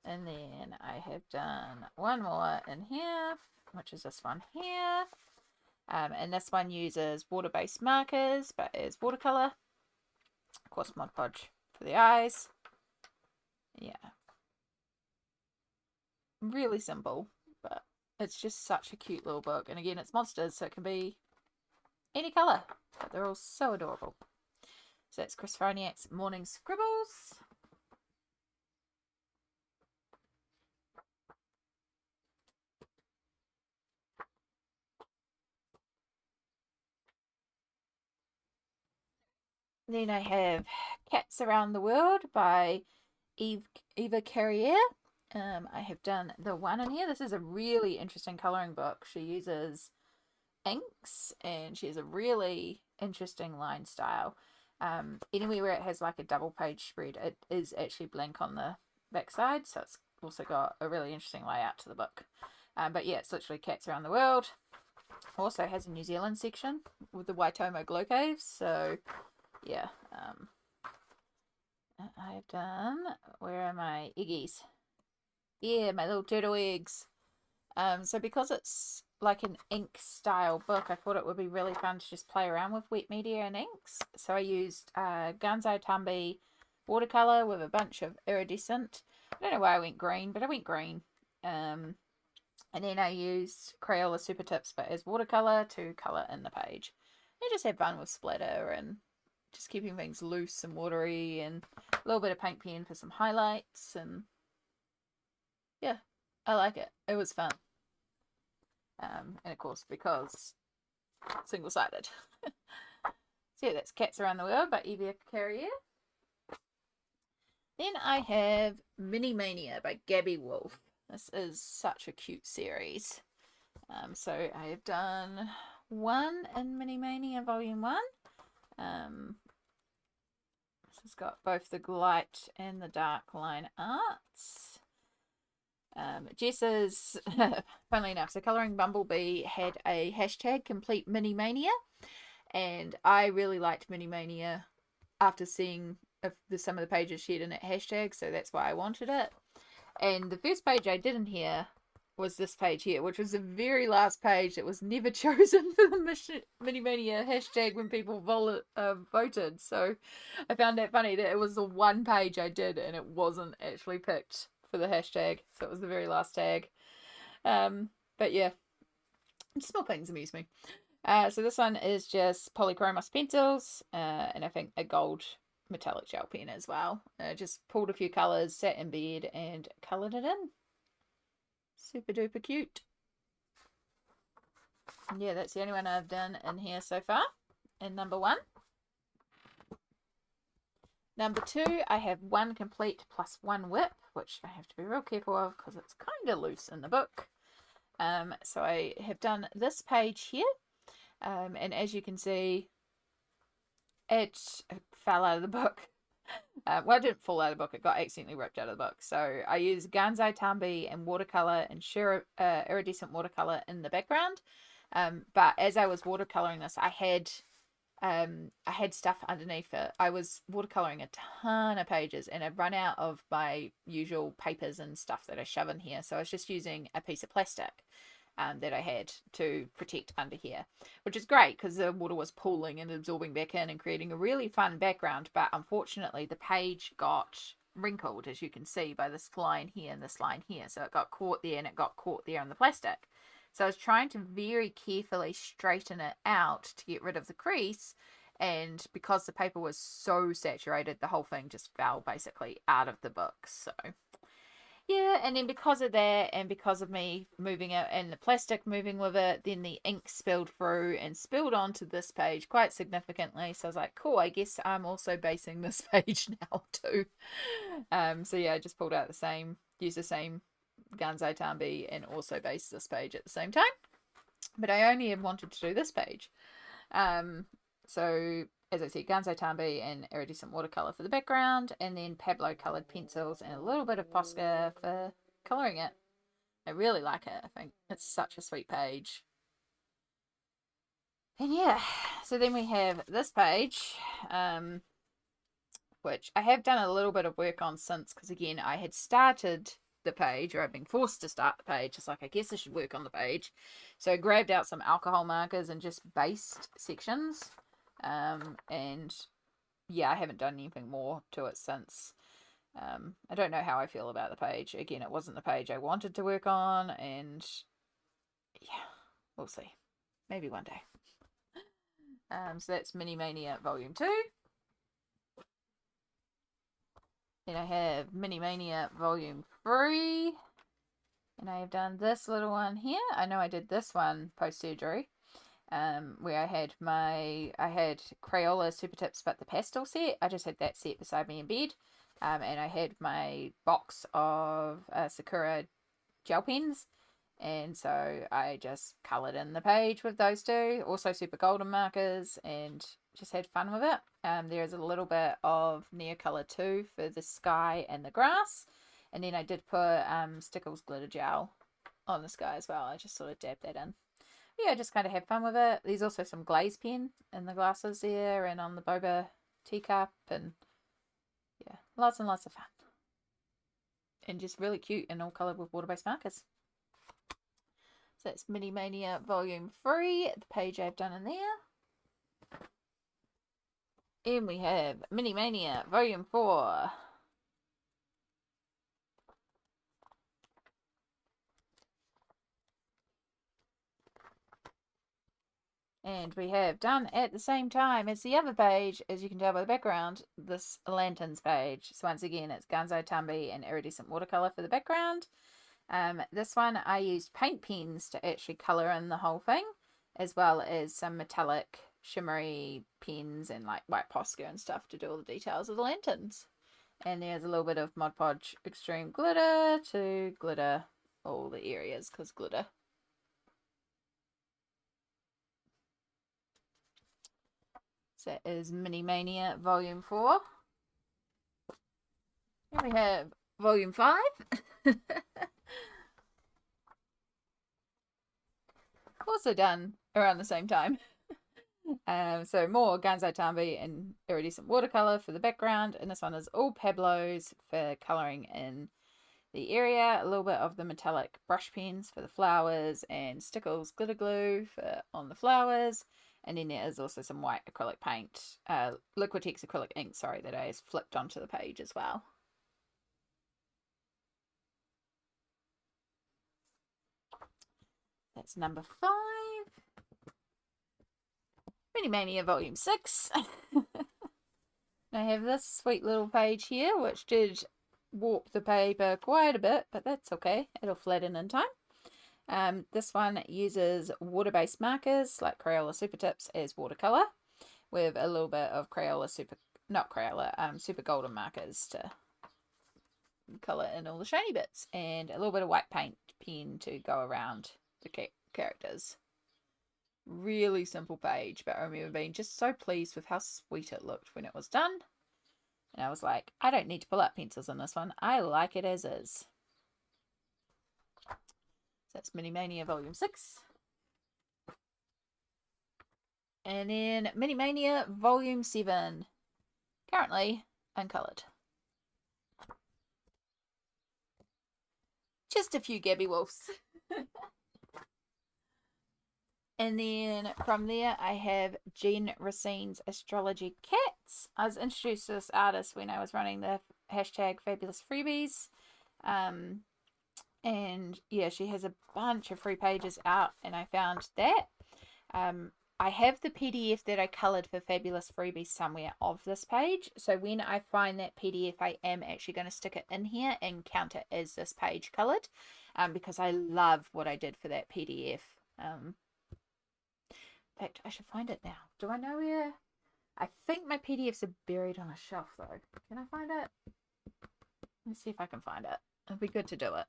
And then I have done one more in here, which is this one here. And this one uses water-based markers, but is watercolour. Of course, Mod Podge for the eyes. Yeah. Really simple, but it's just such a cute little book. And again, it's monsters, so it can be any colour, but they're all so adorable. So that's Chris Froniak's Morning Scribbles. Then I have Cats Around the World by Eva Carrier. I have done the one in here. This is a really interesting colouring book. She uses inks and she has a really interesting line style. Anywhere where it has like a double page spread, it is actually blank on the back side, so it's also got a really interesting layout to the book. But yeah, it's literally Cats Around the World. Also has a New Zealand section with the Waitomo glow caves, so yeah. I've done, where are my eggies? Yeah, my little turtle eggs. So because it's like an ink style book, I thought it would be really fun to just play around with wet media and inks. So I used Gunzo Tumby watercolor with a bunch of iridescent. I don't know why I went green, but I went green. And then I used Crayola Super Tips, but as watercolor to color in the page. And just have fun with splatter and just keeping things loose and watery, and a little bit of paint pen for some highlights. And yeah, I like it. It was fun. And of course, because single-sided. So yeah, that's Cats Around the World by Eva Carrier. Then I have Mini Mania by Gabby Wolf. This is such a cute series. So I have done one in Mini Mania Volume 1. This has got both the light and the dark line arts. Jess's, funnily enough, so Colouring Bumblebee had a hashtag Complete Mini Mania, and I really liked Mini Mania after seeing some of the pages she had in that hashtag, so that's why I wanted it. And the first page I did in here was this page here, which was the very last page that was never chosen for the Mini Mania hashtag when people voted. So I found that funny that it was the one page I did and it wasn't actually picked for the hashtag, so it was the very last tag. But yeah, small things amuse me. So this one is just polychromos pencils, and I think a gold metallic gel pen as well. Just pulled a few colours, sat in bed and coloured it in. Super duper cute. Yeah, that's the only one I've done in here so far, in number 1. Number 2, I have one complete plus one whip, which I have to be real careful of because it's kind of loose in the book. So I have done this page here, and as you can see, it fell out of the book. Well, it didn't fall out of the book, it got accidentally ripped out of the book. So I used Ganzai Tambi and watercolor and iridescent watercolor in the background. But as I was watercoloring this, I had stuff underneath it. I was watercoloring a ton of pages and I'd run out of my usual papers and stuff that I shove in here. So I was just using a piece of plastic that I had to protect under here, which is great because the water was pooling and absorbing back in and creating a really fun background. But unfortunately, the page got wrinkled, as you can see, by this line here and this line here. So it got caught there and it got caught there on the plastic. So I was trying to very carefully straighten it out to get rid of the crease. And because the paper was so saturated, the whole thing just fell basically out of the book. So yeah, and then because of that and because of me moving it and the plastic moving with it, then the ink spilled through and spilled onto this page quite significantly. So I was like, cool, I guess I'm also basing this page now too. So yeah, I just pulled out used the same Ganzai Tambi and also based this page at the same time. But I only have wanted to do this page. So as I said, Ganzai Tambi and iridescent watercolor for the background, and then Pablo colored pencils and a little bit of Posca for coloring it. I really like it. I think it's such a sweet page. And yeah, so then we have this page, which I have done a little bit of work on since, because again, I had started the page, or I've been forced to start the page. It's like, I guess I should work on the page. So I grabbed out some alcohol markers and just based sections. And yeah, I haven't done anything more to it since. I don't know how I feel about the page. Again, it wasn't the page I wanted to work on, and yeah, we'll see. Maybe one day. So that's Mini Mania Volume 2. Then I have Mini Mania Volume 3. And I have done this little one here. I know I did this one post-surgery. Where I had Crayola Super Tips, but the pastel set. I just had that set beside me in bed. And I had my box of Sakura gel pens. And so I just coloured in the page with those two. Also super golden markers, and just had fun with it. There's a little bit of Neocolor too for the sky and the grass. And then I did put Stickles glitter gel on the sky as well. I just sort of dabbed that in. But yeah, just kind of had fun with it. There's also some glaze pen in the glasses there and on the boba teacup. And yeah, lots and lots of fun. And just really cute and all coloured with water-based markers. So that's Mini Mania Volume 3, the page I've done in there. And we have Mini Mania Volume 4. And we have done at the same time as the other page, as you can tell by the background, this lanterns page. So once again, it's Ganzo Tambi and iridescent watercolor for the background. This one I used paint pens to actually color in the whole thing, as well as some metallic shimmery pens and like white Posca and stuff to do all the details of the lanterns. And there's a little bit of Mod Podge Extreme glitter to glitter all the areas, because glitter. So that is Mini Mania Volume 4. Here we have Volume 5. Also done around the same time. So more Ganzo Tambi and iridescent watercolor for the background, and this one is all Pablos for coloring in the area. A little bit of the metallic brush pens for the flowers, and Stickles glitter glue for on the flowers. And then there is also some white acrylic paint, Liquitex acrylic ink, sorry, that I flipped onto the page as well. That's number 5. Mini Mania Volume 6. I have this sweet little page here, which did warp the paper quite a bit, but that's okay. It'll flatten in time. This one uses water-based markers like Crayola Super Tips as watercolor, with a little bit of Super Golden markers to color in all the shiny bits, and a little bit of white paint pen to go around the characters. Really simple page, but I remember being just so pleased with how sweet it looked when it was done. And I was like, I don't need to pull out pencils in this one. I like it as is. So that's Mini Mania Volume 6. And then Mini Mania Volume 7. Currently uncoloured. Just a few Gabby Wolves. And then from there, I have Jen Racine's Astrology Cats. I was introduced to this artist when I was running the hashtag Fabulous Freebies. And yeah, she has a bunch of free pages out, and I found that. I have the PDF that I coloured for Fabulous Freebies somewhere of this page. So when I find that PDF, I am actually going to stick it in here and count it as this page coloured, because I love what I did for that PDF. In fact, I should find it now. Do I know where? I think my PDFs are buried on a shelf though. Can I find it? Let's see if I can find it. It'd be good to do it.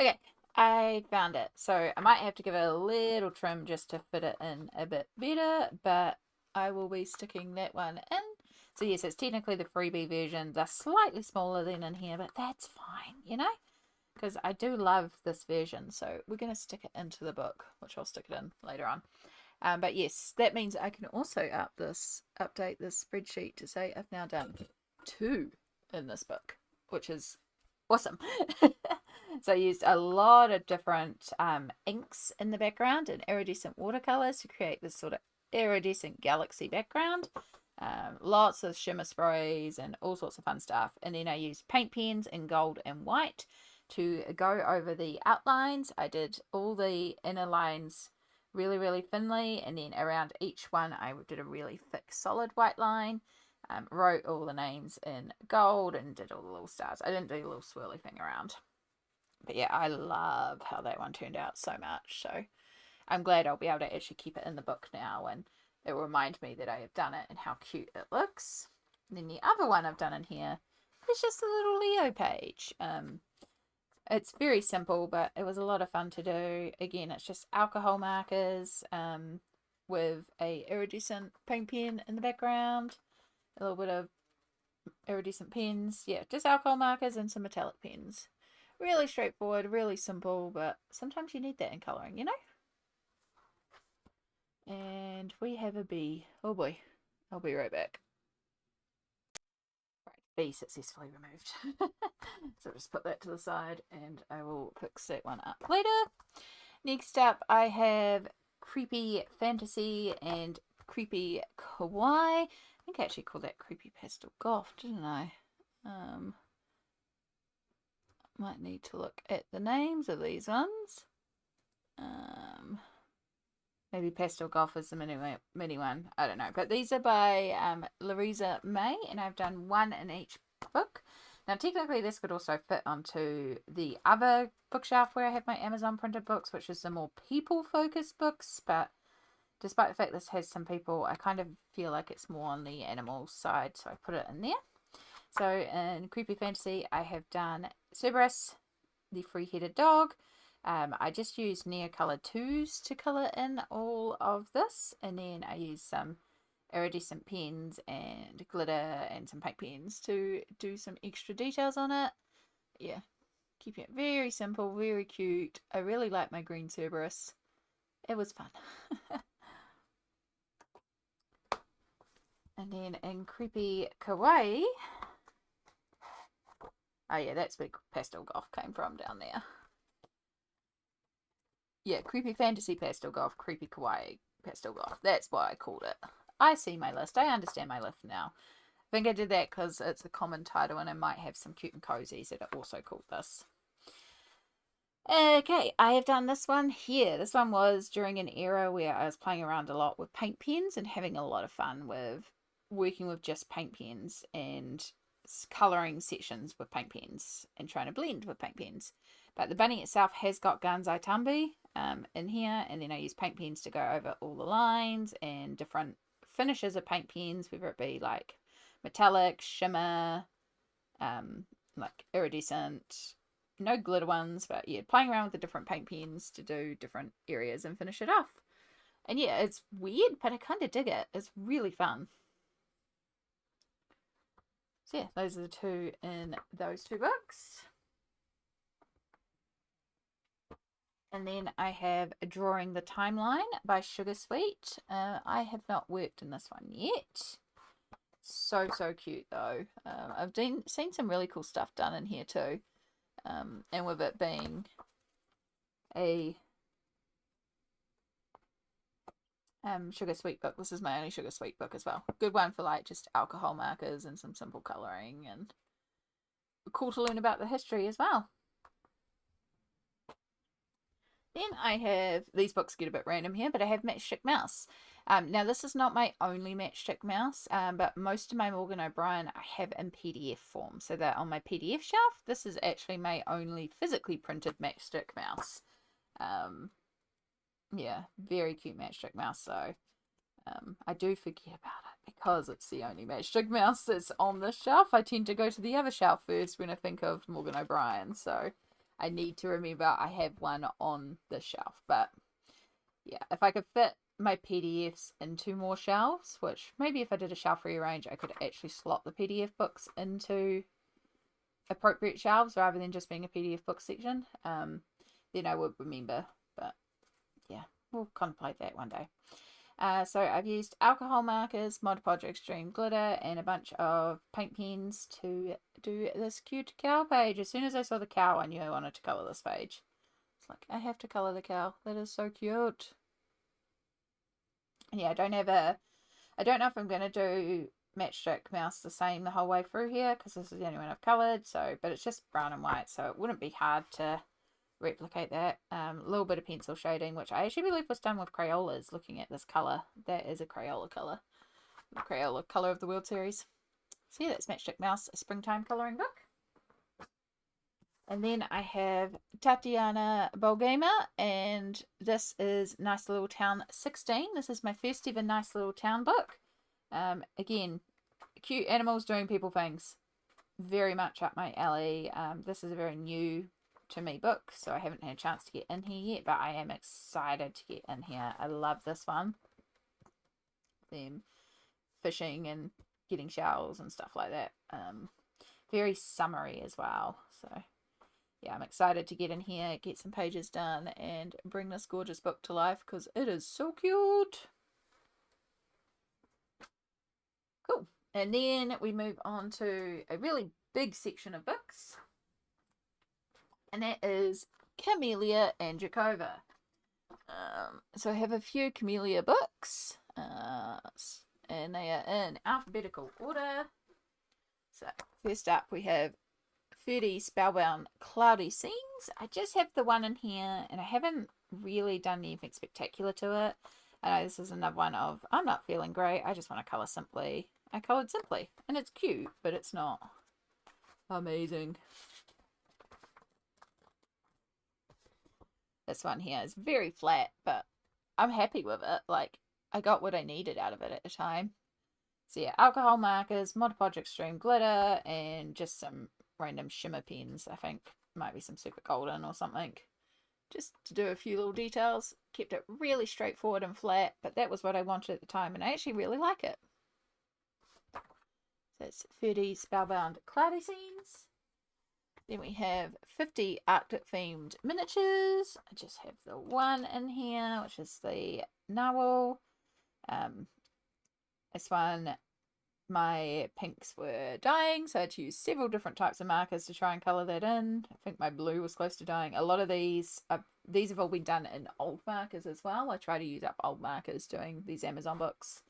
Okay, I found it. So I might have to give it a little trim just to fit it in a bit better, but I will be sticking that one in. So yes, it's technically the freebie version. They're slightly smaller than in here, but that's fine, you know, because I do love this version. So we're going to stick it into the book, which I'll stick it in later on. But yes, that means I can also update this spreadsheet to say I've now done 2 in this book, which is awesome. So I used a lot of different inks in the background and iridescent watercolors to create this sort of iridescent galaxy background. Lots of shimmer sprays and all sorts of fun stuff. And then I used paint pens in gold and white to go over the outlines. I did all the inner lines really, really thinly, and then around each one I did a really thick solid white line. Wrote all the names in gold and did all the little stars. I didn't do a little swirly thing around. But yeah, I love how that one turned out so much. So I'm glad I'll be able to actually keep it in the book now, and it will remind me that I have done it and how cute it looks. And then the other one I've done in here is just a little Leo page. It's very simple, but it was a lot of fun to do. Again, it's just alcohol markers with a iridescent paint pen in the background, a little bit of iridescent pens. Yeah, just alcohol markers and some metallic pens. Really straightforward, really simple, but sometimes you need that in colouring, you know? And we have a bee. Oh boy, I'll be right back. Right, bee successfully removed. So just put that to the side and I will fix that one up later. Next up, I have Creepy Fantasy and Creepy Kawaii. I think I actually called that Creepy Pastel Goth, didn't I? Might need to look at the names of these ones. Maybe Pastel Goth is the mini one. I don't know. But these are by Louisa May, and I've done 1 in each book. Now, technically, this could also fit onto the other bookshelf where I have my Amazon printed books, which is the more people-focused books. But despite the fact this has some people, I kind of feel like it's more on the animal side, so I put it in there. So in Creepy Fantasy, I have done Cerberus, the free-headed dog. I just used Neocolor 2s to colour in all of this, and then I used some iridescent pens and glitter and some paint pens to do some extra details on it. Yeah, keeping it very simple, very cute. I really like my green Cerberus. It was fun. And then in Creepy Kawaii, oh yeah, that's where Pastel Goth came from down there. Yeah, Creepy Fantasy Pastel Goth, Creepy Kawaii Pastel Goth. That's what I called it. I see my list. I understand my list now. I think I did that because it's a common title and I might have some cute and cozies that are also called this. Okay, I have done this one here. This one was during an era where I was playing around a lot with paint pens and having a lot of fun with working with just paint pens and colouring sections with paint pens and trying to blend with paint pens. But the bunny itself has got Gansai Tambi in here, and then I use paint pens to go over all the lines and different finishes of paint pens, whether it be like metallic, shimmer, like iridescent, no glitter ones, but yeah, playing around with the different paint pens to do different areas and finish it off. And yeah, it's weird, but I kind of dig it. It's really fun. So yeah, those are the 2 in those 2 books. And then I have Drawing the Timeline by Sugar Sweet. I have not worked in this one yet. So cute though. I've seen some really cool stuff done in here too. And with it being a Sugar Sweet book, this is my only Sugar Sweet book as well. Good one for like just alcohol markers and some simple colouring, and cool to learn about the history as well. Then I have, these books get a bit random here, but I have Matchstick Mouse. Now this is not my only Matchstick Mouse, but most of my Morgan O'Brien I have in PDF form, so that on my PDF shelf, this is actually my only physically printed Matchstick Mouse. Yeah, very cute Matchstick Mouse, so I do forget about it because it's the only Matchstick Mouse that's on this shelf. I tend to go to the other shelf first when I think of Morgan O'Brien, so I need to remember I have one on the shelf. But yeah, if I could fit my PDFs into more shelves, which maybe if I did a shelf rearrange, I could actually slot the PDF books into appropriate shelves rather than just being a PDF book section. Then I would remember, but yeah, we'll contemplate that one day. So I've used alcohol markers, Mod Podge Extreme Glitter, and a bunch of paint pens to do this cute cow page. As soon as I saw the cow, I knew I wanted to colour this page. It's like, I have to colour the cow. That is so cute. And yeah, I don't know if I'm going to do Matchstick Mouse the same the whole way through here, because this is the only one I've coloured, so, but it's just brown and white, so it wouldn't be hard to replicate that. A little bit of pencil shading, which I actually believe was done with Crayolas. Looking at this colour, that is a Crayola colour, the Crayola colour of the World Series. So yeah, that's Matchstick Mouse, a springtime colouring book. And then I have Tatiana Bolgamer, and this is Nice Little Town 16. This is my first ever Nice Little Town book. Again, cute animals doing people things. Very much up my alley. This is a very new to me book, so I haven't had a chance to get in here yet, but I am excited to get in here. I love this one. Them fishing and getting shells and stuff like that. Very summery as well, so yeah, I'm excited to get in here, get some pages done, and bring this gorgeous book to life because it is so cute. Cool. And then we move on to a really big section of books, and that is Camellia and Jacova. So I have a few Camellia books, and they are in alphabetical order. So first up we have 30 Spellbound Cloudy Scenes. I just have the one in here, and I haven't really done anything spectacular to it. I know this is another one of, I'm not feeling great, I just want to colour simply. I coloured simply, and it's cute, but it's not amazing. This one here is very flat, but I'm happy with it. Like, I got what I needed out of it at the time. So yeah, alcohol markers, Mod Podge Extreme Glitter, and just some random shimmer pens. I think might be some Super Golden or something. Just to do a few little details. Kept it really straightforward and flat, but that was what I wanted at the time, and I actually really like it. So it's 30 Spellbound Cloudy Scenes. Then we have 50 Arctic themed miniatures. I just have the one in here, which is the narwhal. This one, my pinks were dying, so I had to use several different types of markers to try and colour that in. I think my blue was close to dying. A lot of these have all been done in old markers as well. I try to use up old markers doing these Amazon books.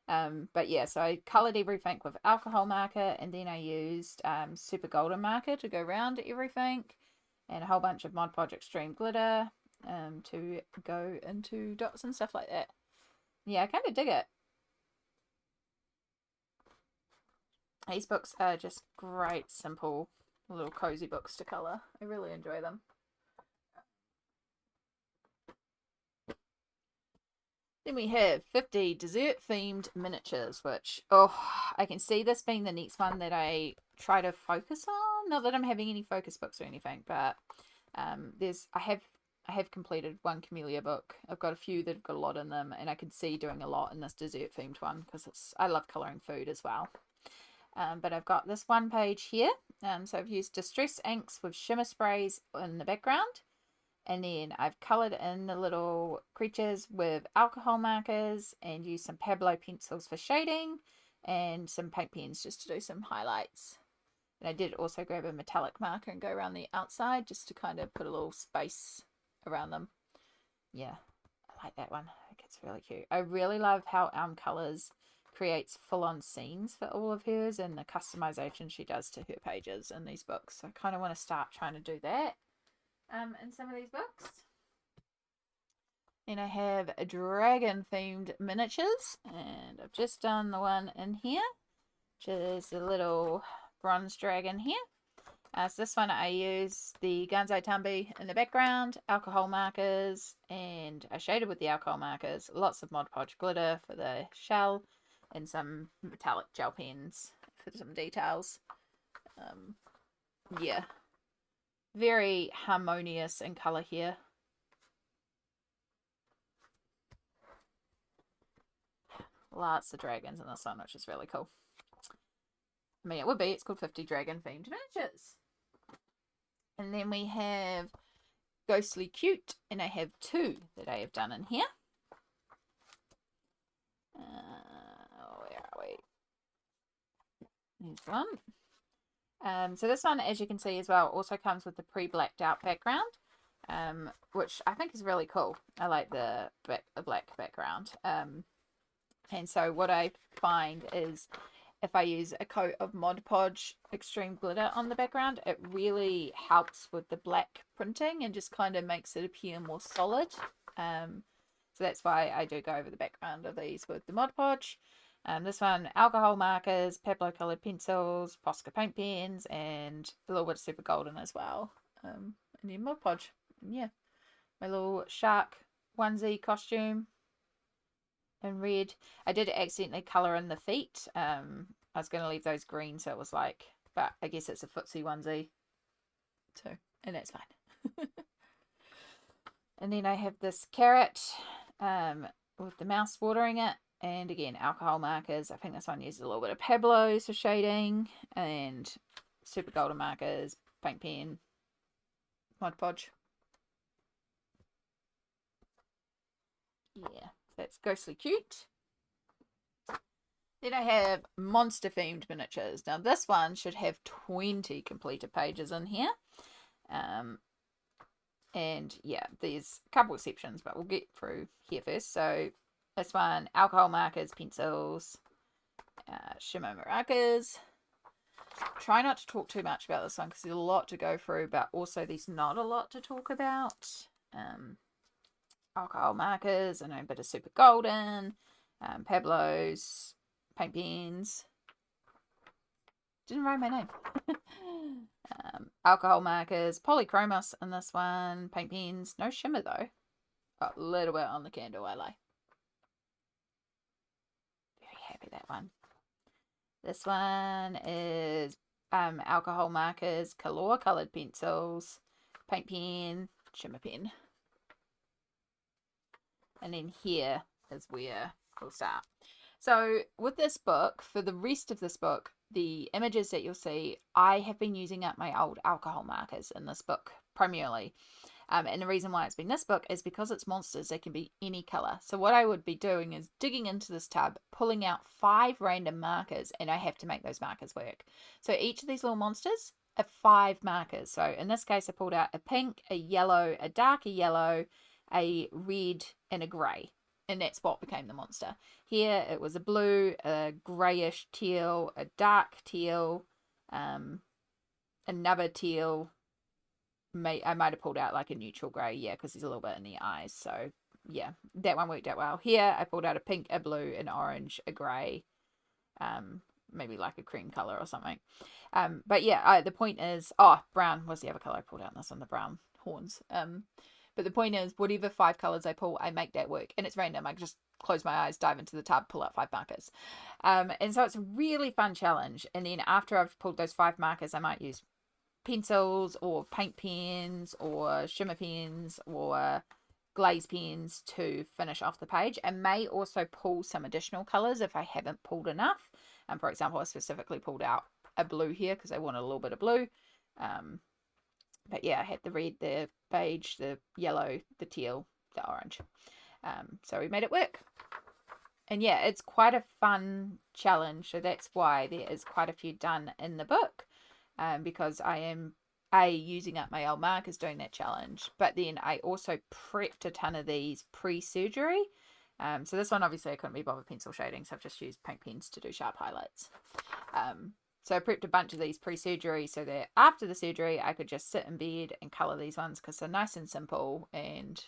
But yeah, so I coloured everything with alcohol marker, and then I used Super Golden marker to go around everything, and a whole bunch of Mod Podge Extreme Glitter to go into dots and stuff like that. Yeah, I kind of dig it. These books are just great, simple, little cozy books to colour. I really enjoy them. Then we have 50 dessert-themed miniatures, which, I can see this being the next one that I try to focus on. Not that I'm having any focus books or anything, but I have completed one Camellia book. I've got a few that have got a lot in them, and I could see doing a lot in this dessert-themed one because I love colouring food as well. But I've got this one page here. So I've used Distress inks with shimmer sprays in the background. And then I've coloured in the little creatures with alcohol markers and used some Pablo pencils for shading and some paint pens just to do some highlights. And I did also grab a metallic marker and go around the outside just to kind of put a little space around them. Yeah, I like that one. I think it's really cute. I really love how Colours creates full-on scenes for all of hers and the customization she does to her pages in these books. So I kind of want to start trying to do that in some of these books. And I have a dragon themed miniatures, and I've just done the one in here, which is a little bronze dragon here. So this one I use the Gansai Tambi in the background, alcohol markers, and I shaded with the alcohol markers, lots of Mod Podge glitter for the shell, and some metallic gel pens for some details. Yeah, very harmonious in colour here. Lots of dragons in this one, which is really cool. I mean, it would be. It's called 50 Dragon Themed Miniatures. And then we have Ghostly Cute, and I have 2 that I have done in here. Where are we? There's one. So this one, as you can see as well, also comes with the pre-blacked out background, which I think is really cool. I like the black background. And so what I find is if I use a coat of Mod Podge Extreme Glitter on the background, it really helps with the black printing and just kind of makes it appear more solid. So that's why I do go over the background of these with the Mod Podge. This one, alcohol markers, Pablo coloured pencils, Posca paint pens, and a little bit of Super Golden as well. And then Mod Podge. And yeah, my little shark onesie costume in red. I did accidentally colour in the feet. I was going to leave those green, so it was like, but I guess it's a footsie onesie too, and that's fine. And then I have this carrot with the mouse watering it. And again, alcohol markers. I think this one uses a little bit of Pablo's for shading. And Super Golden markers, paint pen, Mod Podge. Yeah, that's Ghostly Cute. Then I have monster themed miniatures. Now this one should have 20 completed pages in here. And yeah, there's a couple exceptions, but we'll get through here first. So this one, alcohol markers, pencils, shimmer maracas. Try not to talk too much about this one because there's a lot to go through, but also there's not a lot to talk about. Alcohol markers and a bit of Super Golden, Pablo's, paint pens. Didn't write my name. Alcohol markers, polychromos in this one, paint pens, no shimmer though. Got a little bit on the candle, I lie. Very happy that one. This one is alcohol markers, color coloured pencils, paint pen, shimmer pen. And then here is where we'll start. So with this book, for the rest of this book, the images that you'll see, I have been using up my old alcohol markers in this book primarily. And the reason why it's been this book is because it's monsters. They can be any colour. So what I would be doing is digging into this tub, pulling out 5 random markers, and I have to make those markers work. So each of these little monsters are 5 markers. So in this case, I pulled out a pink, a yellow, a darker yellow, a red, and a grey. And that's what became the monster. Here it was a blue, a greyish teal, a dark teal, another teal. I might have pulled out like a neutral grey, yeah, because there's a little bit in the eyes. So yeah, that one worked out well. Here I pulled out a pink, a blue, an orange, a grey, maybe like a cream colour or something. But yeah, the point is, brown was the other colour I pulled out in this one, the brown horns. But the point is, whatever 5 colours I pull, I make that work. And it's random. I just close my eyes, dive into the tub, pull out 5 markers. And so it's a really fun challenge. And then after I've pulled those 5 markers, I might use pencils or paint pens or shimmer pens or glaze pens to finish off the page. I may also pull some additional colours if I haven't pulled enough. For example, I specifically pulled out a blue here because I wanted a little bit of blue. But yeah, I had the red, the beige, the yellow, the teal, the orange. So we made it work. And yeah, it's quite a fun challenge. So that's why there is quite a few done in the book. Because I am, using up my old markers doing that challenge. But then I also prepped a ton of these pre-surgery. So this one, obviously, I couldn't be bothered pencil shading. So I've just used paint pens to do sharp highlights. So I prepped a bunch of these pre-surgery so that after the surgery, I could just sit in bed and colour these ones because they're nice and simple, and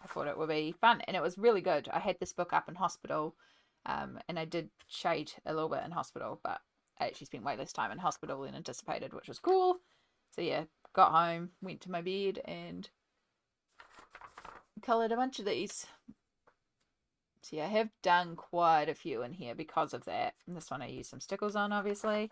I thought it would be fun. And it was really good. I had this book up in hospital, and I did shade a little bit in hospital, but I actually spent way less time in hospital than anticipated, which was cool. So yeah, got home, went to my bed, and coloured a bunch of these. So yeah, I have done quite a few in here because of that. And this one I used some stickles on, obviously.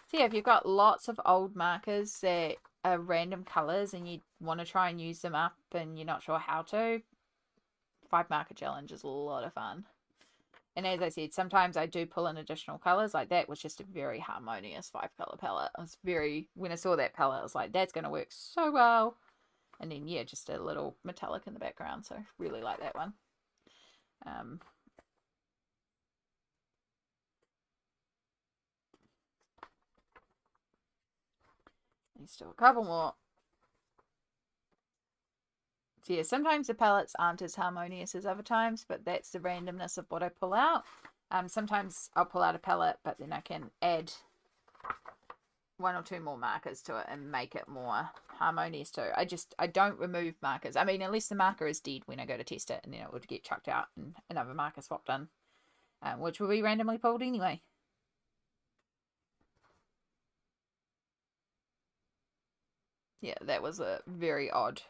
So yeah, if you've got lots of old markers that are random colours and you want to try and use them up and you're not sure how to, 5 marker challenge is a lot of fun. And as I said, sometimes I do pull in additional colours. Like that was just a very harmonious 5 colour palette. I was when I saw that palette, I was like, that's going to work so well. And then, yeah, just a little metallic in the background. So really like that one. Let's do a couple more. So yeah, sometimes the palettes aren't as harmonious as other times, but that's the randomness of what I pull out. Sometimes I'll pull out a palette, but then I can add 1 or 2 more markers to it and make it more harmonious too. I don't remove markers. I mean, unless the marker is dead when I go to test it, and then it would get chucked out and another marker swapped in, which will be randomly pulled anyway. Yeah, that was a very odd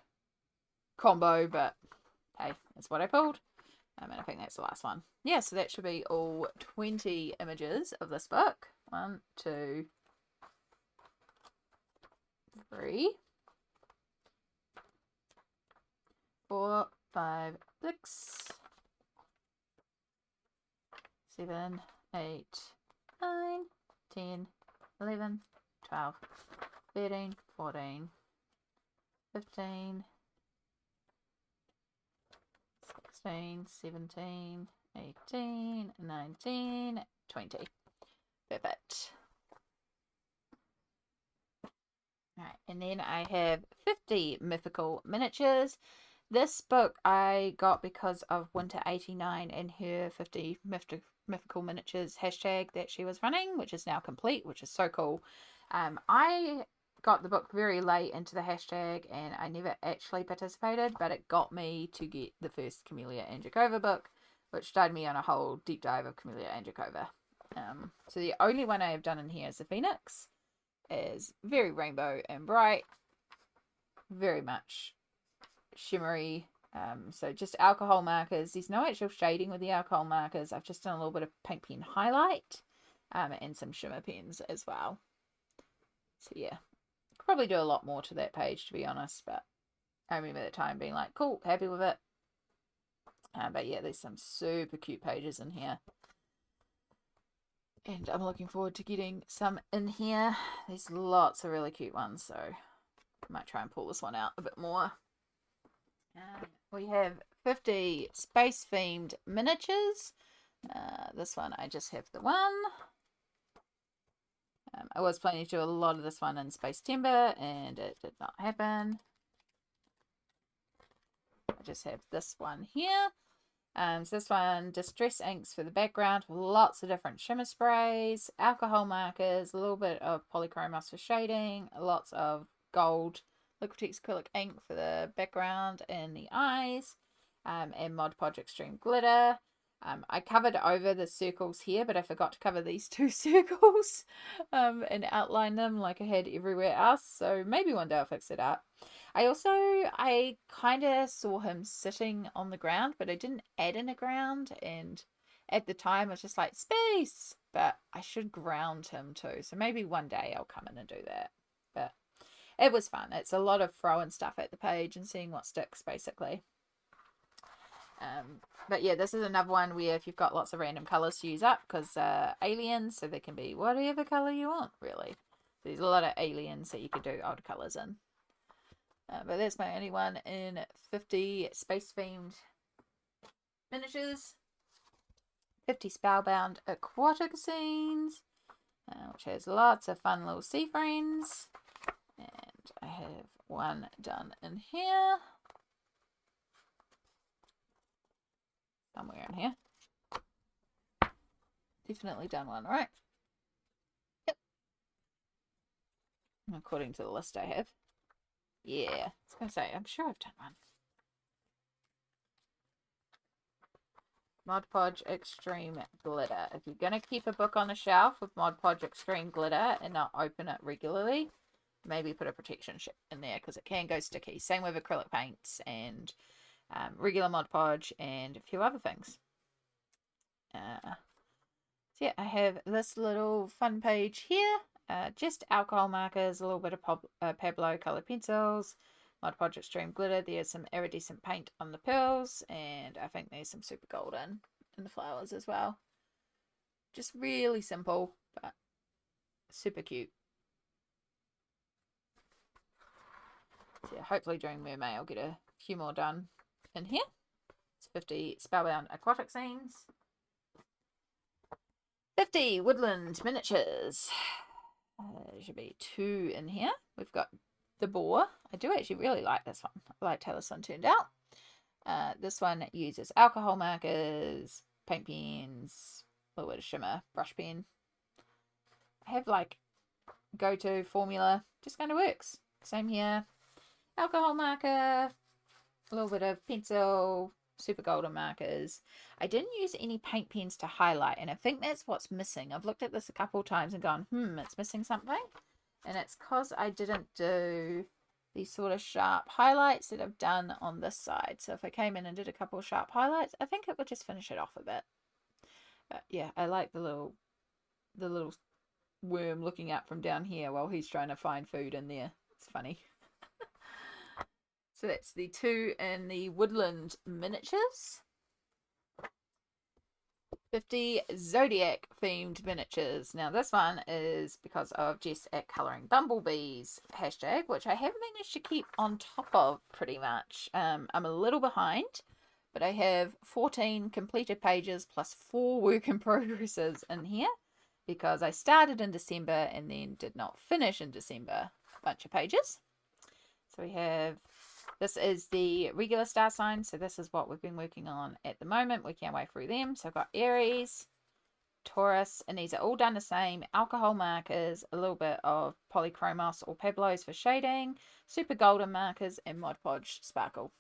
combo, but hey, that's what I pulled. And I think that's the last one. Yeah, so that should be all 20 images of this book. 1, 2, 3, 4, 5, 6, 7, 8, 9, 10, 11, 12, 13, 14, 15, 16, 17, 18, 19, 20. Perfect. Alright, and then I have 50 mythical miniatures. This book I got because of Winter 89 and her 50 mythical miniatures hashtag that she was running, which is now complete, which is so cool. I got the book very late into the hashtag and I never actually participated, but it got me to get the first Camellia Andrikova book, which started me on a whole deep dive of Camellia Andrikova. So the only one I have done in here is the Phoenix. Is very rainbow and bright, very much shimmery. So just alcohol markers. There's no actual shading with the alcohol markers. I've just done a little bit of pink pen highlight and some shimmer pens as well. So yeah, could probably do a lot more to that page, to be honest, but I remember the time being like, cool, happy with it. But yeah, there's some super cute pages in here. And I'm looking forward to getting some in here. There's lots of really cute ones, so I might try and pull this one out a bit more. We have 50 space-themed miniatures. This one, I just have the one. I was planning to do a lot of this one in Space Timber, and it did not happen. I just have this one here. So this one, distress inks for the background, lots of different shimmer sprays, alcohol markers, a little bit of polychromos for shading, lots of gold Liquitex acrylic ink for the background and the eyes, and Mod Podge Extreme glitter. I covered over the circles here, but I forgot to cover these 2 circles and outline them like I had everywhere else. So maybe one day I'll fix it up. I kind of saw him sitting on the ground, but I didn't add in a ground. And at the time, I was just like, space! But I should ground him too. So maybe one day I'll come in and do that. But it was fun. It's a lot of throwing stuff at the page and seeing what sticks, basically. But yeah, this is another one where if you've got lots of random colours to use up, because aliens, so they can be whatever colour you want, really. There's a lot of aliens that you could do odd colours in. But that's my only one in 50 space-themed miniatures. 50 spellbound aquatic scenes, which has lots of fun little sea friends. And I have one done in here. Somewhere in here. Definitely done one, right? Yep. According to the list I have. Yeah, I was going to say, I'm sure I've done one. Mod Podge Extreme Glitter. If you're going to keep a book on the shelf with Mod Podge Extreme Glitter and not open it regularly, maybe put a protection sheet in there because it can go sticky. Same with acrylic paints and regular Mod Podge and a few other things. So yeah, I have this little fun page here. just alcohol markers, a little bit of Pablo colored pencils, Mod Podge Extreme glitter. There's some iridescent paint on the pearls, and I think there's some super golden in the flowers as well. Just really simple, but super cute. So yeah, hopefully during Mermaid I'll get a few more done in here. It's 50 Spellbound Aquatic Scenes. 50 Woodland Miniatures. There should be 2 in here. We've got the boar. I do actually really like this one. I like how this one turned out. This one uses alcohol markers, paint pens, a little bit of shimmer, brush pen. I have like go-to formula, just kind of works. Same here. Alcohol marker, a little bit of pencil, super golden markers. I didn't use any paint pens to highlight, and I think that's what's missing. I've looked at this a couple times and gone, it's missing something. And it's because I didn't do these sort of sharp highlights that I've done on this side. So if I came in and did a couple of sharp highlights, I think it would just finish it off a bit. But yeah, I like the little worm looking up from down here while he's trying to find food in there. It's funny. So that's the 2 in the Woodland Miniatures. 50 Zodiac themed miniatures. Now this one is because of Jess at Colouring Bumblebees hashtag, which I have managed to keep on top of pretty much. I'm a little behind, but I have 14 completed pages plus 4 work in progresses in here because I started in December and then did not finish in December. A bunch of pages. So we have, this is the regular star signs, so this is what we've been working on at the moment, working our way through them. So I've got Aries, Taurus, and these are all done the same. Alcohol markers, a little bit of polychromos or Pablos for shading, super golden markers, and Mod Podge sparkle.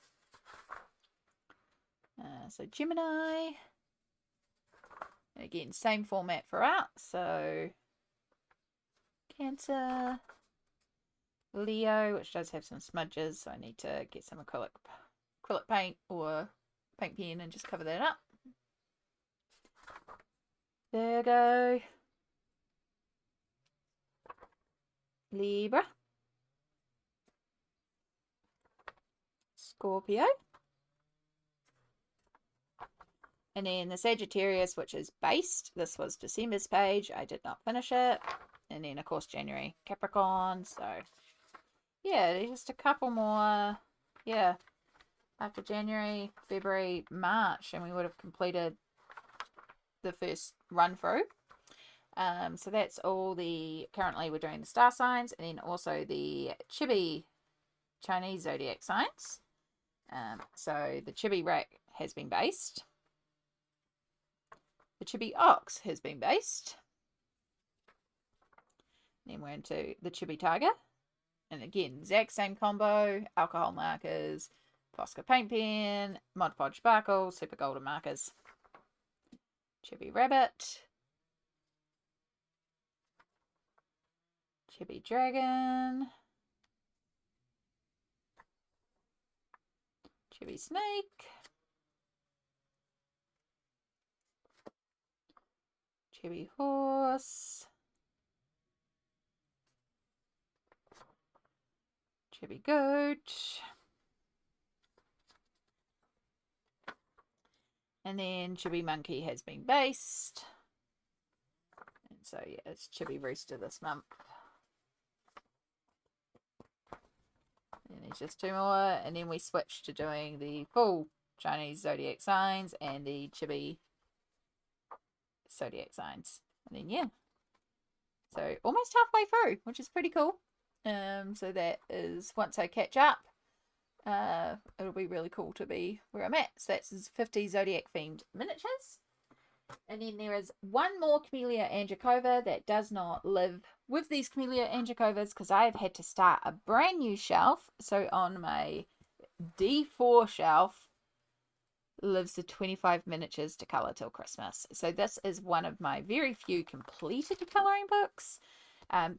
So Gemini, again, same format throughout. So Cancer, Leo, which does have some smudges, so I need to get some acrylic paint or paint pen and just cover that up. Virgo, Libra, Scorpio, and then the Sagittarius, which is based. This was December's page. I did not finish it. And then, of course, January, Capricorn. So yeah, there's just a couple more. Yeah, after January, February, March, and we would have completed the first run through. So that's all the, currently we're doing the star signs, and then also the Chibi Chinese zodiac signs. So the Chibi rack has been based. The Chibi ox has been based. Then we're into the Chibi tiger. And again, exact same combo, alcohol markers, Posca paint pen, Mod Podge sparkle, super golden markers. Chibi rabbit. Chibi dragon. Chibi snake. Chibi horse. Chibi goat. And then Chibi monkey has been based. And so yeah, it's Chibi rooster this month. And there's just 2 more. And then we switch to doing the full Chinese zodiac signs and the Chibi zodiac signs. And then yeah. So almost halfway through, which is pretty cool. So that is, once I catch up, it'll be really cool to be where I'm at. So that's 50 zodiac themed miniatures. And then there is one more Camellia Angekova that does not live with these Camellia Angekovas because I've had to start a brand new shelf. So on my D4 shelf lives the 25 miniatures to colour till Christmas. So this is one of my very few completed colouring books.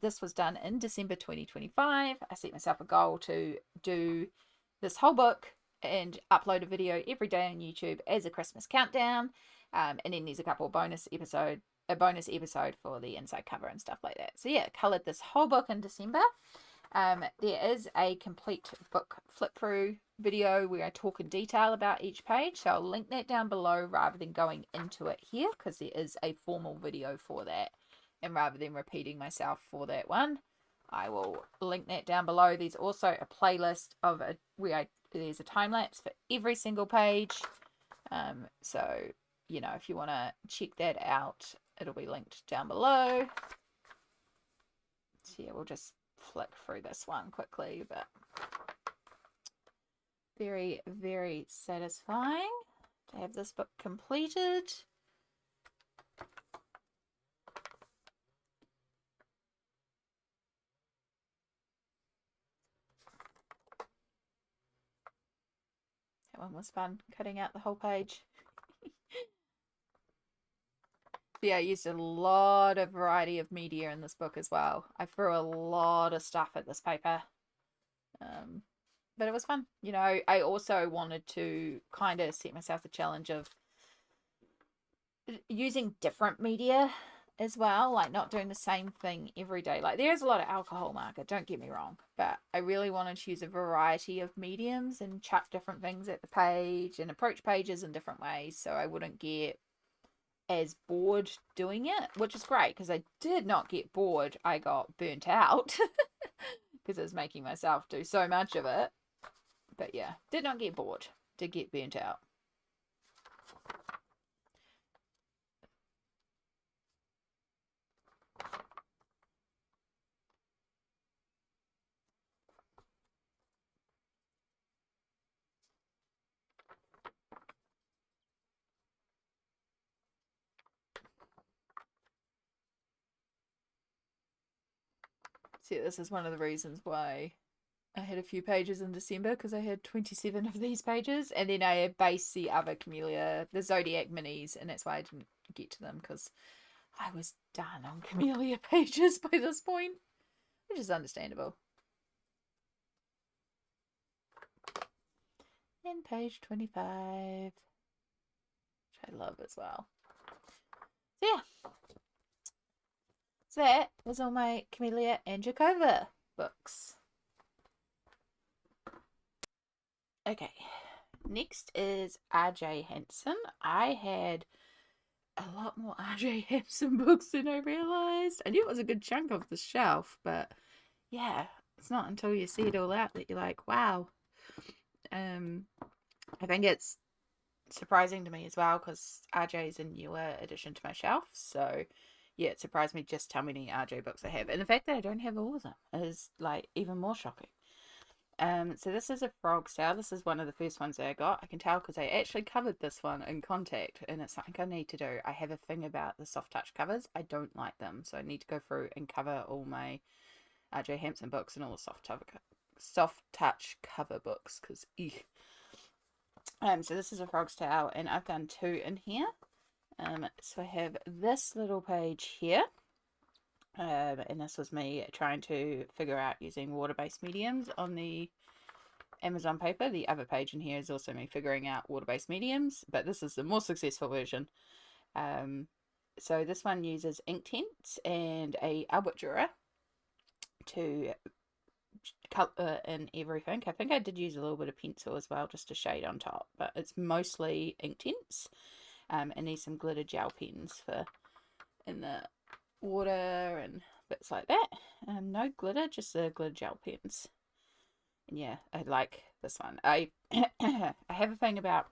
This was done in December 2025. I set myself a goal to do this whole book and upload a video every day on YouTube as a Christmas countdown. And then there's a couple of bonus episode a bonus episode for the inside cover and stuff like that. So yeah, coloured this whole book in December. There is a complete book flip through video where I talk in detail about each page, so I'll link that down below rather than going into it here, because there is a formal video for that, and rather than repeating myself for that one, I will link that down below. There's also a playlist of there's a time lapse for every single page, so you know, if you want to check that out, it'll be linked down below. So yeah, we'll just flick through this one quickly, but very, very satisfying to have this book completed. That one was fun, cutting out the whole page. Yeah, I used a lot of variety of media in this book as well. I threw a lot of stuff at this paper. But it was fun. You know, I also wanted to kind of set myself the challenge of using different media as well, like not doing the same thing every day. Like there's a lot of alcohol marker, don't get me wrong, but I really wanted to use a variety of mediums and chuck different things at the page and approach pages in different ways so I wouldn't get as bored doing it, which is great because I did not get bored. I got burnt out because I was making myself do so much of it. But yeah, did not get bored, did get burnt out. See, this is one of the reasons why I had a few pages in December, because I had 27 of these pages, and then I based the other Camellia, the Zodiac minis, and that's why I didn't get to them, because I was done on Camellia pages by this point, which is understandable. And page 25, which I love as well. So yeah, so that was all my Camellia and Jacova books. Okay, next is R.J. Hampson. I had a lot more R.J. Hampson books than I realised. I knew it was a good chunk of the shelf, but yeah, it's not until you see it all out that you're like, wow. I think it's surprising to me as well because RJ is a newer addition to my shelf, so yeah, it surprised me just how many RJ books I have, and the fact that I don't have all of them is like even more shocking. So this is a frog style. This is one of the first ones that I got. I can tell because I actually covered this one in Contact, and it's something I need to do. I have a thing about the soft touch covers. I don't like them, so I need to go through and cover all my RJ Hampson books and all the soft touch cover books because so this is a frog's tale, and I've done two in here. So I have this little page here, and this was me trying to figure out using water-based mediums on the Amazon paper. The other page in here is also me figuring out water-based mediums, but this is the more successful version. So this one uses Inktense and a Albert to color in everything. I think I did use a little bit of pencil as well, just to shade on top, but it's mostly Inktense. And need some glitter gel pens for in the water and bits like that. No glitter, just the glitter gel pens. And yeah, I like this one. I I have a thing about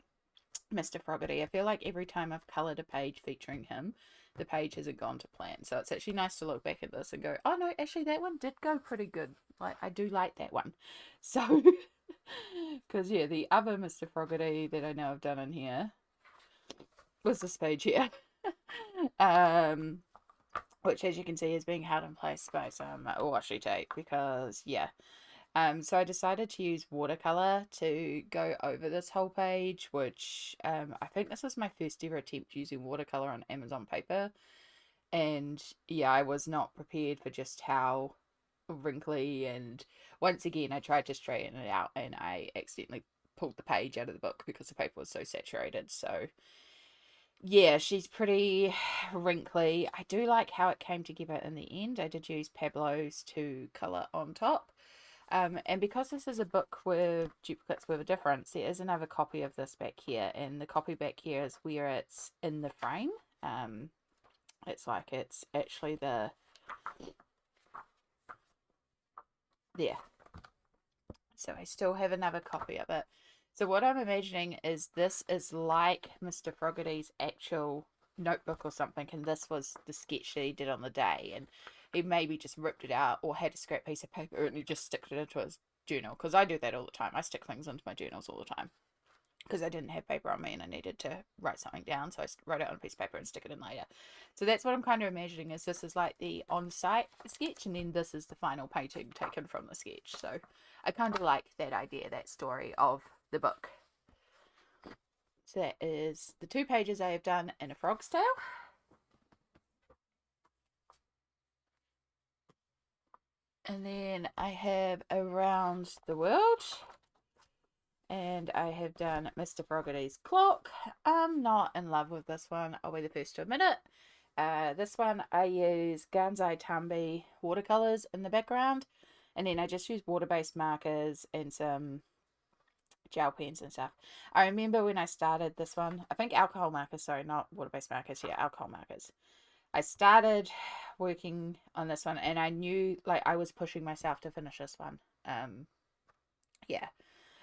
Mr. Froggerty. I feel like every time I've coloured a page featuring him, the page hasn't gone to plan. So it's actually nice to look back at this and go, oh no, actually that one did go pretty good. Like, I do like that one. So, because yeah, the other Mr. Froggerty that I know I've done in here was this page here. Which as you can see is being held in place by some washi tape because yeah. So I decided to use watercolor to go over this whole page, which I think this was my first ever attempt using watercolor on Amazon paper. And yeah, I was not prepared for just how wrinkly, and once again I tried to straighten it out and I accidentally pulled the page out of the book because the paper was so saturated. So Yeah, she's pretty wrinkly. I do like how it came together in the end. I did use Pablo's to colour on top. And because this is a book with duplicates with a difference, there is another copy of this back here, and the copy back here is where it's in the frame. It's like it's actually there. So I still have another copy of it. So what I'm imagining is this is like Mr. Fogarty's actual notebook or something, and this was the sketch that he did on the day, and he maybe just ripped it out or had a scrap piece of paper and he just sticked it into his journal, because I do that all the time. I stick things into my journals all the time because I didn't have paper on me and I needed to write something down, so I wrote it on a piece of paper and stick it in later. So that's what I'm kind of imagining, is this is like the on-site sketch, and then this is the final painting taken from the sketch. So I kind of like that idea, that story of the book. So that is the 2 pages I have done in A Frog's Tale. And then I have Around the World. And I have done Mr. Fogarty's Clock. I'm not in love with this one, I'll be the first to admit it. This one I use Gansai Tambi watercolours in the background, and then I just use water-based markers and some gel pens and stuff. I remember when I started this one, I think alcohol markers, sorry, not water-based markers, yeah, alcohol markers. I started working on this one and I knew like I was pushing myself to finish this one. Yeah,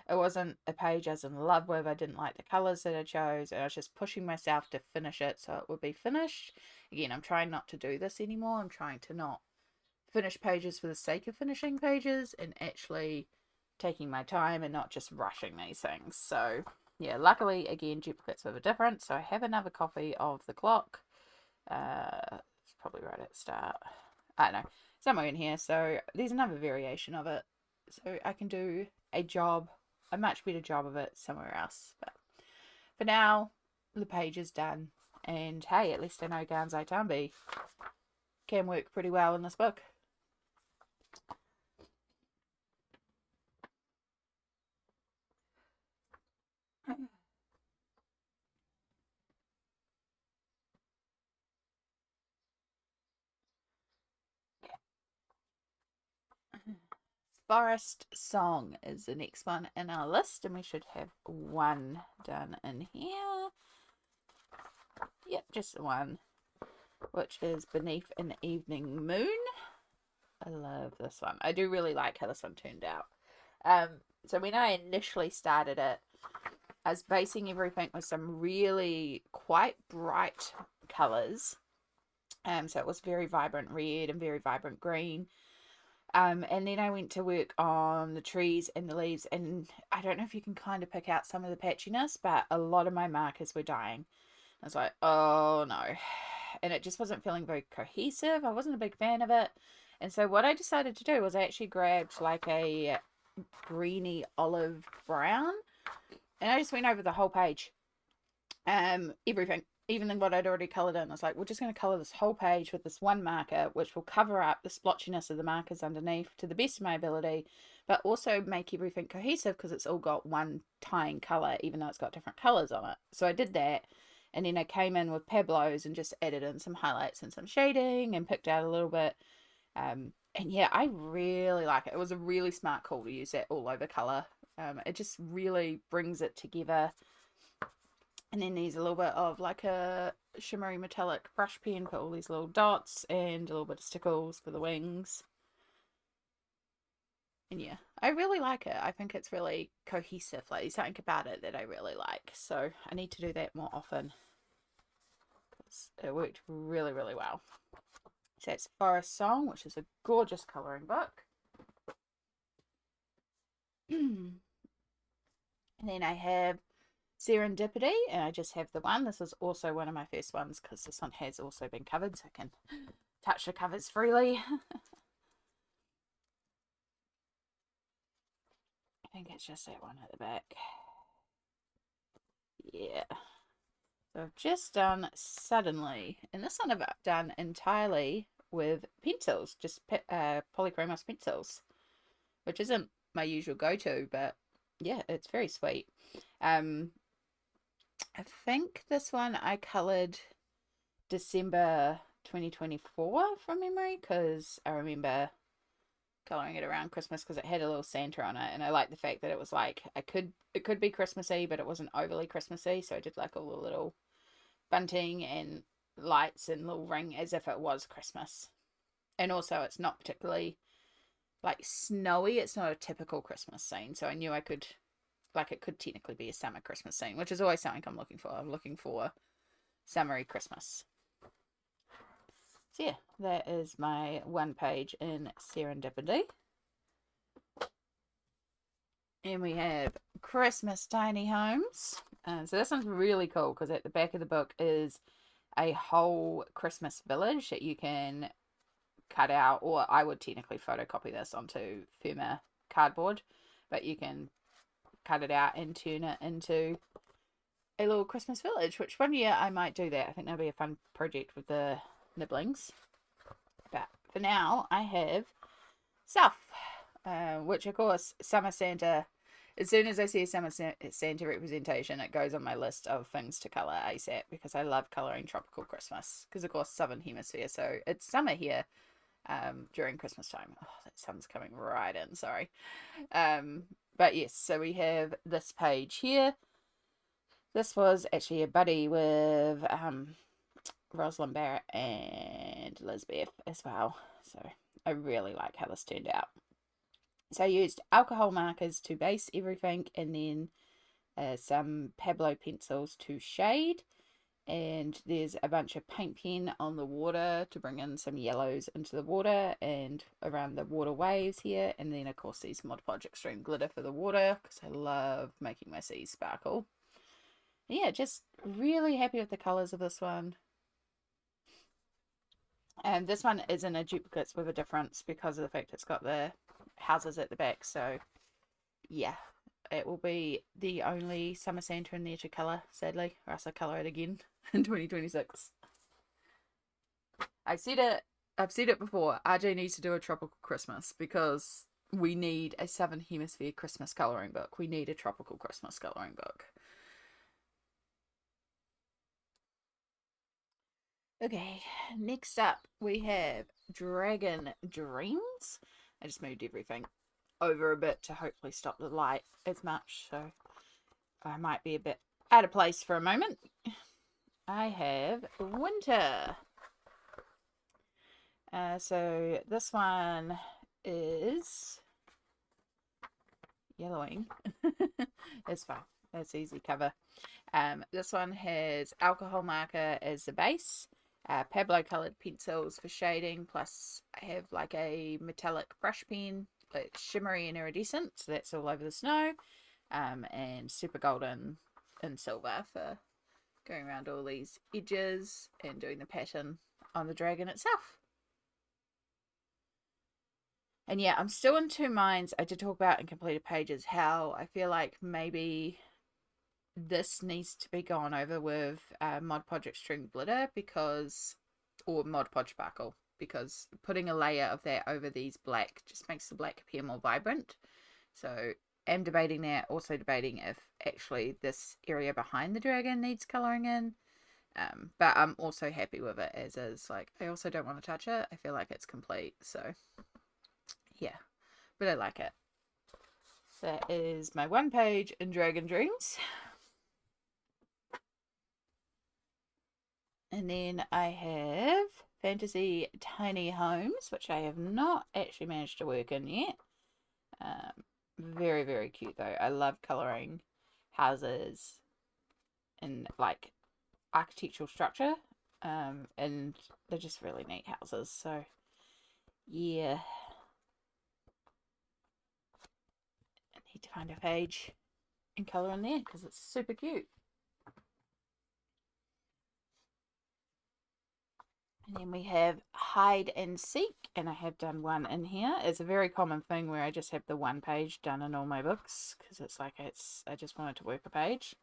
it wasn't a page I was in love with. I didn't like the colours that I chose, and I was just pushing myself to finish it so it would be finished. Again, I'm trying not to do this anymore. I'm trying to not finish pages for the sake of finishing pages, and actually taking my time and not just rushing these things. So yeah, luckily again duplicates with a difference. So I have another copy of the clock. It's probably right at the start. I don't know, somewhere in here. So there's another variation of it. So I can do a much better job of it somewhere else. But for now, the page is done. And hey, at least I know Gansai Tambi can work pretty well in this book. Forest Song is the next one in our list, and we should have one done in here. Yep, just one, which is Beneath an Evening Moon. I love this one. I do really like how this one turned out. So when I initially started it, I was basing everything with some really quite bright colours. So it was very vibrant red and very vibrant green. And then I went to work on the trees and the leaves, and I don't know if you can kind of pick out some of the patchiness, but a lot of my markers were dying. I was like, oh no. And it just wasn't feeling very cohesive. I wasn't a big fan of it. And so what I decided to do was I actually grabbed like a greeny olive brown, and I just went over the whole page. Everything, even what I'd already coloured in. I was like, we're just going to colour this whole page with this one marker, which will cover up the splotchiness of the markers underneath to the best of my ability, but also make everything cohesive because it's all got one tying colour, even though it's got different colours on it. So I did that, and then I came in with Pablo's and just added in some highlights and some shading and picked out a little bit. And yeah, I really like it. It was a really smart call to use that all over colour. It just really brings it together. And then there's a little bit of like a shimmery metallic brush pen for all these little dots, and a little bit of stickles for the wings. And yeah, I really like it. I think it's really cohesive. Like, there's something about it that I really like. So I need to do that more often because it worked really, really well. So it's Forest Song, which is a gorgeous colouring book. And then I have Serendipity, and I just have the one. This is also one of my first ones because this one has also been covered, so I can touch the covers freely. I think it's just that one at the back. Yeah. So I've just done Suddenly, and this one I've done entirely with pencils, just polychromos pencils, which isn't my usual go-to, but yeah, it's very sweet. I think this one I coloured December 2024 from memory, because I remember colouring it around Christmas because it had a little Santa on it, and I liked the fact that it was like it could be Christmassy, but it wasn't overly Christmassy, so I did like all the little bunting and lights and little ring as if it was Christmas. And also it's not particularly like snowy, it's not a typical Christmas scene, so I knew I could, like, it could technically be a summer Christmas scene, which is always something I'm looking for. I'm looking for summery Christmas. So yeah, that is my one page in Serendipity. And we have Christmas Tiny Homes. So this one's really cool because at the back of the book is a whole Christmas village that you can cut out, or I would technically photocopy this onto firmer cardboard, but you can cut it out and turn it into a little Christmas village, which one year I might do that. I think that'll be a fun project with the nibblings. But for now, I have Self, which of course, Summer Santa, as soon as I see a Summer Santa representation, it goes on my list of things to colour ASAP, because I love colouring tropical Christmas, because of course Southern Hemisphere, so it's summer here during Christmas time. Oh, that sun's coming right in, sorry. But yes, so we have this page here. This was actually a buddy with Rosalind Barrett and Elizabeth as well, so I really like how this turned out. So I used alcohol markers to base everything, and then some Pablo pencils to shade, and there's a bunch of paint pen on the water to bring in some yellows into the water and around the water waves here, and then of course these Mod Podge Extreme glitter for the water, because I love making my seas sparkle. And yeah, just really happy with the colours of this one. And this one isn't a duplicate with a difference because of the fact it's got the houses at the back, so yeah, it will be the only Summer Santa in there to colour, sadly, or else I'll colour it again in 2026. I've said it before, RJ needs to do a tropical Christmas, because we need a Southern Hemisphere Christmas colouring book. We need a tropical Christmas colouring book. Okay, next up we have Dragon Dreams. I just moved everything over a bit to hopefully stop the light as much, so I might be a bit out of place for a moment. I have Winter. So this one is yellowing. It's fine. That's easy cover. This one has alcohol marker as the base, Pablo coloured pencils for shading, plus I have like a metallic brush pen. It's shimmery and iridescent, so that's all over the snow, and super golden and silver for going around all these edges and doing the pattern on the dragon itself. And yeah, I'm still in two minds. I did talk about in completed pages how I feel like maybe this needs to be gone over with Mod Podge Extreme Glitter, because, or Mod Podge Sparkle, because putting a layer of that over these black just makes the black appear more vibrant. So I'm debating that, also debating if actually this area behind the dragon needs colouring in. But I'm also happy with it as is. Like, I also don't want to touch it. I feel like it's complete, so yeah, but I like it. That is my one page in Dragon Dreams. And then I have Fantasy Tiny Homes, which I have not actually managed to work in yet. Very, very cute though. I love colouring houses and like architectural structure, and they're just really neat houses, so yeah. I need to find a page and colour in there because it's super cute. And then we have Hide and Seek, and I have done one in here. It's a very common thing where I just have the one page done in all my books, because it's like I just wanted to work a page.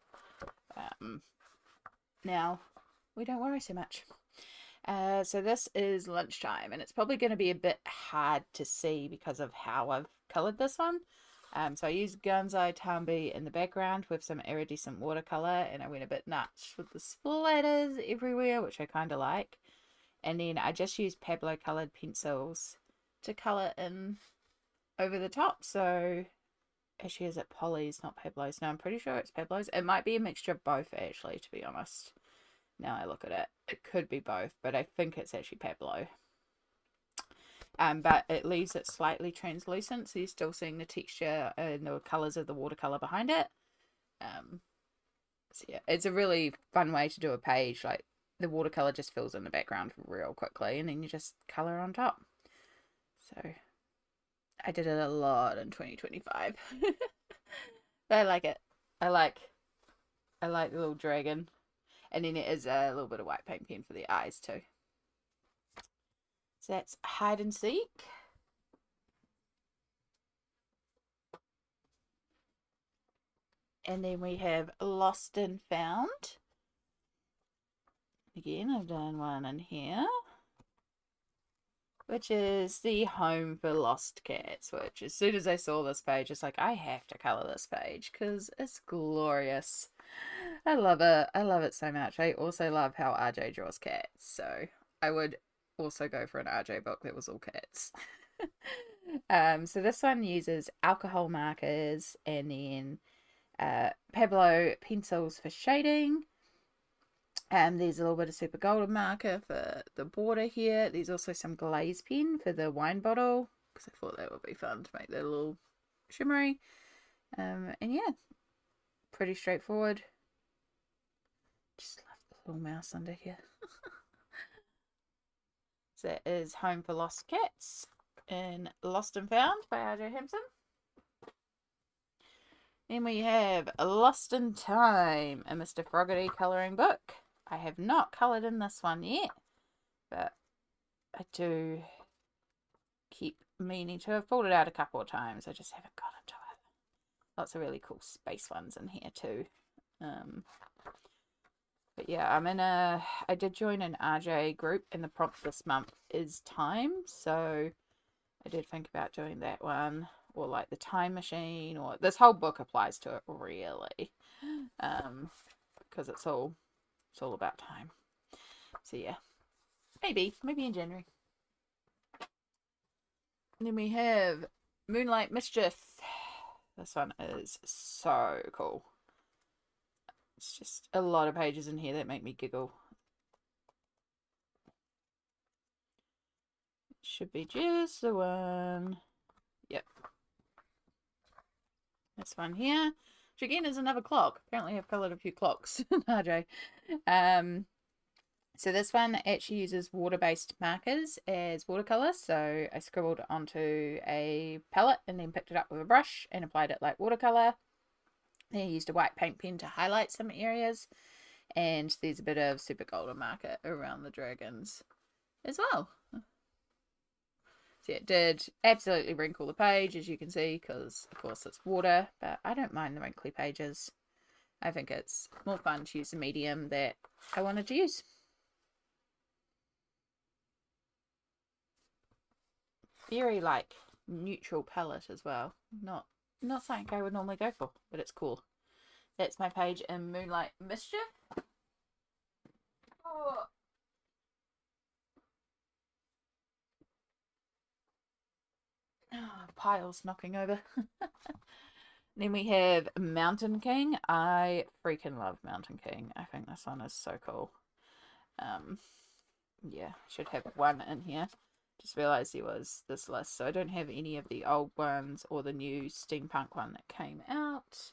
Now we don't worry so much. So this is Lunchtime, and it's probably going to be a bit hard to see because of how I've coloured this one. So I used Gansai Tambi in the background with some iridescent watercolor, and I went a bit nuts with the splatters everywhere, which I kind of like. And then I just used Pablo colored pencils to color in over the top. So actually, is it Polly's, not Pablo's? No, I'm pretty sure it's Pablo's. It might be a mixture of both, actually, to be honest. Now I look at it, it could be both, but I think it's actually Pablo. But it leaves it slightly translucent, so you're still seeing the texture and the colours of the watercolour behind it. So yeah, it's a really fun way to do a page. Like, the watercolour just fills in the background real quickly, and then you just colour on top. So I did it a lot in 2025. But I like it. I like the little dragon. And then it is a little bit of white paint pen for the eyes too. So that's hide and seek. And then we have lost and found. Again, I've done one in here, which is the home for lost cats, which as soon as I saw this page, it's like, I have to colour this page because it's glorious. I love it. I love it so much. I also love how RJ draws cats, so I would also go for an RJ book that was all cats. So this one uses alcohol markers and then Pablo pencils for shading. There's a little bit of super golden marker for the border here. There's also some glaze pen for the wine bottle, because I thought that would be fun to make that a little shimmery. And yeah, pretty straightforward. Just love the little mouse under here. So that is Home for Lost Cats in Lost and Found by RJ Hampson. Then we have Lost in Time, a Mr. Froggerty colouring book. I have not coloured in this one yet, but I do keep meaning to. I've pulled it out a couple of times. I just haven't got into it. Lots of really cool space ones in here too. But yeah, I did join an RJ group, and the prompt this month is time. So I did think about doing that one, or like the time machine, or this whole book applies to it really. Because it's all about time. So yeah, maybe in January. And then we have Moonlight Mischief. This one is so cool. It's just a lot of pages in here that make me giggle. Should be just the one. Yep. This one here, which again is another clock. Apparently I've coloured a few clocks in RJ. So this one actually uses water-based markers as watercolour. So I scribbled onto a palette and then picked it up with a brush and applied it like watercolour. Then I used a white paint pen to highlight some areas. And there's a bit of super golden marker around the dragons as well. So yeah, it did absolutely wrinkle the page, as you can see, because of course it's water, but I don't mind the wrinkly pages. I think it's more fun to use the medium that I wanted to use. Very like neutral palette as well. Not something I would normally go for, but it's cool. That's my page in Moonlight Mischief. Oh. Piles knocking over. Then we have Mountain King. I freaking love Mountain King. I think this one is so cool. Yeah, should have one in here. Just realised there was this list, so I don't have any of the old ones or the new steampunk one that came out.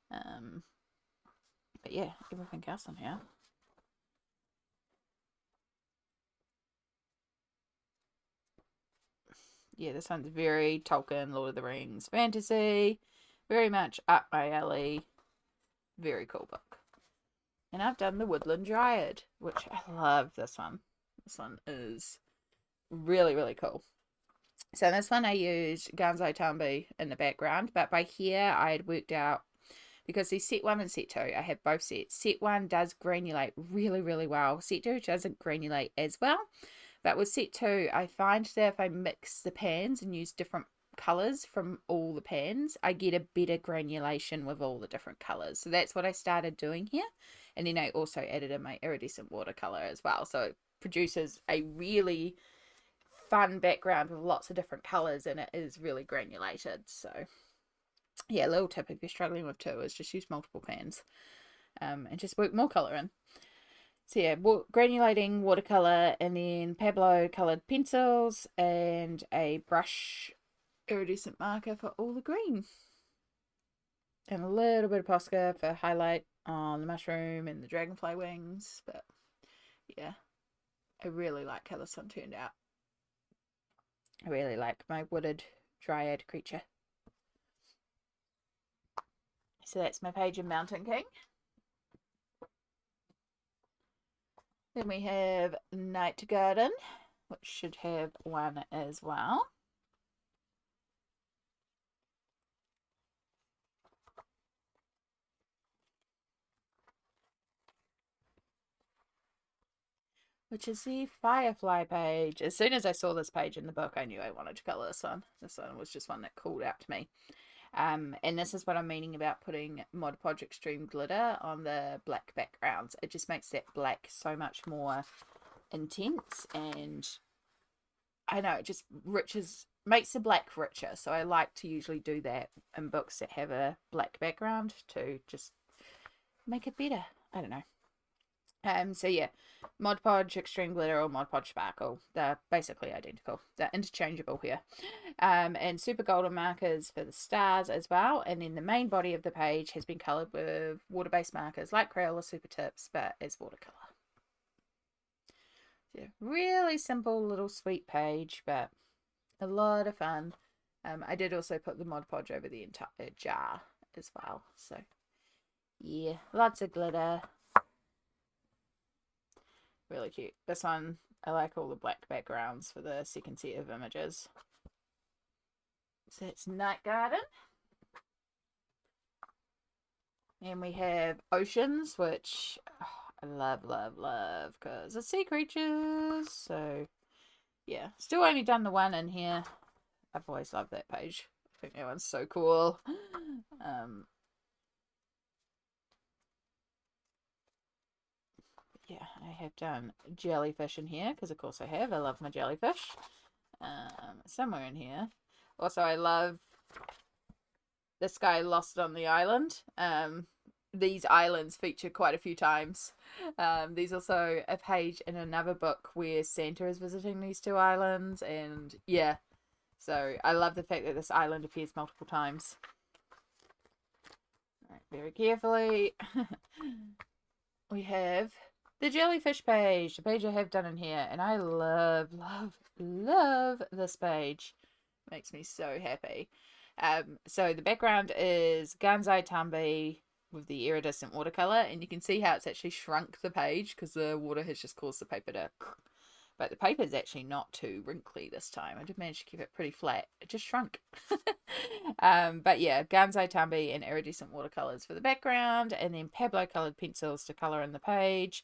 But yeah, everything else in here. Yeah, this one's very Tolkien, Lord of the Rings fantasy. Very much up my alley. Very cool book. And I've done the Woodland Dryad, which I love this one. This one is really, really cool. So this one I used Gansai Tambi in the background, but by here I had worked out, because there's set 1 and set 2, I have both sets. Set 1 does granulate really, really well. Set 2 doesn't granulate as well. But with set 2, I find that if I mix the pans and use different colours from all the pans, I get a better granulation with all the different colours. So that's what I started doing here. And then I also added in my iridescent watercolour as well. So it produces a really fun background with lots of different colours, and it is really granulated. So yeah, a little tip if you're struggling with two is just use multiple pans and just work more colour in. So yeah, granulating watercolour, and then Pablo coloured pencils, and a brush iridescent marker for all the green. And a little bit of Posca for highlight on the mushroom and the dragonfly wings. But yeah, I really like how this one turned out. I really like my wooded dryad creature. So that's my page in Mountain King. Then we have Night Garden, which should have one as well. Which is the Firefly page. As soon as I saw this page in the book, I knew I wanted to colour this one. This one was just one that called out to me. And this is what I'm meaning about putting Mod Podge Extreme Glitter on the black backgrounds. It just makes that black so much more intense, and I know it just makes the black richer. So I like to usually do that in books that have a black background to just make it better. I don't know. So yeah, Mod Podge Extreme Glitter or Mod Podge Sparkle, they're basically identical. They're interchangeable here. And Super Golden markers for the stars as well. And then the main body of the page has been coloured with water-based markers like Crayola Super Tips, but as watercolour. Yeah, really simple little sweet page, but a lot of fun. I did also put the Mod Podge over the entire jar as well. So yeah, lots of glitter. Really cute. This one, I like all the black backgrounds for the second set of images. So it's Night Garden. And we have Oceans, which I love, love, love, because it's sea creatures. So yeah, still only done the one in here. I've always loved that page. I think that one's so cool. Yeah, I have done jellyfish in here because of course I have. I love my jellyfish. Somewhere in here. Also, I love this guy lost on the island. These islands feature quite a few times. There's also a page in another book where Santa is visiting these two islands, and yeah, so I love the fact that this island appears multiple times. Right, very carefully. We have the jellyfish page, the page I have done in here, and I love, love, love this page. Makes me so happy. So the background is Gansai Tambi with the iridescent watercolor, and you can see how it's actually shrunk the page because the water has just caused the paper to. But the paper is actually not too wrinkly this time. I did manage to keep it pretty flat. It just shrunk. But yeah, Gansai Tambi and iridescent watercolors for the background, and then Pablo colored pencils to color in the page.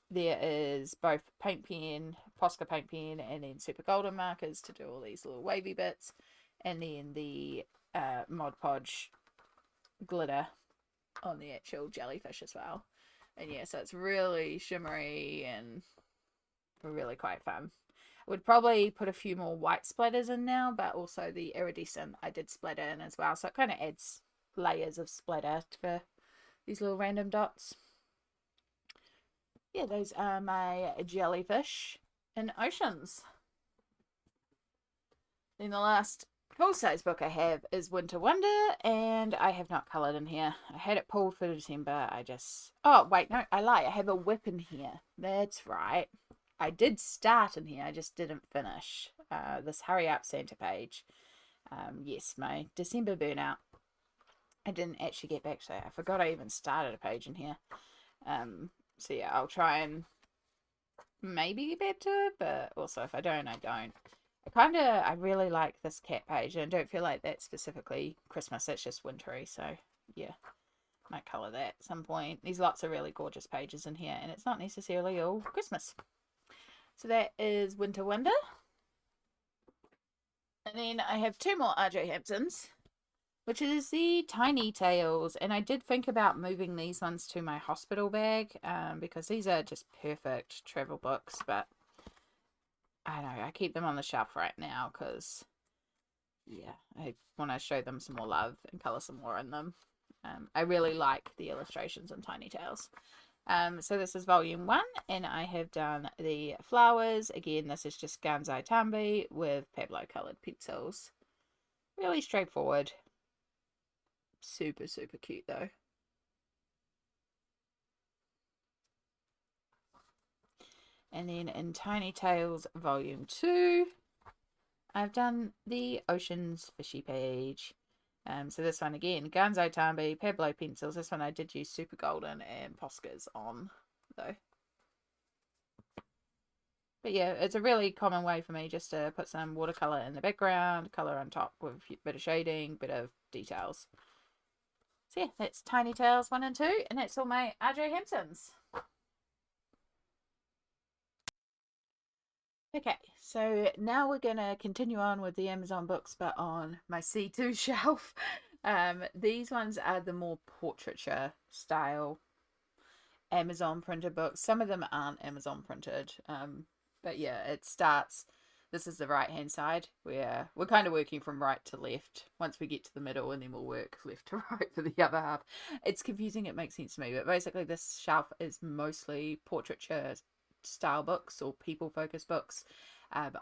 There is both paint pen, Posca paint pen, and then Super Golden markers to do all these little wavy bits, and then the Mod Podge glitter on the actual jellyfish as well. And yeah, so it's really shimmery and really quite fun. I would probably put a few more white splatters in now, but also the iridescent I did splatter in as well, so it kind of adds layers of splatter for these little random dots. Yeah, those are my jellyfish and oceans. Then the last full-size book I have is Winter Wonder, and I have not coloured in here. I had it pulled for December. Oh, wait, no, I lie. I have a whip in here. That's right. I did start in here. I just didn't finish this Hurry Up Santa page. Yes, my December burnout. I didn't actually get back to it. I forgot I even started a page in here. So yeah, I'll try and maybe get back to it, but also if I don't, I don't. I really like this cat page, and I don't feel like that's specifically Christmas, it's just wintry, so yeah, might colour that at some point. There's lots of really gorgeous pages in here, and it's not necessarily all Christmas. So that is Winter Wonder. And then I have two more RJ Hampsons, which is the Tiny Tales. And I did think about moving these ones to my hospital bag because these are just perfect travel books. But I don't know, I keep them on the shelf right now because, yeah, I want to show them some more love and colour some more in them. I really like the illustrations in Tiny Tales. So this is volume 1, and I have done the flowers. Again, this is just Gansai Tambi with Pablo coloured pencils. Really straightforward. Super, super cute though. And then in Tiny Tales volume 2, I've done the Oceans Fishy page. So this one again, Gansai Tambi, Pablo pencils. This one I did use Super Golden and Poscas on though. But yeah, it's a really common way for me just to put some watercolour in the background, colour on top with a bit of shading, bit of details. So yeah, that's Tiny Tales 1 and 2, and that's all my RJ Hampsons. Okay, so now we're going to continue on with the Amazon books, but on my C2 shelf. These ones are the more portraiture style Amazon printed books. Some of them aren't Amazon printed, but yeah, it starts. This is the right hand side where we're kind of working from right to left once we get to the middle, and then we'll work left to right for the other half. It's confusing, it makes sense to me, but basically this shelf is mostly portraiture style books or people focused books.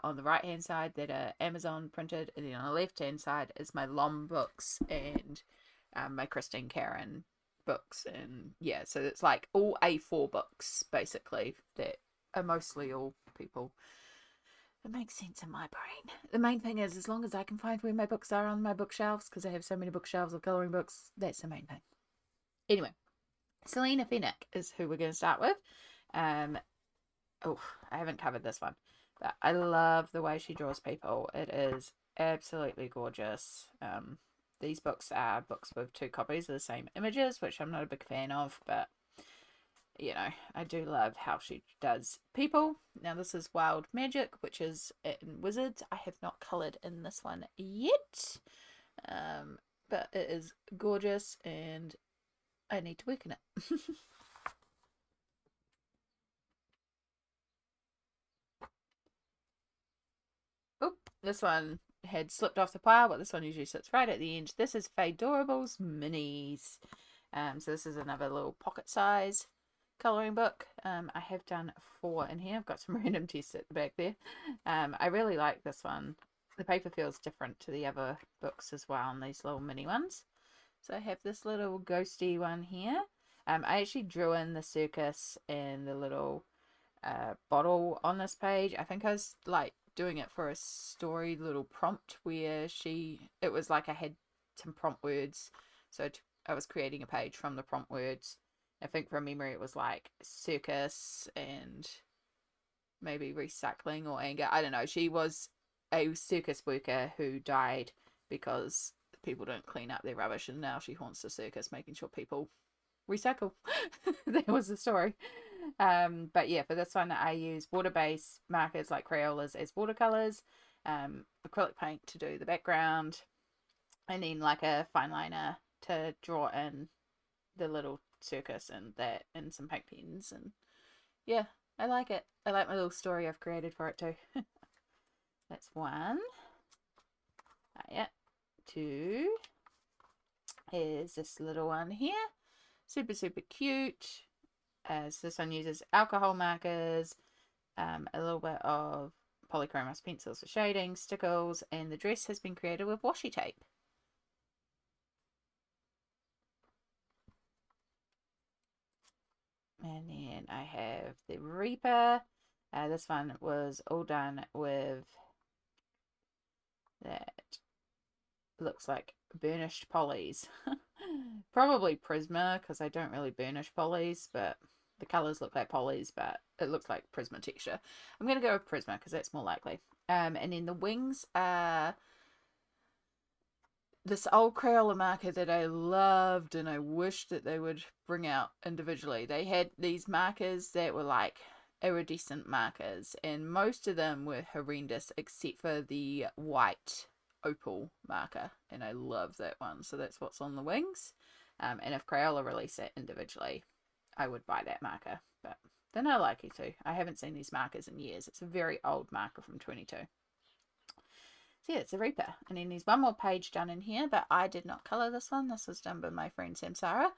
On the right hand side that are Amazon printed, and then on the left hand side is my LOM books and my Christine Karron books. And yeah, so it's like all A4 books basically that are mostly all people. It makes sense in my brain. The main thing is, as long as I can find where my books are on my bookshelves, because I have so many bookshelves of colouring books, that's the main thing. Anyway, Selena Fennick is who we're going to start with. Oh, I haven't covered this one, but I love the way she draws people. It is absolutely gorgeous. These books are books with 2 copies of the same images, which I'm not a big fan of, but you know, I do love how she does people. Now this is Wild Magic, which is in Wizards. I have not coloured in this one yet, but it is gorgeous and I need to work in it. Oh, this one had slipped off the pile, but this one usually sits right at the end. This is Fadorables Minis. So this is another little pocket size colouring book. I have done 4 in here. I've got some random tests at the back there. I really like this one. The paper feels different to the other books as well, and these little mini ones. So I have this little ghosty one here. I actually drew in the circus and the little bottle on this page. I think I was like doing it for a story little prompt where it was like I had some prompt words, so I was creating a page from the prompt words. I think from memory it was like circus and maybe recycling or anger. I don't know. She was a circus worker who died because people don't clean up their rubbish, and now she haunts the circus making sure people recycle. That was the story. But yeah, for this one I use water-based markers like Crayolas as watercolors, acrylic paint to do the background, and then like a fine liner to draw in the little circus and that, and some paint pens. And yeah, I like it. I like my little story I've created for it too. That's 1. Yeah, 2 is this little one here. Super, super cute. So this one uses alcohol markers, a little bit of polychromos pencils for shading, stickles, and the dress has been created with washi tape. And then I have the Reaper. This one was all done with that looks like burnished polys. Probably Prisma, because I don't really burnish polys, but the colours look like polys, but it looks like Prisma texture. I'm going to go with Prisma because that's more likely. And then the wings are this old Crayola marker that I loved, and I wished that they would bring out individually. They had these markers that were like iridescent markers, and most of them were horrendous except for the white opal marker, and I love that one. So that's what's on the wings. And if Crayola release it individually, I would buy that marker, but they're not likely to. I haven't seen these markers in years. It's a very old marker from 22. So yeah, it's a Reaper. And then there's one more page done in here, but I did not colour this one. This was done by my friend Samsara,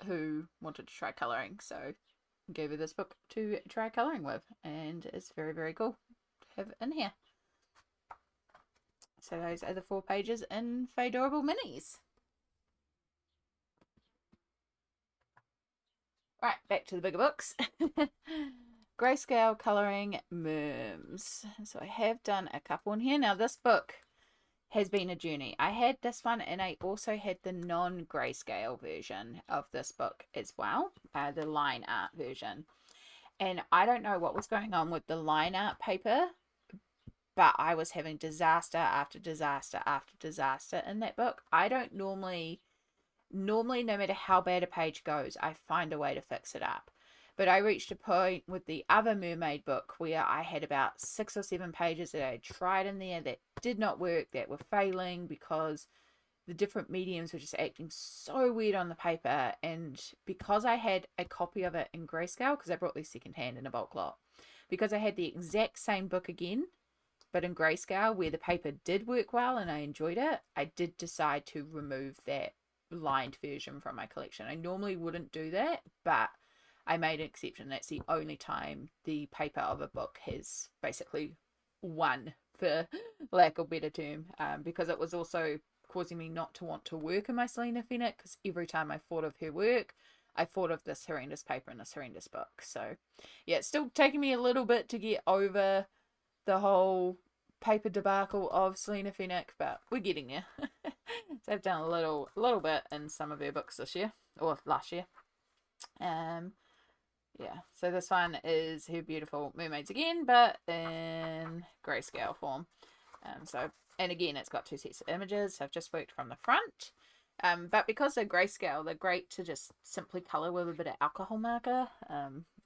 who wanted to try colouring. So I gave her this book to try colouring with, and it's very, very cool to have in here. So those are the 4 pages in Fadorable Minis. Right, back to the bigger books. Grayscale colouring Merms. So I have done a couple in here. Now this book has been a journey. I had this one, and I also had the non-grayscale version of this book as well, the line art version. And I don't know what was going on with the line art paper, but I was having disaster after disaster after disaster in that book. I don't normally, no matter how bad a page goes, I find a way to fix it up. But I reached a point with the other mermaid book where I had about 6 or 7 pages that I had tried in there that did not work, that were failing because the different mediums were just acting so weird on the paper. And because I had a copy of it in grayscale, because I brought these secondhand in a bulk lot, because I had the exact same book again, but in grayscale where the paper did work well and I enjoyed it, I did decide to remove that lined version from my collection. I normally wouldn't do that, but I made an exception. That's the only time the paper of a book has basically won, for lack of a better term, because it was also causing me not to want to work in my Selena Fenwick, because every time I thought of her work, I thought of this horrendous paper and this horrendous book. So yeah, it's still taking me a little bit to get over the whole paper debacle of Selena Fenwick, but we're getting there. So I've done a little bit in some of her books this year, or last year. Yeah, so this one is her beautiful mermaids again, but in grayscale form. And again, it's got 2 sets of images. So I've just worked from the front. But because they're grayscale, they're great to just simply colour with a bit of alcohol marker.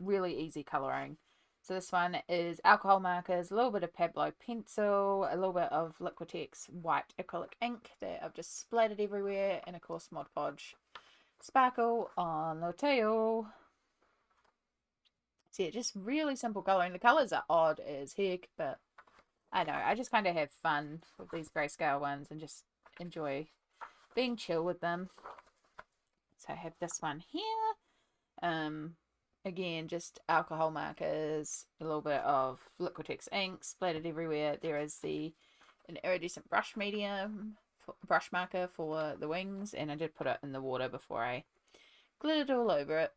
Really easy colouring. So this one is alcohol markers, a little bit of Pablo pencil, a little bit of Liquitex white acrylic ink that I've just splattered everywhere, and of course Mod Podge sparkle on the tail. So yeah, just really simple colouring. The colours are odd as heck, but I know, I just kind of have fun with these grayscale ones and just enjoy being chill with them. So I have this one here. Again, just alcohol markers, a little bit of Liquitex ink splattered everywhere. There is an iridescent brush marker for the wings, and I did put it in the water before I glittered all over it.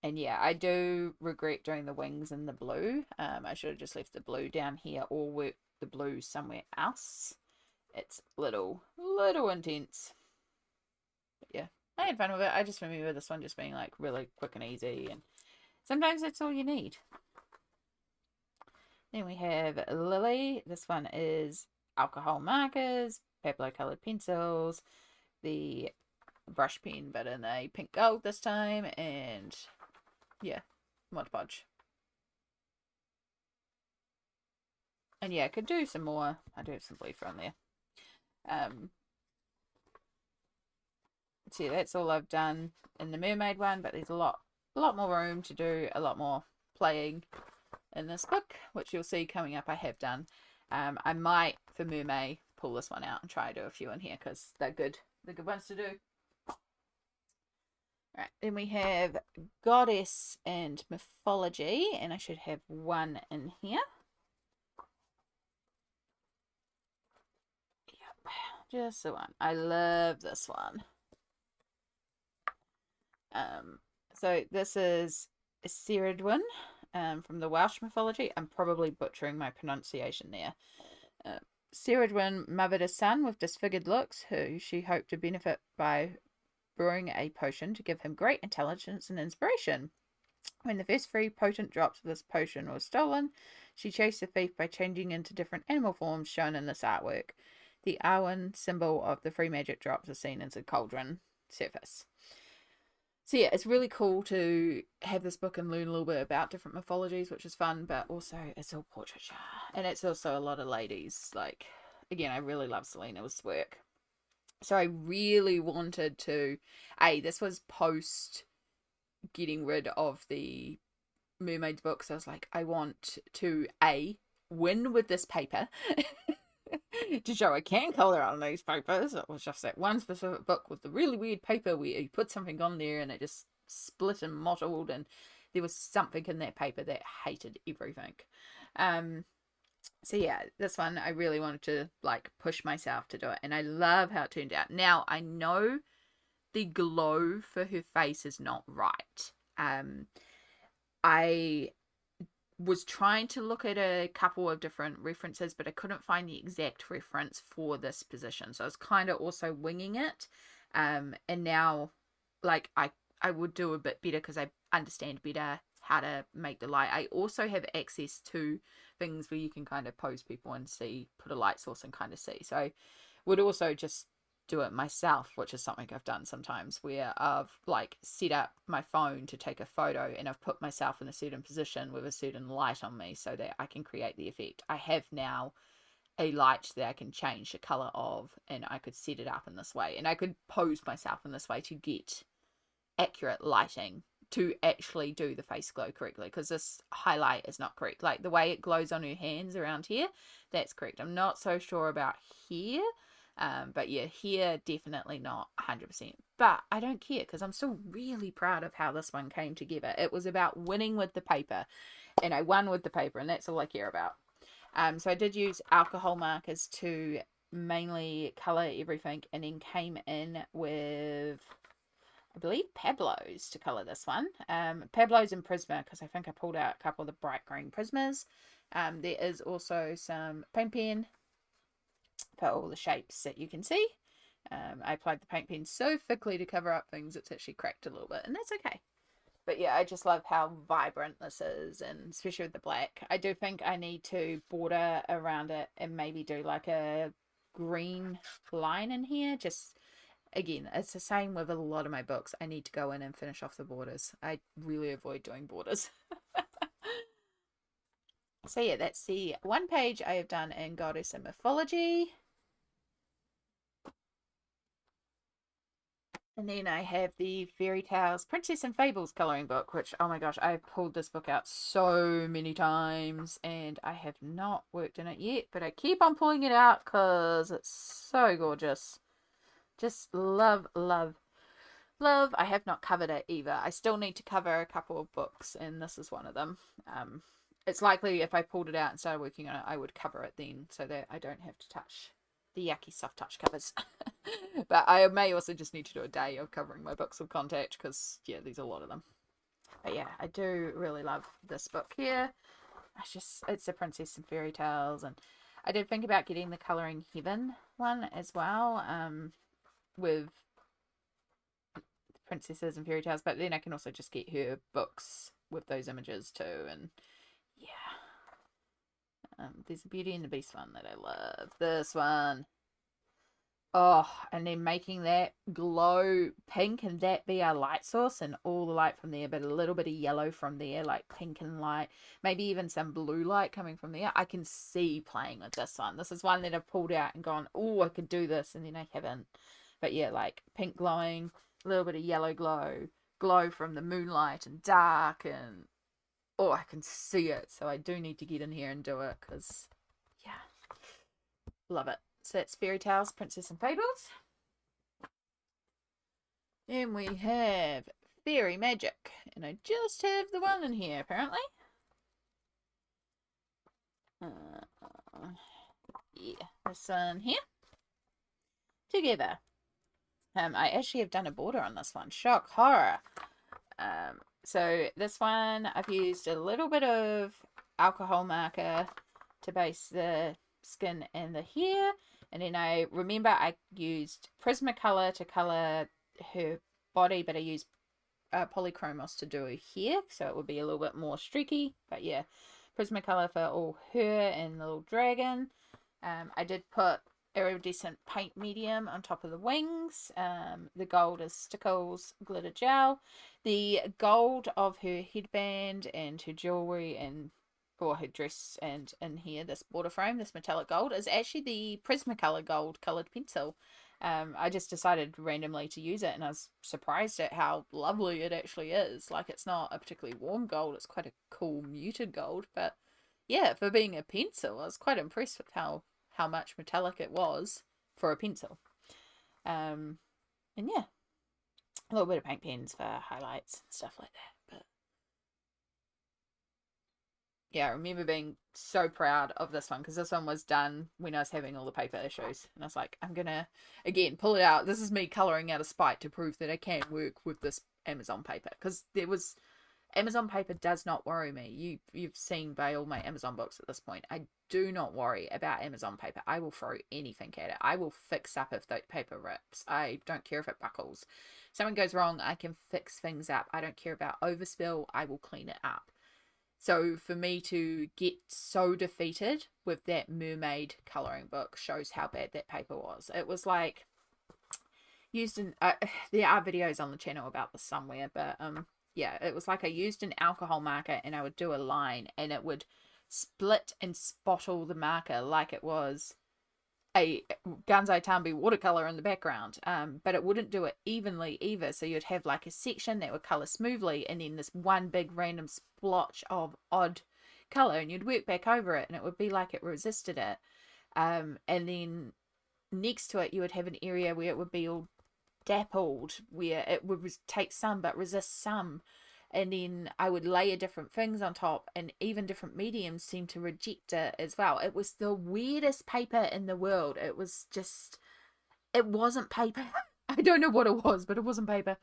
And yeah, I do regret doing the wings in the blue. I should have just left the blue down here or worked the blue somewhere else. It's little intense. But yeah, I had fun with it. I just remember this one just being like really quick and easy, and sometimes that's all you need. Then we have Lily. This one is alcohol markers, Pablo coloured pencils, the brush pen but in a pink gold this time, and yeah, Mod Podge. And yeah, I could do some more. I do have some blue from there. So yeah, that's all I've done in the mermaid one, but there's a lot more room to do, a lot more playing in this book, which you'll see coming up. I have done. I might, for mermaid, pull this one out and try to do a few in here because they're good ones to do. Right, then we have Goddess and Mythology, and I should have one in here. Yep, just the one. I love this one. So this is Ceridwen from the Welsh mythology. I'm probably butchering my pronunciation there. Ceridwen mothered a son with disfigured looks, who she hoped to benefit by brewing a potion to give him great intelligence and inspiration. When the first 3 potent drops of this potion was stolen, she chased the thief by changing into different animal forms shown in this artwork. The Arwen symbol of the 3 magic drops is seen as a cauldron surface. So yeah, it's really cool to have this book and learn a little bit about different mythologies, which is fun, but also it's all portraiture. And it's also a lot of ladies. Like, again, I really love Selena's work. So I really wanted to, this was post getting rid of the mermaids books. I was like, I want to win with this paper to show I can color on these papers. It was just that one specific book with the really weird paper where you put something on there and it just split and mottled, and there was something in that paper that hated everything. Um, so yeah, this one I really wanted to like push myself to do it, and I love how it turned out. Now I know the glow for her face is not right. I was trying to look at a couple of different references, but I couldn't find the exact reference for this position. So I was kind of also winging it. And now, like, I would do a bit better because I understand better how to make the light. I also have access to things where you can kind of pose people and see, put a light source and kind of see. So I would also just do it myself, which is something I've done sometimes, where I've like set up my phone to take a photo and I've put myself in a certain position with a certain light on me so that I can create the effect. I have now a light that I can change the color of, and I could set it up in this way, and I could pose myself in this way to get accurate lighting to actually do the face glow correctly, because this highlight is not correct. Like the way it glows on her hands around here, that's correct. I'm not so sure about here. But yeah, here definitely not 100%. But I don't care because I'm still really proud of how this one came together. It was about winning with the paper, and I won with the paper, and that's all I care about. So I did use alcohol markers to mainly color everything, and then came in with, I believe, Pablo's to color this one. Pablo's and Prisma, because I think I pulled out a couple of the bright green Prismas. There is also some paint pen for all the shapes that you can see. I applied the paint pen so thickly to cover up things, it's actually cracked a little bit, and that's okay. But yeah, I just love how vibrant this is, and especially with the black. I do think I need to border around it and maybe do like a green line in here. Just, again, it's the same with a lot of my books. I need to go in and finish off the borders. I really avoid doing borders. So yeah, that's the one page I have done in Goddess and Mythology. And then I have the Fairy Tales Princess and Fables coloring book, which, oh my gosh, I've pulled this book out so many times and I have not worked in it yet, but I keep on pulling it out because it's so gorgeous. Just love, love, love. I have not covered it either. I still need to cover a couple of books, and this is one of them. It's likely if I pulled it out and started working on it, I would cover it then so that I don't have to touch the yucky soft touch covers. But I may also just need to do a day of covering my books with contact because, yeah, there's a lot of them. But yeah, I do really love this book here. It's the Princess and Fairy Tales, and I did think about getting the Colouring Heaven one as well, with princesses and fairy tales, but then I can also just get her books with those images too, and yeah. There's a Beauty and the Beast one that I love. This one. Oh, and then making that glow pink and that be our light source, and all the light from there, but a little bit of yellow from there, like pink and light, maybe even some blue light coming from there. I can see playing with this one. This is one that I've pulled out and gone, oh, I could do this, and then I haven't. But yeah, like pink glowing, a little bit of yellow glow from the moonlight and dark, and oh, I can see it. So I do need to get in here and do it because, yeah, love it. So that's Fairy Tales, Princess and Fables. And we have Fairy Magic. And I just have the one in here, apparently. Yeah, this one here. Together. I actually have done a border on this one. Shock horror. So this one, I've used a little bit of alcohol marker to base the skin and the hair. And then I remember I used Prismacolor to colour her body, but I used Polychromos to do her hair, so it would be a little bit more streaky. But yeah, Prismacolor for all her and the little dragon. I did put iridescent paint medium on top of the wings. The gold is Stickles glitter gel. The gold of her headband and her jewelry and or her dress and in here, this border frame, this metallic gold, is actually the Prismacolor gold coloured pencil. I just decided randomly to use it, and I was surprised at how lovely it actually is. Like, it's not a particularly warm gold, it's quite a cool muted gold, but yeah, for being a pencil, I was quite impressed with how much metallic it was for a pencil. And yeah, a little bit of paint pens for highlights and stuff like that. But yeah, I remember being so proud of this one because this one was done when I was having all the paper issues. And I was like, I'm going to, again, pull it out. This is me colouring out of spite to prove that I can work with this Amazon paper. Because Amazon paper does not worry me. You've seen by all my Amazon books at this point. I do not worry about Amazon paper. I will throw anything at it. I will fix up if the paper rips. I don't care if it buckles. Something goes wrong, I can fix things up. I don't care about overspill. I will clean it up. So for me to get so defeated with that mermaid colouring book shows how bad that paper was. It was like used in there are videos on the channel about this somewhere, but yeah, it was like I used an alcohol marker and I would do a line and it would split and spottle the marker like it was a Gansai Tambi watercolor in the background, but it wouldn't do it evenly either. So you'd have like a section that would color smoothly and then this one big random splotch of odd color, and you'd work back over it and it would be like it resisted it. And then next to it you would have an area where it would be all dappled, where it would take some but resist some, and then I would layer different things on top, and even different mediums seem to reject it as well. It was the weirdest paper in the world. It was just, it wasn't paper. I don't know what it was, but it wasn't paper.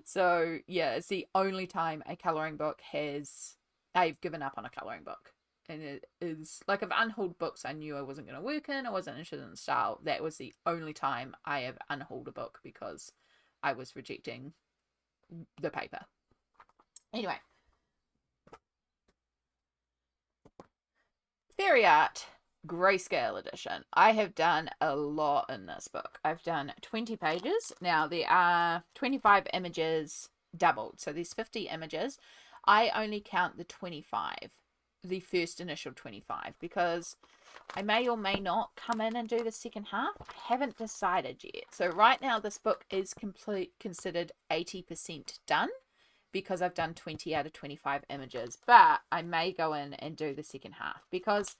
So yeah, it's the only time a colouring book I've given up on a colouring book. And it is like, I've unhauled books I knew I wasn't going to work in, I wasn't interested in the style. That was the only time I have unhauled a book because I was rejecting the paper. Anyway, Fairy Art Grayscale Edition. I have done a lot in this book. I've done 20 pages. Now, there are 25 images doubled. So there's 50 images. I only count the 25, the first initial 25, because I may or may not come in and do the second half. I haven't decided yet. So right now, this book is considered 80% done, because I've done 20 out of 25 images, but I may go in and do the second half because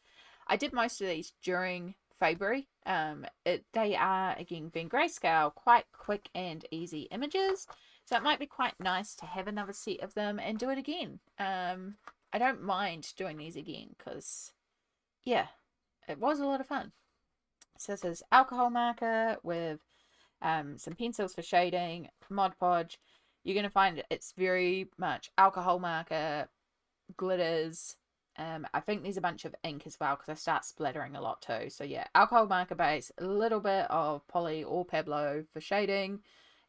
I did most of these during February. They are, again, being grayscale, quite quick and easy images, so it might be quite nice to have another set of them and do it again. I don't mind doing these again because, yeah, it was a lot of fun. So this is alcohol marker with some pencils for shading, Mod Podge. You're going to find it's very much alcohol marker, glitters. I think there's a bunch of ink as well because I start splattering a lot too. So yeah, alcohol marker base, a little bit of poly or Pablo for shading,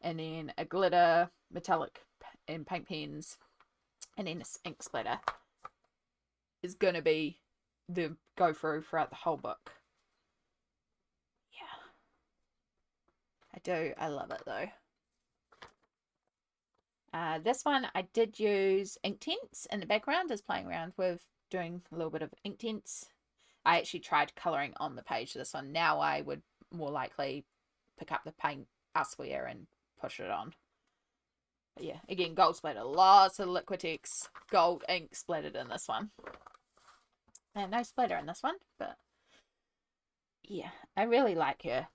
and then a glitter, metallic and paint pens, and then this ink splatter is going to be the go through throughout the whole book. Yeah. I do. I love it though. This one I did use ink tints in the background, just playing around with doing a little bit of ink tints. I actually tried colouring on the page this one. Now I would more likely pick up the paint elsewhere and push it on. But yeah, again, gold splatter. Lots of Liquitex gold ink splattered in this one. And no splatter in this one, but yeah, I really like her.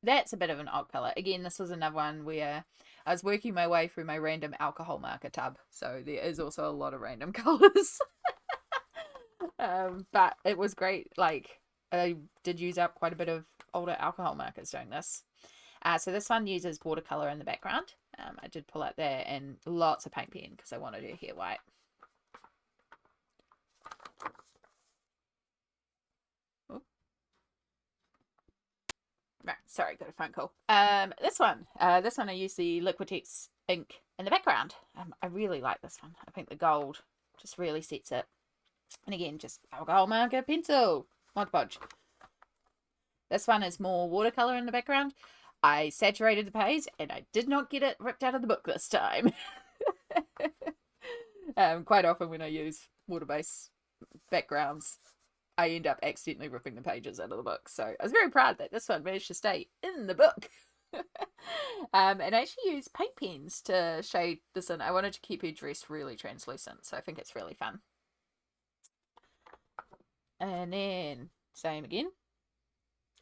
That's a bit of an odd colour. Again, this was another one where I was working my way through my random alcohol marker tub. So there is also a lot of random colours. But it was great. Like, I did use up quite a bit of older alcohol markers doing this. So this one uses watercolour in the background. I did pull out there, and lots of paint pen because I wanted her hair white. Right, sorry, got a phone call. This one I used the Liquitex ink in the background. I really like this one. I think the gold just really sets it. And again, just alcohol marker, pencil, Mod Podge. This one is more watercolor in the background. I saturated the page and I did not get it ripped out of the book this time. Quite often when I use water-based backgrounds, I end up accidentally ripping the pages out of the book. So I was very proud that this one managed to stay in the book. And I actually used paint pens to shade this in. I wanted to keep her dress really translucent, so I think it's really fun. And then, same again.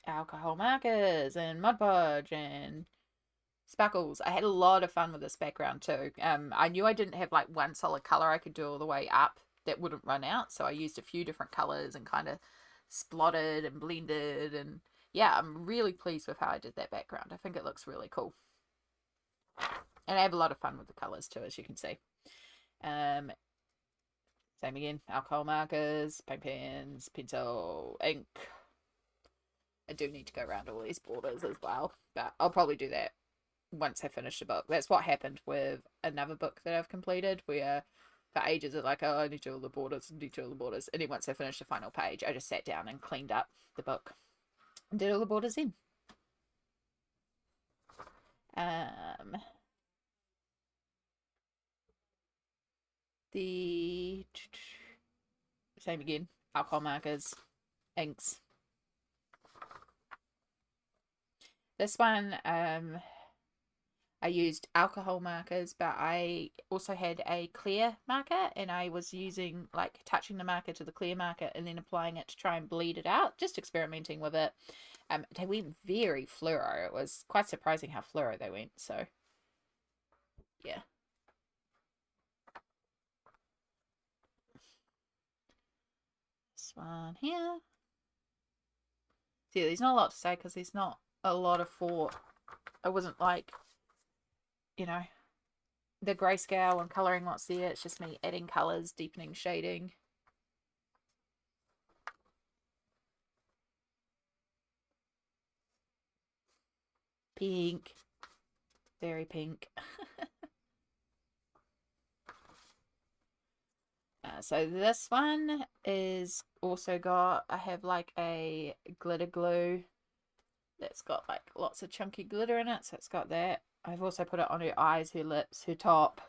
Alcohol markers and Mod Podge and sparkles. I had a lot of fun with this background too. I knew I didn't have like one solid color I could do all the way up that wouldn't run out, so I used a few different colors and kind of splotted and blended, and yeah, I'm really pleased with how I did that background. I think it looks really cool, and I have a lot of fun with the colors too, as you can see. Same again, alcohol markers, paint pens, pencil, ink. I do need to go around all these borders as well, but I'll probably do that once I finish the book. That's what happened with another book that I've completed, where for ages it's like, oh, I need to do all the borders, and then once I finished the final page, I just sat down and cleaned up the book and did all the borders in. The same again, alcohol markers, inks. This one, I used alcohol markers, but I also had a clear marker, and I was using, like, touching the marker to the clear marker and then applying it to try and bleed it out, just experimenting with it. They went very fluoro. It was quite surprising how fluoro they went, so yeah. This one here. See, there's not a lot to say because there's not a lot of thought. I wasn't like, you know, the grayscale and colouring what's there. It's just me adding colours, deepening, shading. Pink. Very pink. So this one is also got, I have like a glitter glue that's got like lots of chunky glitter in it. So it's got that. I've also put it on her eyes, her lips, her top.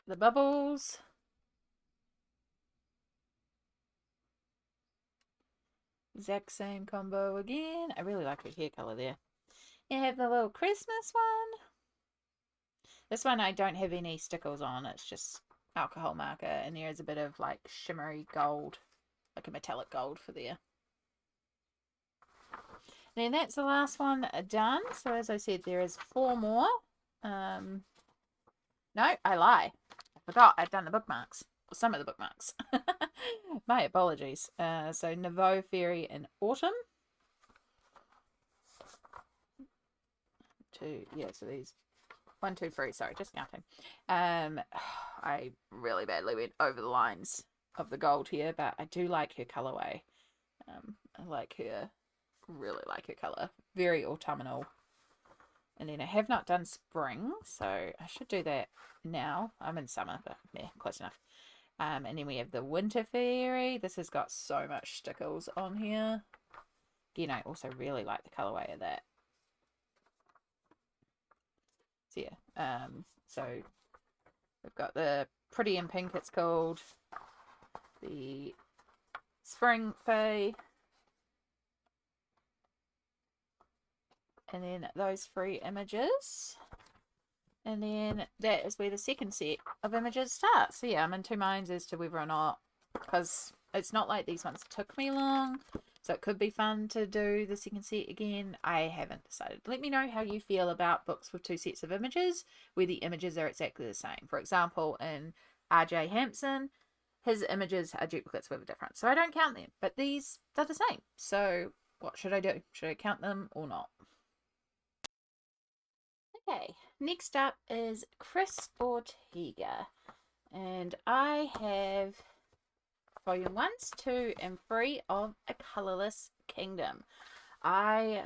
The bubbles. Exact same combo again. I really like her hair colour there. You have the little Christmas one. This one I don't have any stickles on. It's just alcohol marker. And there is a bit of like shimmery gold, like a metallic gold for there. And then that's the last one done. So as I said, there is 4 more. No, I lie. I forgot I'd done the bookmarks. Or some of the bookmarks. My apologies. So Nouveau Fairy in Autumn. So these 1, 2, 3, sorry, just counting. I really badly went over the lines of the gold here, but I do like her colorway. I like her, really like her color. Very autumnal. And then I have not done spring, so I should do that now. I'm in summer, but yeah, close enough. And then we have the Winter Fairy. This has got so much stickles on here. Again, I also really like the colorway of that. So yeah, so we've got the Pretty in Pink, it's called. The Spring Fae. And then those 3 images. And then that is where the second set of images starts. So yeah, I'm in 2 minds as to whether or not, because it's not like these ones took me long, so it could be fun to do the second set again. I haven't decided. Let me know how you feel about books with 2 sets of images, where the images are exactly the same. For example, in R.J. Hampson, his images are duplicates with a difference, so I don't count them, but these are the same. So what should I do? Should I count them or not? Okay, next up is Chris Ortega, and I have volume 1, 2, and 3 of A Colourless Kingdom. I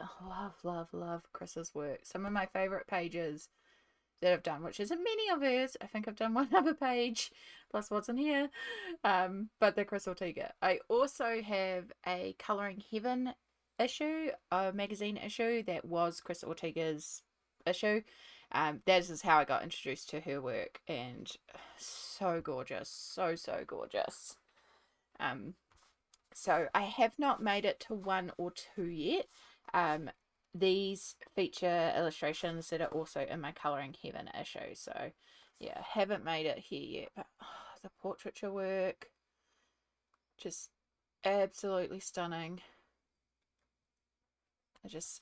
love Chris's work. Some of my favourite pages that I've done, which isn't many of hers. I think I've done one other page plus what's in here. But the Chris Ortega. I also have a Colouring Heaven issue, a magazine issue that was Chris Ortega's issue. That is how I got introduced to her work, and so gorgeous, so gorgeous. So I have not made it to 1 or 2 yet. These feature illustrations that are also in my Colouring Heaven issue. So yeah, haven't made it here yet, but the portraiture work, just absolutely stunning.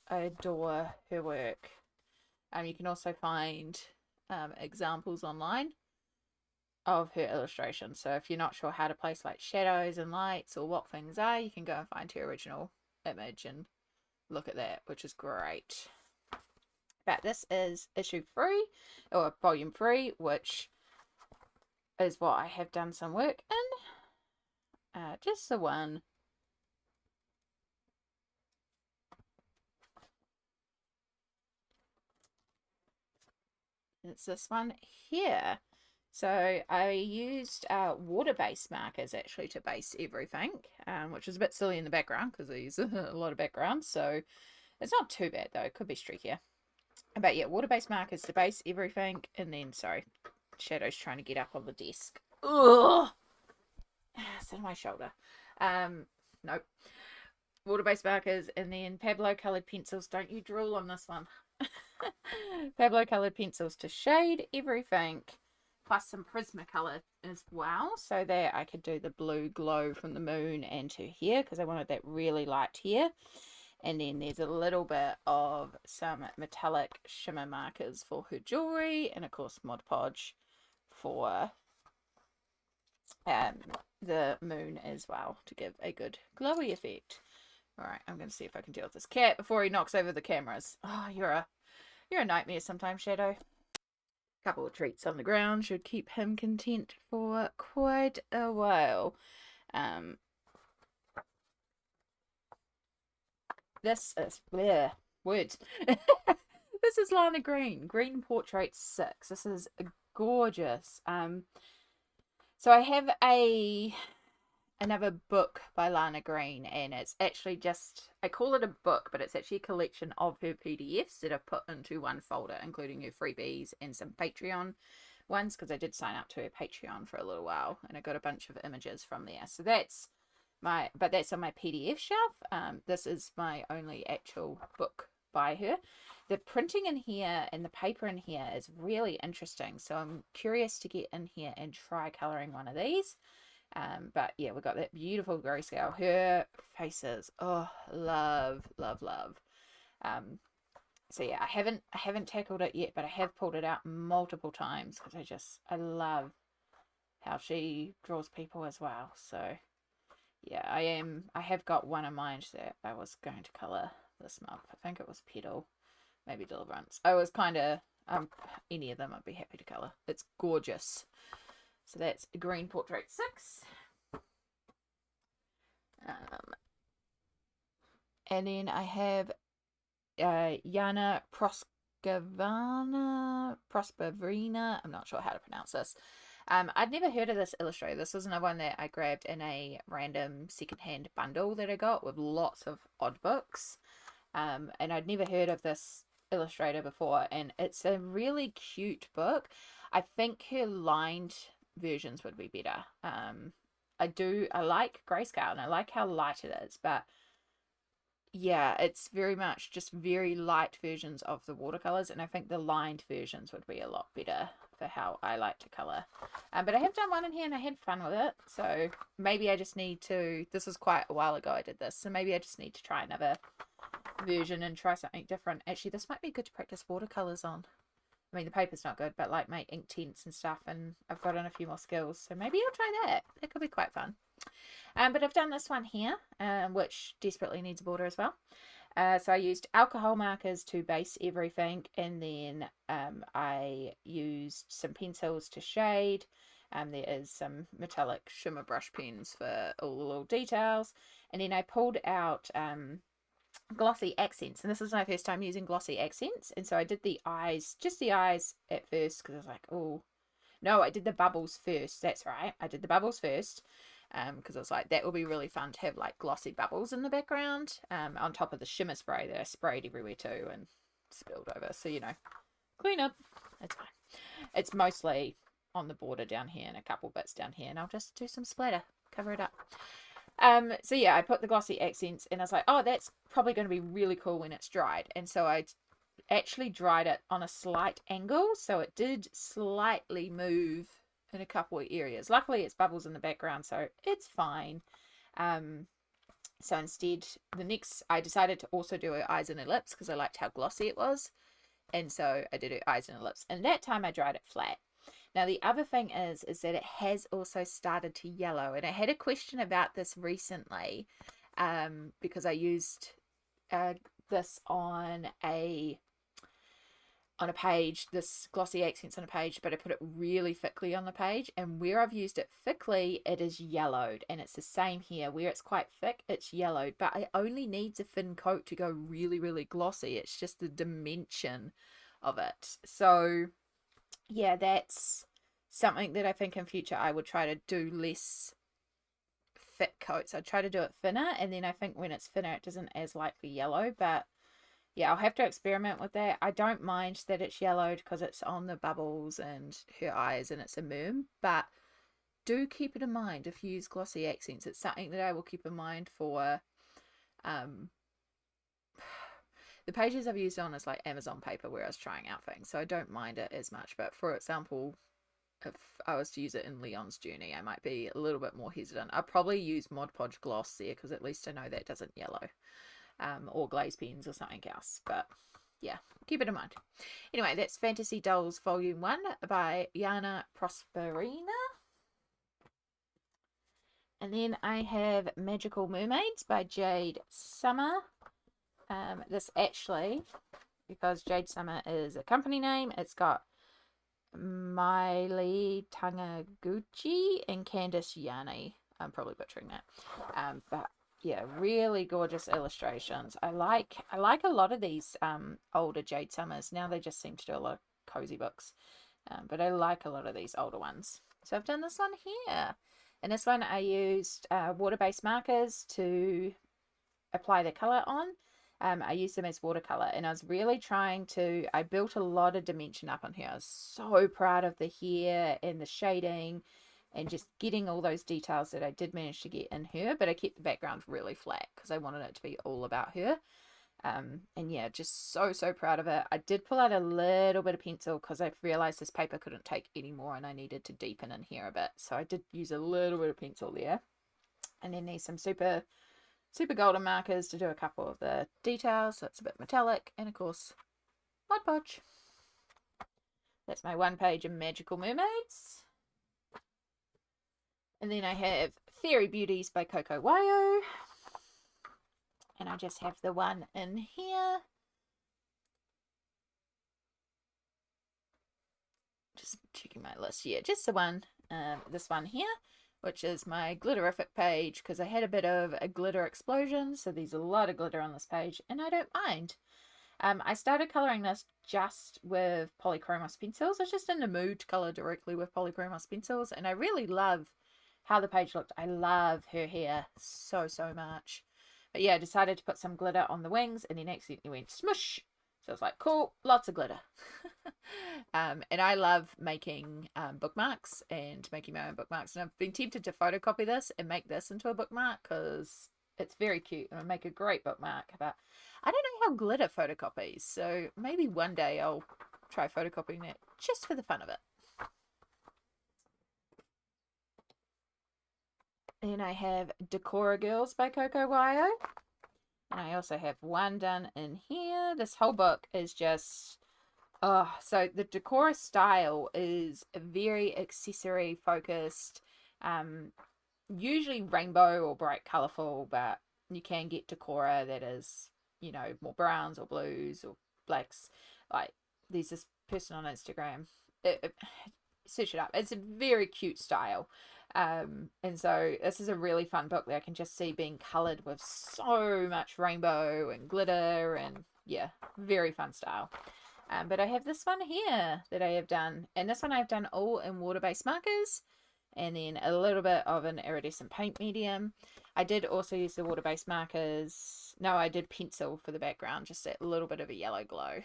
I adore her work. You can also find examples online of her illustrations. So if you're not sure how to place like shadows and lights or what things are, you can go and find her original image and look at that, which is great. But this is issue 3 or volume 3, which is what I have done some work in. Just the one. It's this one here. So I used water-based markers actually to base everything, which is a bit silly in the background because I use a lot of background. So it's not too bad though. It could be streakier. But yeah, water-based markers to base everything. And then, sorry, Shadow's trying to get up on the desk. Ugh! It's in my shoulder. Nope. Water-based markers, and then Pablo coloured pencils. Don't you drool on this one. Pablo coloured pencils to shade everything, plus some Prismacolor as well, so that I could do the blue glow from the moon and to here, because I wanted that really light here. And then there's a little bit of some metallic shimmer markers for her jewellery, and of course Mod Podge for the moon as well, to give a good glowy effect. Alright, I'm going to see if I can deal with this cat before he knocks over the cameras. Oh, you're a nightmare sometimes, Shadow. Couple of treats on the ground should keep him content for quite a while. This is words. This is Lana Green Portrait 6. This is gorgeous. So I have another book by Lana Green, and it's actually just, I call it a book, but it's actually a collection of her PDFs that I've put into one folder, including her freebies and some Patreon ones, because I did sign up to her Patreon for a little while, and I got a bunch of images from there. So that's on my PDF shelf. This is my only actual book by her. The printing in here and the paper in here is really interesting, so I'm curious to get in here and try colouring one of these. But yeah, we've got that beautiful grayscale. Her faces, oh, love. So yeah, I haven't tackled it yet, but I have pulled it out multiple times because I love how she draws people as well. So yeah, I have got one in mind that I was going to colour this month. I think it was Petal, maybe Deliverance. I was kind of any of them I'd be happy to colour. It's gorgeous. So that's Green Portrait 6. And then I have Yana Prosperina. I'm not sure how to pronounce this. I'd never heard of this illustrator. This was another one that I grabbed in a random secondhand bundle that I got with lots of odd books. And I'd never heard of this illustrator before, and it's a really cute book. I think her lined versions would be better. I like grayscale and I like how light it is, but yeah, it's very much just very light versions of the watercolors, and I think the lined versions would be a lot better for how I like to color. But I have done one in here and I had fun with it, so maybe I just need to, this was quite a while ago I did this, so maybe I just need to try another version and try something different. Actually, this might be good to practice watercolors on. I mean, the paper's not good, but like make ink tints and stuff, and I've got in a few more skills, so maybe I'll try that. That could be quite fun. But I've done this one here, which desperately needs a border as well. So I used alcohol markers to base everything, and then I used some pencils to shade. There is some metallic shimmer brush pens for all the little details, and then I pulled out glossy accents, and this was my first time using glossy accents, and so I did the eyes, just the eyes at first, because I was like, oh no, I did the bubbles first. That's right, I did the bubbles first, because I was like, that will be really fun to have like glossy bubbles in the background, on top of the shimmer spray that I sprayed everywhere too and spilled over. So clean up, it's fine. It's mostly on the border down here and a couple bits down here, and I'll just do some splatter, cover it up. So yeah, I put the glossy accents, and I was like, oh, that's probably going to be really cool when it's dried. And so I actually dried it on a slight angle, so it did slightly move in a couple of areas. Luckily, it's bubbles in the background, so it's fine. So instead, I decided to also do her eyes and her lips because I liked how glossy it was. And so I did her eyes and her lips. And that time I dried it flat. Now, the other thing is that it has also started to yellow. And I had a question about this recently, because I used this on a page, this glossy accents on a page, but I put it really thickly on the page, and where I've used it thickly, it is yellowed, and it's the same here. Where it's quite thick, it's yellowed, but it only needs a thin coat to go really, really glossy. It's just the dimension of it. So yeah, that's something that I think in future I would try to do less thick coats. I'd try to do it thinner, and then I think when it's thinner, it doesn't as likely yellow, but yeah, I'll have to experiment with that. I don't mind that it's yellowed because it's on the bubbles and her eyes and it's a merm, but do keep it in mind if you use glossy accents. It's something that I will keep in mind for the pages I've used on is like Amazon paper where I was trying out things, so I don't mind it as much. But for example, if I was to use it in Leon's journey, I might be a little bit more hesitant. I'd probably use Mod Podge gloss there because at least I know that doesn't yellow. Or glaze pens or something else, but yeah, keep it in mind. Anyway, that's Fantasy Dolls Volume 1 by Yana Prosperina. And then I have Magical Mermaids by Jade Summer. This actually, because Jade Summer is a company name, it's got Miley Tangaguchi and Candice Yanni. I'm probably butchering that. But yeah, really gorgeous illustrations. I like a lot of these older Jade Summers. Now they just seem to do a lot of cozy books, but I like a lot of these older ones. So I've done this one here, and this one I used water-based markers to apply the color on. I used them as watercolor, and I was really I built a lot of dimension up on here. I was so proud of the hair and the shading and just getting all those details that I did manage to get in her, but I kept the background really flat because I wanted it to be all about her. And yeah, just so proud of it. I did pull out a little bit of pencil because I realized this paper couldn't take any more and I needed to deepen in here a bit, so I did use a little bit of pencil there. And then there's some super golden markers to do a couple of the details, so it's a bit metallic, and of course Mod Podge. That's my one page of Magical Mermaids. And then I have Fairy Beauties by Coco Wayo. And I just have the one in here. Just checking my list. Yeah, just the one. This one here, which is my glitterific page, because I had a bit of a glitter explosion. So there's a lot of glitter on this page, and I don't mind. I started colouring this just with polychromos pencils. I was just in the mood to colour directly with polychromos pencils, and I really love how the page looked. I love her hair so much. But yeah, I decided to put some glitter on the wings, and then accidentally went smush. So I was like, cool, lots of glitter. And I love making bookmarks and making my own bookmarks. And I've been tempted to photocopy this and make this into a bookmark because it's very cute and it'll make a great bookmark. But I don't know how glitter photocopies, so maybe one day I'll try photocopying it just for the fun of it. And I have Decora Girls by Coco Wayo. And I also have one done in here. This whole book is just... so the Decora style is very accessory focused. Usually rainbow or bright colourful, but you can get Decora that is, more browns or blues or blacks. Like, there's this person on Instagram. Search it up. It's a very cute style. And so this is a really fun book that I can just see being coloured with so much rainbow and glitter, and yeah, very fun style. But I have this one here that I have done, and this one I've done all in water-based markers, and then a little bit of an iridescent paint medium. I did also use the water-based markers. No, I did pencil for the background, just a little bit of a yellow glow.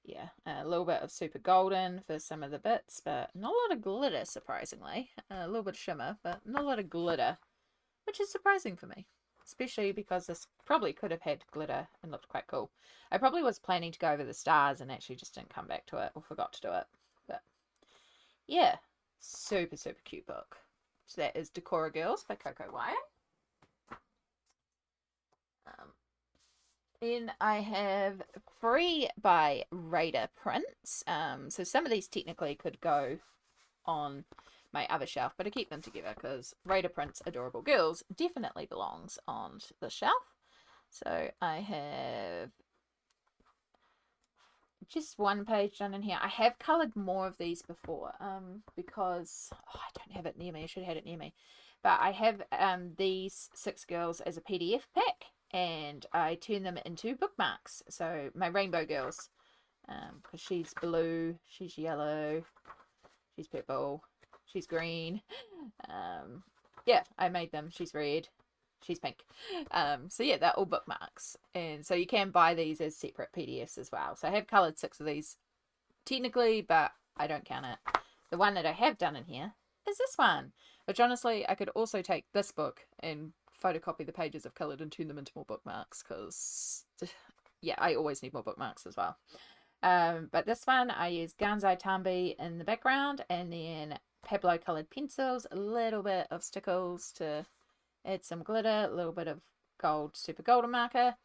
Yeah, a little bit of super golden for some of the bits, but not a lot of glitter, surprisingly. A little bit of shimmer, but not a lot of glitter, which is surprising for me, especially because this probably could have had glitter and looked quite cool. I probably was planning to go over the stars and actually just didn't come back to it or forgot to do it. But yeah, super, super cute book. So that is Decora Girls by Coco Wire. Then I have Free by Raider Prints. So some of these technically could go on my other shelf, but I keep them together because Raider Prints Adorable Girls definitely belongs on the shelf. So I have just one page done in here. I have coloured more of these before because I don't have it near me. I should have had it near me. But I have these 6 girls as a PDF pack, and I turn them into bookmarks. So my rainbow girls, because she's blue, she's yellow, she's purple, she's green. Yeah, I made them. She's red, she's pink. So yeah, they're all bookmarks, and so you can buy these as separate PDFs as well. So I have coloured 6 of these technically, but I don't count it. The one that I have done in here is this one, which honestly I could also take this book and photocopy the pages I've coloured and turn them into more bookmarks, because yeah, I always need more bookmarks as well. But this one I use Gansai Tambi in the background, and then Pablo coloured pencils, a little bit of stickles to add some glitter, a little bit of gold, super golden marker.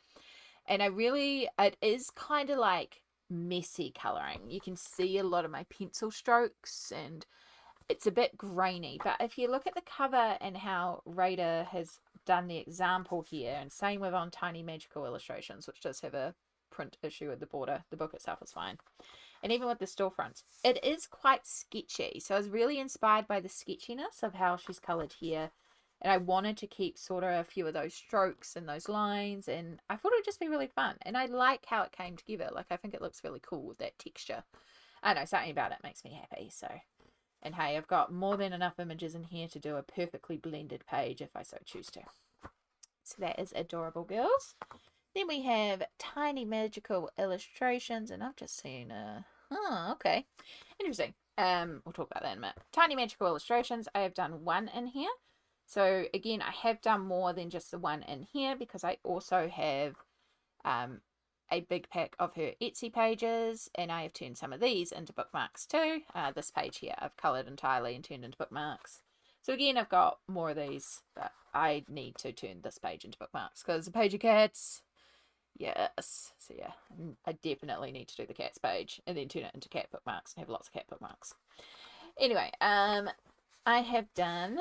And it is kind of like messy colouring. You can see a lot of my pencil strokes, and it's a bit grainy. But if you look at the cover and how Raider has done the example here, and same with on Tiny Magical Illustrations, which does have a print issue at the border, the book itself is fine. And even with the storefronts, it is quite sketchy. So I was really inspired by the sketchiness of how she's coloured here. And I wanted to keep sort of a few of those strokes and those lines. And I thought it would just be really fun. And I like how it came together. Like, I think it looks really cool with that texture. I don't know, something about it makes me happy. So, and hey, I've got more than enough images in here to do a perfectly blended page if I so choose to. So that is Adorable Girls. Then we have Tiny Magical Illustrations. And I've just seen, okay. Interesting. We'll talk about that in a minute. Tiny Magical Illustrations. I have done one in here. So again, I have done more than just the one in here, because I also have a big pack of her Etsy pages, and I have turned some of these into bookmarks too. This page here I've coloured entirely and turned into bookmarks. So again, I've got more of these, but I need to turn this page into bookmarks because the page of cats, yes. So yeah, I definitely need to do the cats page and then turn it into cat bookmarks and have lots of cat bookmarks. Anyway, I have done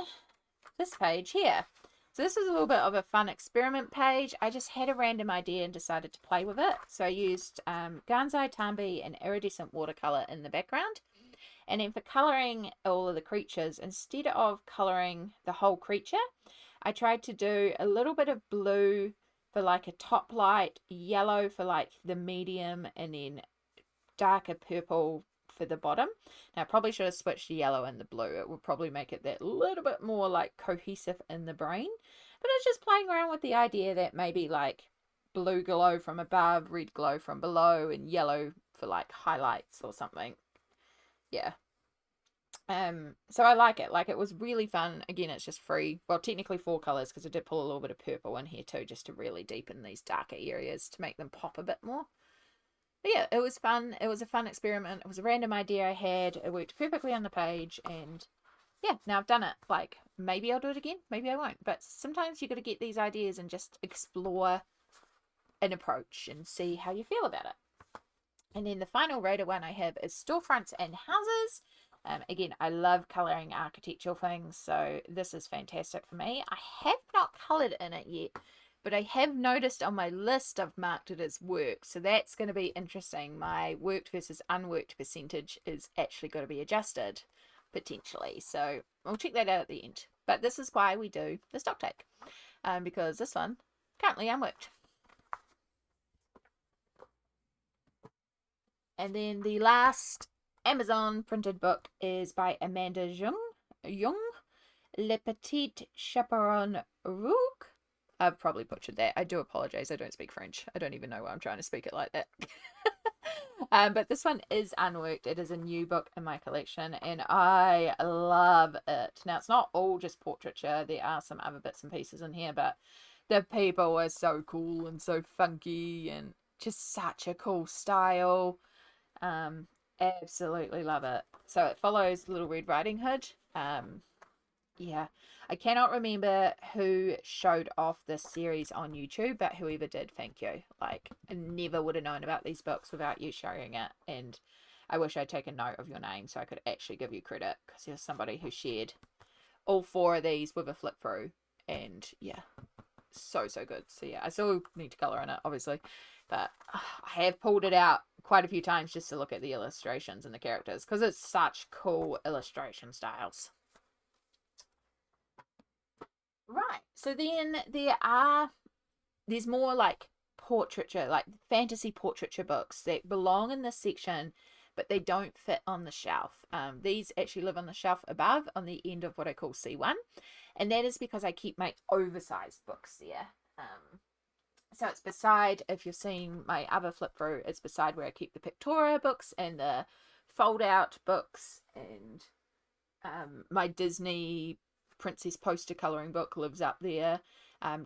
this page here. So this is a little bit of a fun experiment page. I just had a random idea and decided to play with it. So I used Gansai Tambi and iridescent watercolor in the background. And then for colouring all of the creatures, instead of colouring the whole creature, I tried to do a little bit of blue for like a top light, yellow for like the medium, and then darker purple for the bottom. Now I probably should have switched the yellow and the blue. It would probably make it that little bit more like cohesive in the brain. But I was just playing around with the idea that maybe like blue glow from above, red glow from below, and yellow for like highlights or something. Yeah. So I like it. Like, it was really fun. Again, it's just free. Well, technically 4 colours, because I did pull a little bit of purple in here too, just to really deepen these darker areas to make them pop a bit more. But yeah, it was fun. It was a fun experiment. It was a random idea I had. It worked perfectly on the page, and yeah, now I've done it. Like, maybe I'll do it again, maybe I won't. But sometimes you got to get these ideas and just explore an approach and see how you feel about it. And then the final Raider one I have is Storefronts and Houses. Again, I love colouring architectural things, so this is fantastic for me. I have not coloured in it yet, but I have noticed on my list I've marked it as work, so that's going to be interesting. My worked versus unworked percentage is actually going to be adjusted, potentially. So we'll check that out at the end. But this is why we do the stock take, because this one currently unworked. And then the last Amazon printed book is by Amanda Jung, Le Petit Chaperon Rouge. I've probably butchered that. I do apologize. I don't speak French. I don't even know why I'm trying to speak it like that. But this one is unworked. It is a new book in my collection, and I love it. Now, it's not all just portraiture. There are some other bits and pieces in here, but the people are so cool and so funky and just such a cool style. Absolutely love it. So it follows Little Red Riding Hood. Yeah, I cannot remember who showed off this series on YouTube, but whoever did, thank you. Like, I never would have known about these books without you sharing it, and I wish I'd taken note of your name so I could actually give you credit, because you're somebody who shared all 4 of these with a flip through, and yeah, so good. So yeah, I still need to color in it, obviously, but I have pulled it out quite a few times just to look at the illustrations and the characters, because it's such cool illustration styles. Right, so then there's more like portraiture, like fantasy portraiture books that belong in this section, but they don't fit on the shelf. These actually live on the shelf above on the end of what I call C1, and that is because I keep my oversized books there. So it's beside, if you're seeing my other flip through, it's beside where I keep the Pictoria books and the fold out books, and my Disney Princess poster coloring book lives up there.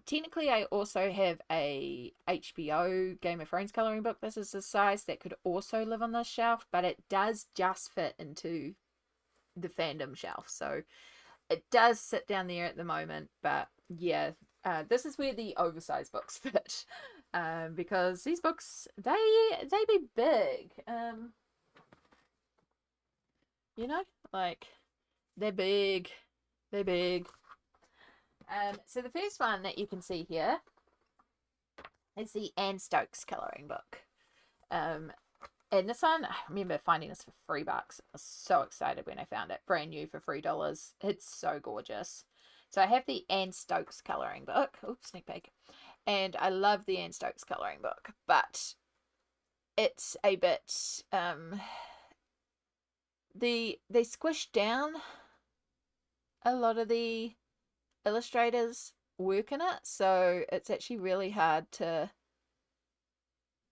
Technically, I also have a HBO Game of Thrones coloring book. This is the size that could also live on this shelf, but it does just fit into the fandom shelf. So it does sit down there at the moment, but yeah, this is where the oversized books fit, because these books, they be big. You know, like, they're big. They're big. So the first one that you can see here is the Anne Stokes coloring book. And this one, I remember finding this for $3. I was so excited when I found it. Brand new for $3. It's so gorgeous. So I have the Anne Stokes coloring book. Oops, sneak peek. And I love the Anne Stokes coloring book, but it's a bit they squished down a lot of the illustrators' work in it, so it's actually really hard to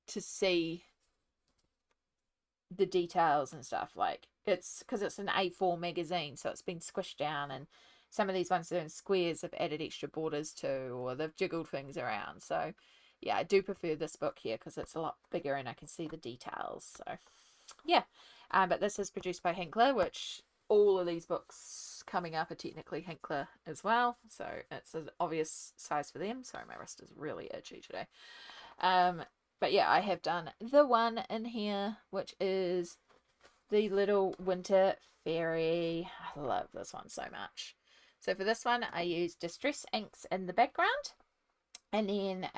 see the details and stuff. Like, it's because it's an A4 magazine, so it's been squished down, and some of these ones that are in squares have added extra borders to, or they've jiggled things around. So yeah, I do prefer this book here because it's a lot bigger and I can see the details. So yeah, but this is produced by Hinkler, which all of these books coming up are technically Hinkler as well, so it's an obvious size for them. Sorry, my wrist is really itchy today. But yeah, I have done the one in here, which is the Little Winter Fairy. I love this one so much. So for this one, I use Distress inks in the background, and then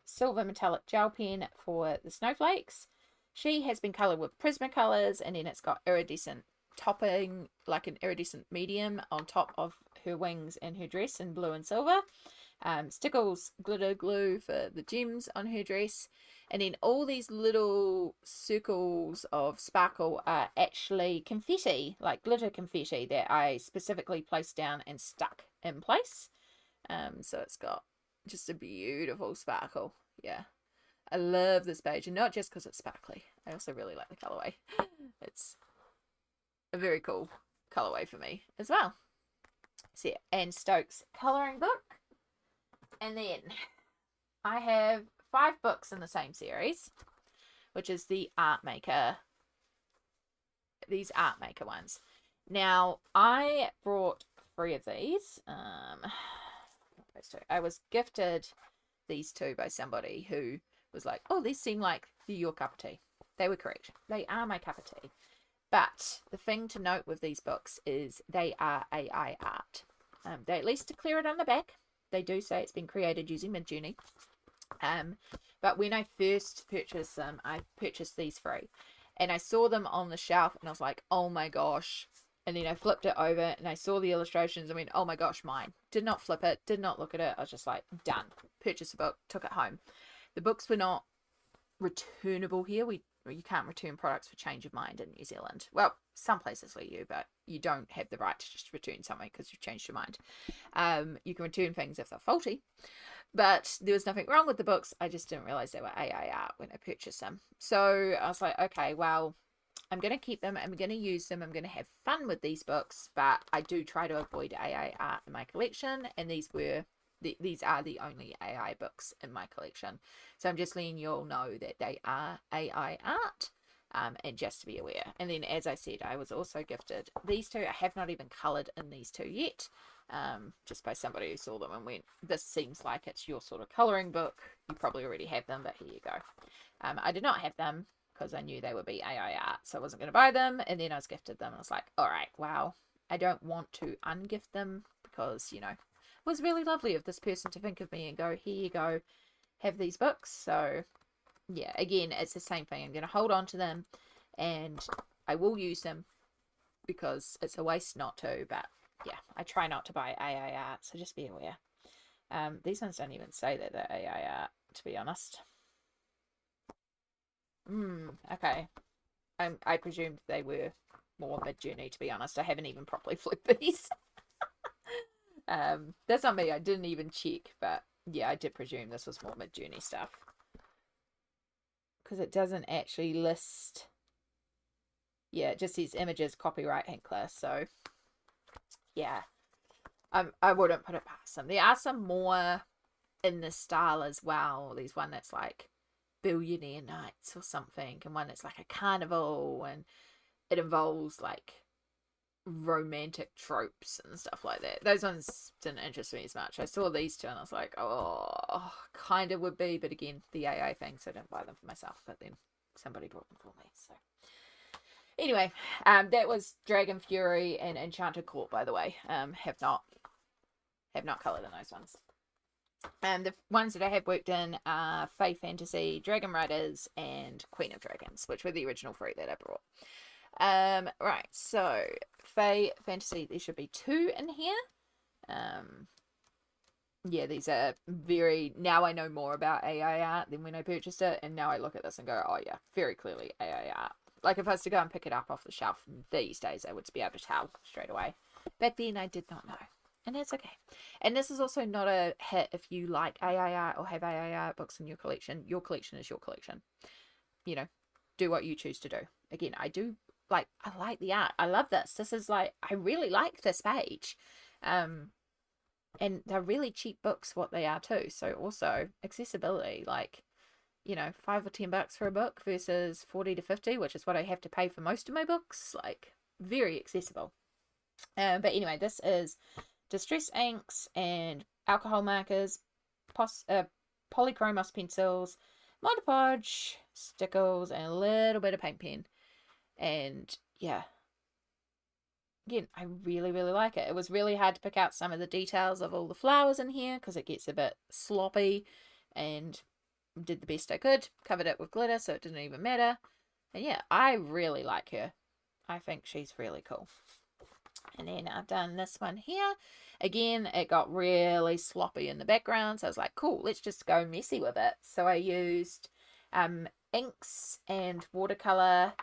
silver metallic gel pen for the snowflakes. She has been coloured with Prismacolors, and then it's got iridescent topping, like an iridescent medium on top of her wings and her dress in blue and silver. Stickles glitter glue for the gems on her dress, and then all these little circles of sparkle are actually confetti, like glitter confetti, that I specifically placed down and stuck in place. So it's got just a beautiful sparkle. Yeah, I love this page, and not just because it's sparkly. I also really like the colorway. It's a very cool colorway for me as well. So yeah, Anne Stokes coloring book. And then I have 5 books in the same series, which is the Art Maker. These Art Maker ones. Now, I brought 3 of these. I was gifted these 2 by somebody who was like, oh, these seem like your cup of tea. They were correct. They are my cup of tea. But the thing to note with these books is they are AI art. They at least declare it on the back. They do say it's been created using Midjourney. But when I first purchased them, I purchased these 3. And I saw them on the shelf and I was like, oh my gosh, And then I flipped it over and I saw the illustrations. I went, oh my gosh, mine. Did not flip it, did not look at it. I was just like, done. Purchased a book, took it home. The books were not returnable here. You can't return products for change of mind in New Zealand. Well, some places let you, but you don't have the right to just return something because you've changed your mind. You can return things if they're faulty, but there was nothing wrong with the books. I just didn't realize they were AI art when I purchased them. So I was like, okay, well, I'm going to keep them. I'm going to use them. I'm going to have fun with these books, but I do try to avoid AI art in my collection. And these are the only AI books in my collection. So I'm just letting you all know that they are AI art, and just to be aware. And then, as I said, I was also gifted these two. I have not even coloured in these two yet, just by somebody who saw them and went, this seems like it's your sort of colouring book. You probably already have them, but here you go. I did not have them because I knew they would be AI art, so I wasn't going to buy them. And then I was gifted them. I was like, all right, wow, I don't want to ungift them because, you know, it was really lovely of this person to think of me and go, here you go, have these books. So yeah, again, it's the same thing. I'm going to hold on to them and I will use them because it's a waste not to. But yeah, I try not to buy AI art, so just be aware. These ones don't even say that they're AI art, to be honest. Okay. I presumed they were more mid-journey, to be honest. I haven't even properly flipped these. That's not me. I didn't even check, but yeah, I did presume this was more mid-journey stuff. Because it doesn't actually list. Yeah, it just says images, copyright, Hinkler. So yeah, I wouldn't put it past them. There are some more in this style as well. There's one that's like Billionaire Nights or something, and one that's like a carnival, and it involves like romantic tropes and stuff like that. Those ones didn't interest me as much. I saw these two and I was like, oh, kind of would be, but again, the AA thing, so I didn't buy them for myself, but then somebody bought them for me. So anyway, that was Dragon Fury and Enchanted Court, by the way. Have not coloured in those ones. The ones that I have worked in are Fae Fantasy, Dragon Riders, and Queen of Dragons, which were the original three that I brought. Right, so Fae Fantasy, there should be 2 in here. Yeah, these are very, now I know more about AI art than when I purchased it, and now I look at this and go, oh yeah, very clearly AI art. Like if I was to go and pick it up off the shelf these days, I would be able to tell straight away. Back then I did not know, and that's okay. And this is also not a hit if you like AI art or have AI art books in your collection. Your collection is your collection. You know, do what you choose to do. Again, I like the art. I love this. This is like, I really like this page. And they're really cheap books, what they are too. So also accessibility, like, you know, $5 or $10 for a book versus 40 to 50, which is what I have to pay for most of my books. Like, very accessible. But anyway, this is distress inks and alcohol markers, polychromos pencils, Mod Podge, stickles, and a little bit of paint pen. And yeah, again, I really, really like it. It was really hard to pick out some of the details of all the flowers in here because it gets a bit sloppy, and did the best I could. Covered it with glitter so it didn't even matter. And yeah, I really like her. I think she's really cool. And then I've done this one here. Again, it got really sloppy in the background, so I was like, cool, let's just go messy with it. So I used inks and watercolor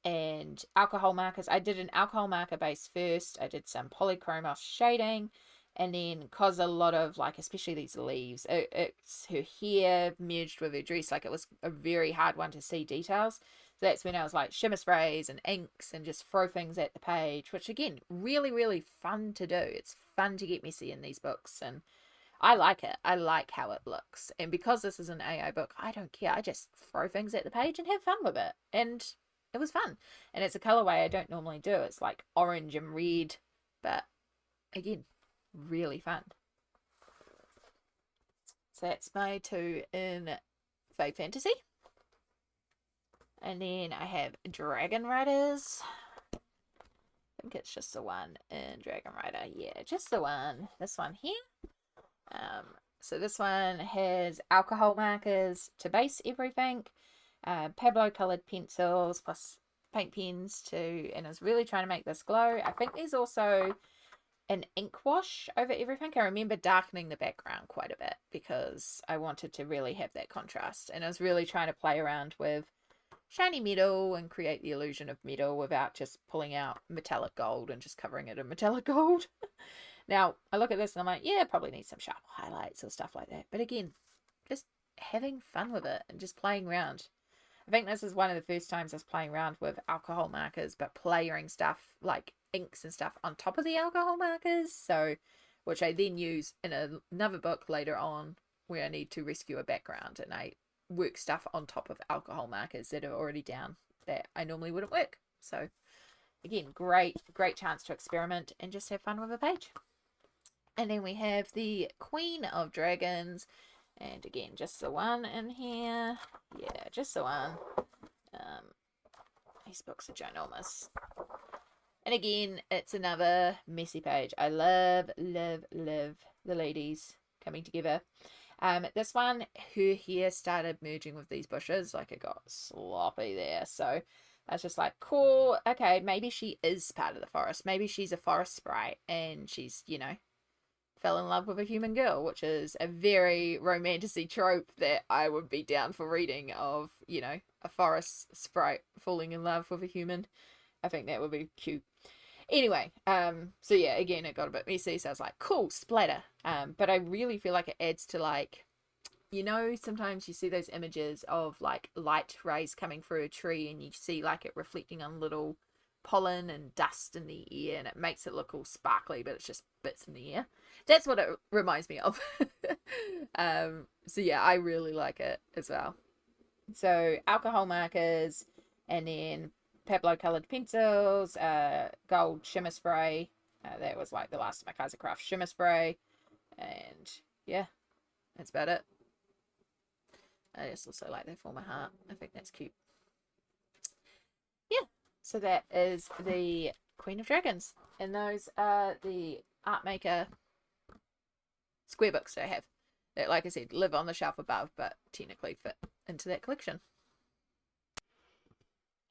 and alcohol markers. I did an alcohol marker base first. I did some polychromos shading, and then because a lot of, like, especially these leaves, it's her hair merged with her dress, like it was a very hard one to see details. So that's when I was like shimmer sprays and inks and just throw things at the page, which again, really, really fun to do. It's fun to get messy in these books, and I like it. I like how it looks. And because this is an AI book, I don't care. I just throw things at the page and have fun with it. And it was fun. And it's a colorway I don't normally do. It's like orange and red, but again, really fun. So that's my 2 in Fae Fantasy. And then I have Dragon Riders. I think it's just the one in Dragon Rider. Yeah, just the one. This one here. So this one has alcohol markers to base everything. Pablo coloured pencils plus paint pens and I was really trying to make this glow. I think there's also an ink wash over everything. I remember darkening the background quite a bit because I wanted to really have that contrast, and I was really trying to play around with shiny metal and create the illusion of metal without just pulling out metallic gold and just covering it in metallic gold. Now I look at this and I'm like, yeah, probably need some sharp highlights or stuff like that, but again, just having fun with it and just playing around. I think this is one of the first times I was playing around with alcohol markers, but layering stuff like inks and stuff on top of the alcohol markers. So, which I then use in another book later on where I need to rescue a background, and I work stuff on top of alcohol markers that are already down that I normally wouldn't work. So, again, great chance to experiment and just have fun with a page. And then we have the Queen of Dragons. And again, just the one in here. Yeah, just the one. These books are ginormous. And again, it's another messy page. I love the ladies coming together. This one, her hair started merging with these bushes. Like, it got sloppy there. So I was just like, cool. Okay, maybe she is part of the forest. Maybe she's a forest sprite and she's, you know, fell in love with a human girl, which is a very romantic trope that I would be down for reading of, you know, a forest sprite falling in love with a human. I think that would be cute. Anyway, so yeah, again, it got a bit messy, so I was like, cool, splatter. But I really feel like it adds to, like, you know, sometimes you see those images of like light rays coming through a tree and you see like it reflecting on little pollen and dust in the air, and it makes it look all sparkly, but it's just bits in the air. That's what it reminds me of. So yeah, I really like it as well. So alcohol markers, and then Pablo colored pencils, gold shimmer spray. That was like the last of my Kaiser Craft shimmer spray, and yeah, that's about it. I just also like that for my heart. I think that's cute. Yeah, so that is the Queen of Dragons, and those are the art maker square books that I have that, like I said, live on the shelf above but technically fit into that collection.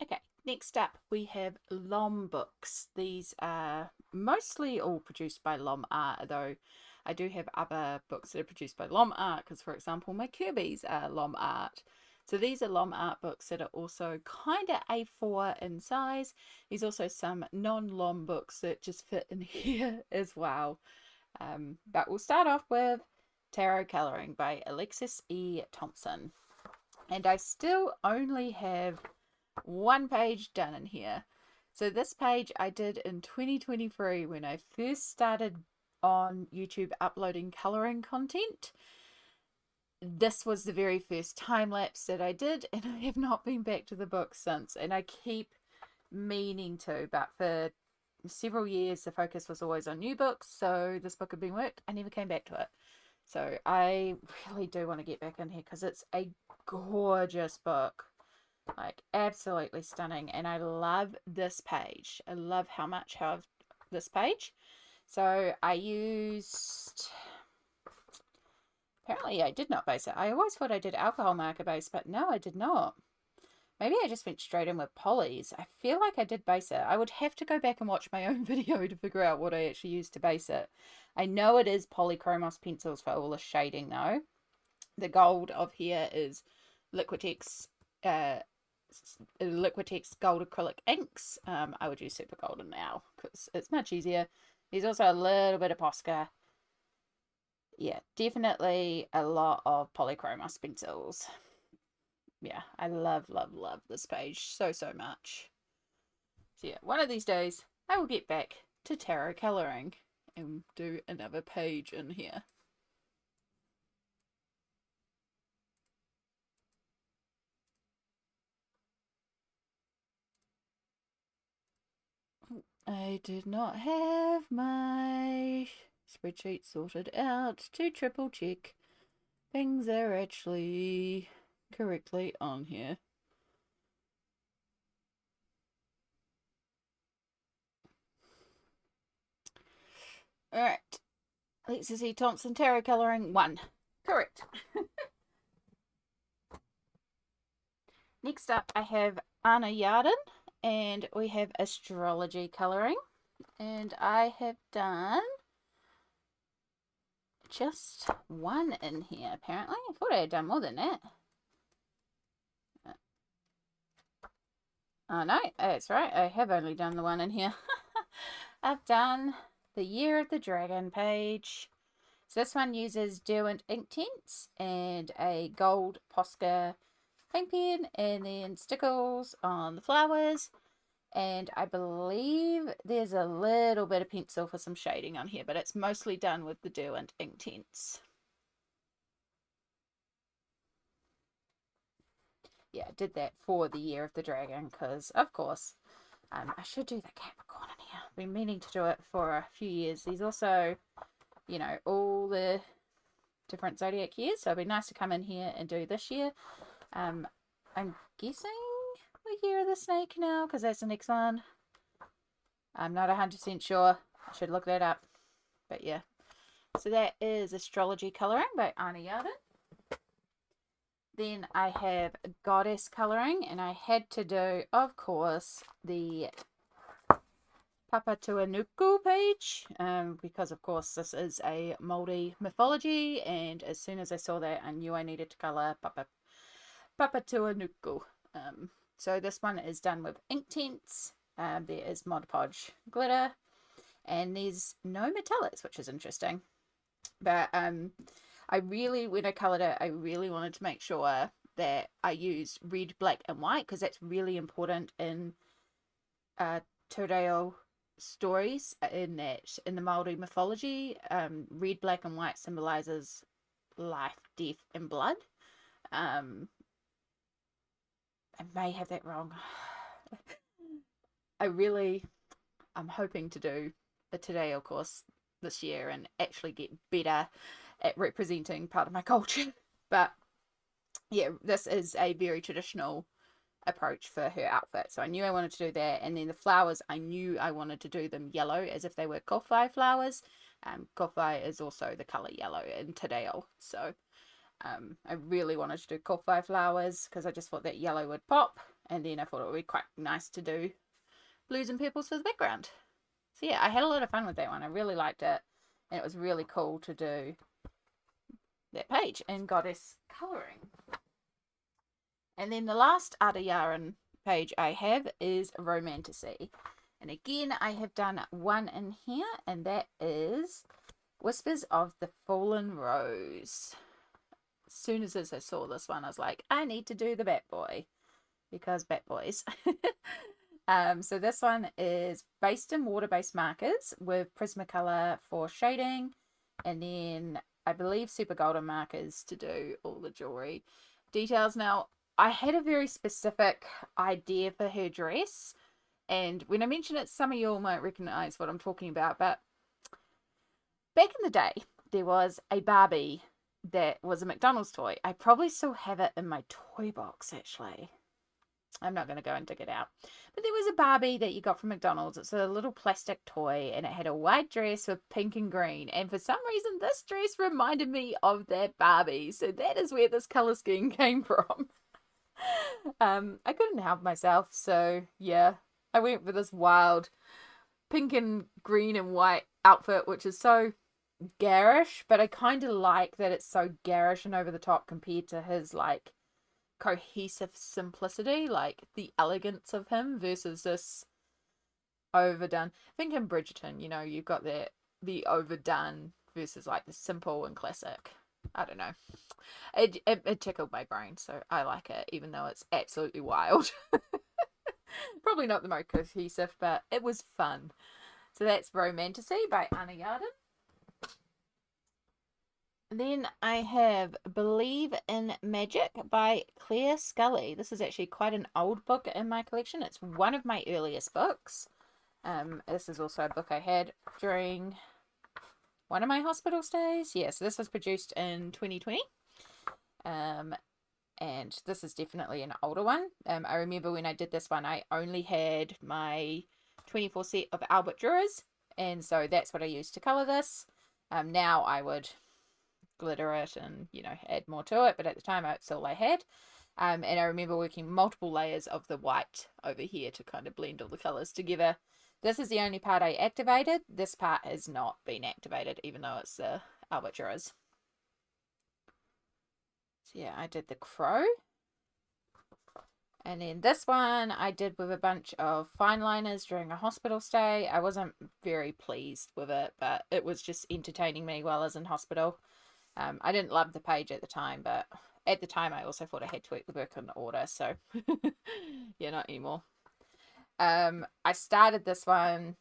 Okay, next up we have LOM books. These are mostly all produced by LOM Art, though I do have other books that are produced by LOM Art, because for example my Kirby's are LOM Art. So these are LOM Art books that are also kind of A4 in size. There's also some non-LOM books that just fit in here as well. But we'll start off with Tarot Colouring by Alexis E. Thompson. And I still only have one page done in here. So this page I did in 2023 when I first started on YouTube uploading colouring content. This was the very first time lapse that I did, and I have not been back to the book since, and I keep meaning to, but for several years the focus was always on new books, so this book had been worked. I never came back to it. So I really do want to get back in here because it's a gorgeous book, like absolutely stunning, and I love this page. I love how much I have this page. So I used, apparently I did not base it. I always thought I did alcohol marker base, but no, I did not. Maybe I just went straight in with polys. I feel like I did base it. I would have to go back and watch my own video to figure out what I actually used to base it. I know it is polychromos pencils for all the shading though. The gold of here is Liquitex gold acrylic inks. I would use Super Golden now because it's much easier. There's also a little bit of Posca. Yeah, definitely a lot of polychromos pencils. Yeah, I love this page so much. So yeah, one of these days I will get back to tarot colouring and do another page in here. I did not have my spreadsheet sorted out to triple check things are actually correctly on here. Alright, Alexis E. Thompson Tarot Colouring 1. Correct. Next up I have Anna Yarden, And we have astrology colouring. And I have done just one in here, apparently. I thought I had done more than that. Oh no, that's right. I have only done the one in here. I've done the Year of the Dragon page. So this one uses Derwent ink tints and a gold Posca paint pen and then stickles on the flowers. And I believe there's a little bit of pencil for some shading on here, but it's mostly done with the Derwent ink tints. Yeah, I did that for the Year of the Dragon because, of course, I should do the Capricorn in here. I've been meaning to do it for a few years. There's also, you know, all the different zodiac years, so it'd be nice to come in here and do this year. I'm guessing the Year of the Snake now because that's the next one. I'm not 100% sure. I should look that up. But yeah. So that is Astrology Colouring by Anna Yarden. Then I have Goddess Colouring, and I had to do, of course, the Papatuanuku page, because of course this is a Māori mythology, and as soon as I saw that I knew I needed to colour Papatuanuku. So this one is done with ink tints. There is Mod Podge glitter, and there's no metallics, which is interesting. But I really, when I coloured it, I really wanted to make sure that I used red, black, and white because that's really important in Te Reo stories. In the Māori mythology, red, black, and white symbolises life, death, and blood. I may have that wrong. I'm hoping to do a Te Reo course this year and actually get better at representing part of my culture. But yeah, this is a very traditional approach for her outfit. So I knew I wanted to do that. And then the flowers, I knew I wanted to do them yellow as if they were kowhai flowers. Kowhai is also the colour yellow in Te Reo. So I really wanted to do kowhai flowers because I just thought that yellow would pop. And then I thought it would be quite nice to do blues and purples for the background. So yeah, I had a lot of fun with that one. I really liked it. And it was really cool to do that page in Goddess Colouring. And then the last Adayaran page I have is Romantasy. And again, I have done one in here, and that is Whispers of the Fallen Rose. As soon as I saw this one, I was like, I need to do the Bat Boy, because Bat Boys. So this one is based in water-based markers with Prismacolor for shading, and then I believe Super Golden markers to do all the jewelry details. Now, I had a very specific idea for her dress, and when I mention it, some of you all might recognize what I'm talking about, but back in the day, there was a Barbie that was a McDonald's toy. I probably still have it in my toy box, actually. I'm not going to go and dig it out. But there was a Barbie that you got from McDonald's. It's a little plastic toy, and it had a white dress with pink and green. And for some reason, this dress reminded me of that Barbie. So that is where this colour scheme came from. I couldn't help myself. So yeah, I went for this wild pink and green and white outfit, which is so garish. But I kind of like that it's so garish and over the top compared to his like cohesive simplicity, like the elegance of him versus this overdone. I think in Bridgerton, you know, you've got the overdone versus like the simple and classic. I don't know. It tickled my brain, so I like it, even though it's absolutely wild. Probably not the most cohesive, but it was fun. So that's Romantasy by Anna Yarden. Then I have Believe in Magic by Claire Scully. This is actually quite an old book in my collection. It's one of my earliest books. This is also a book I had during one of my hospital stays. Yeah, so this was produced in 2020. And this is definitely an older one. I remember when I did this one, I only had my 24 set of Albert Drawers. And so that's what I used to colour this. Now I would glitter it and, you know, add more to it, but at the time that's all I had. And I remember working multiple layers of the white over here to kind of blend all the colours together. This is the only part I activated. This part has not been activated, even though it's the Albatross. So yeah, I did the crow. And then this one I did with a bunch of fine liners during a hospital stay. I wasn't very pleased with it, but it was just entertaining me while I was in hospital. I didn't love the page at the time, but at the time I also thought I had to work the book in order, so yeah, not anymore. I started this one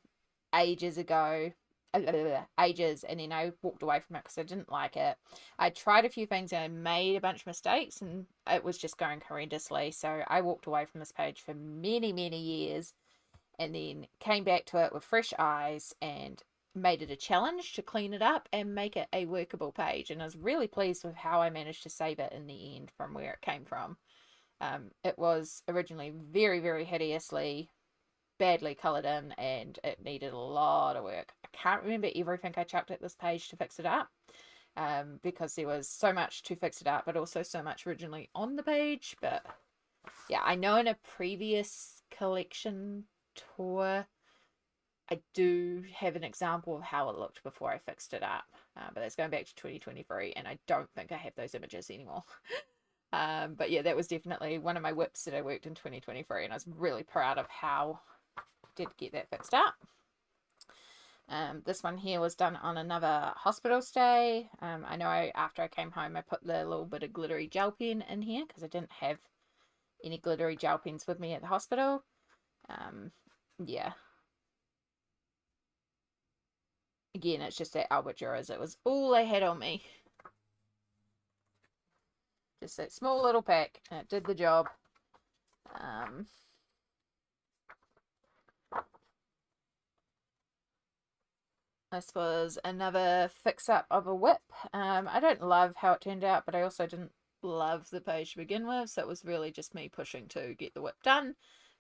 ages ago, ages, and then I walked away from it because I didn't like it. I tried a few things and I made a bunch of mistakes, and it was just going horrendously. So I walked away from this page for many, many years, and then came back to it with fresh eyes and made it a challenge to clean it up and make it a workable page. And I was really pleased with how I managed to save it in the end from where it came from. It was originally very, very hideously badly coloured in, and it needed a lot of work. I can't remember everything I chucked at this page to fix it up, because there was so much to fix it up, but also so much originally on the page. But yeah, I know in a previous collection tour I do have an example of how it looked before I fixed it up, but that's going back to 2023, and I don't think I have those images anymore. But yeah, that was definitely one of my whips that I worked in 2023, and I was really proud of how I did get that fixed up. This one here was done on another hospital stay. I know after I came home I put the little bit of glittery gel pen in here because I didn't have any glittery gel pens with me at the hospital. Yeah. Again, it's just that Albatross. It was all I had on me. Just that small little pack, and it did the job. This was another fix-up of a whip. I don't love how it turned out, but I also didn't love the page to begin with, so it was really just me pushing to get the whip done,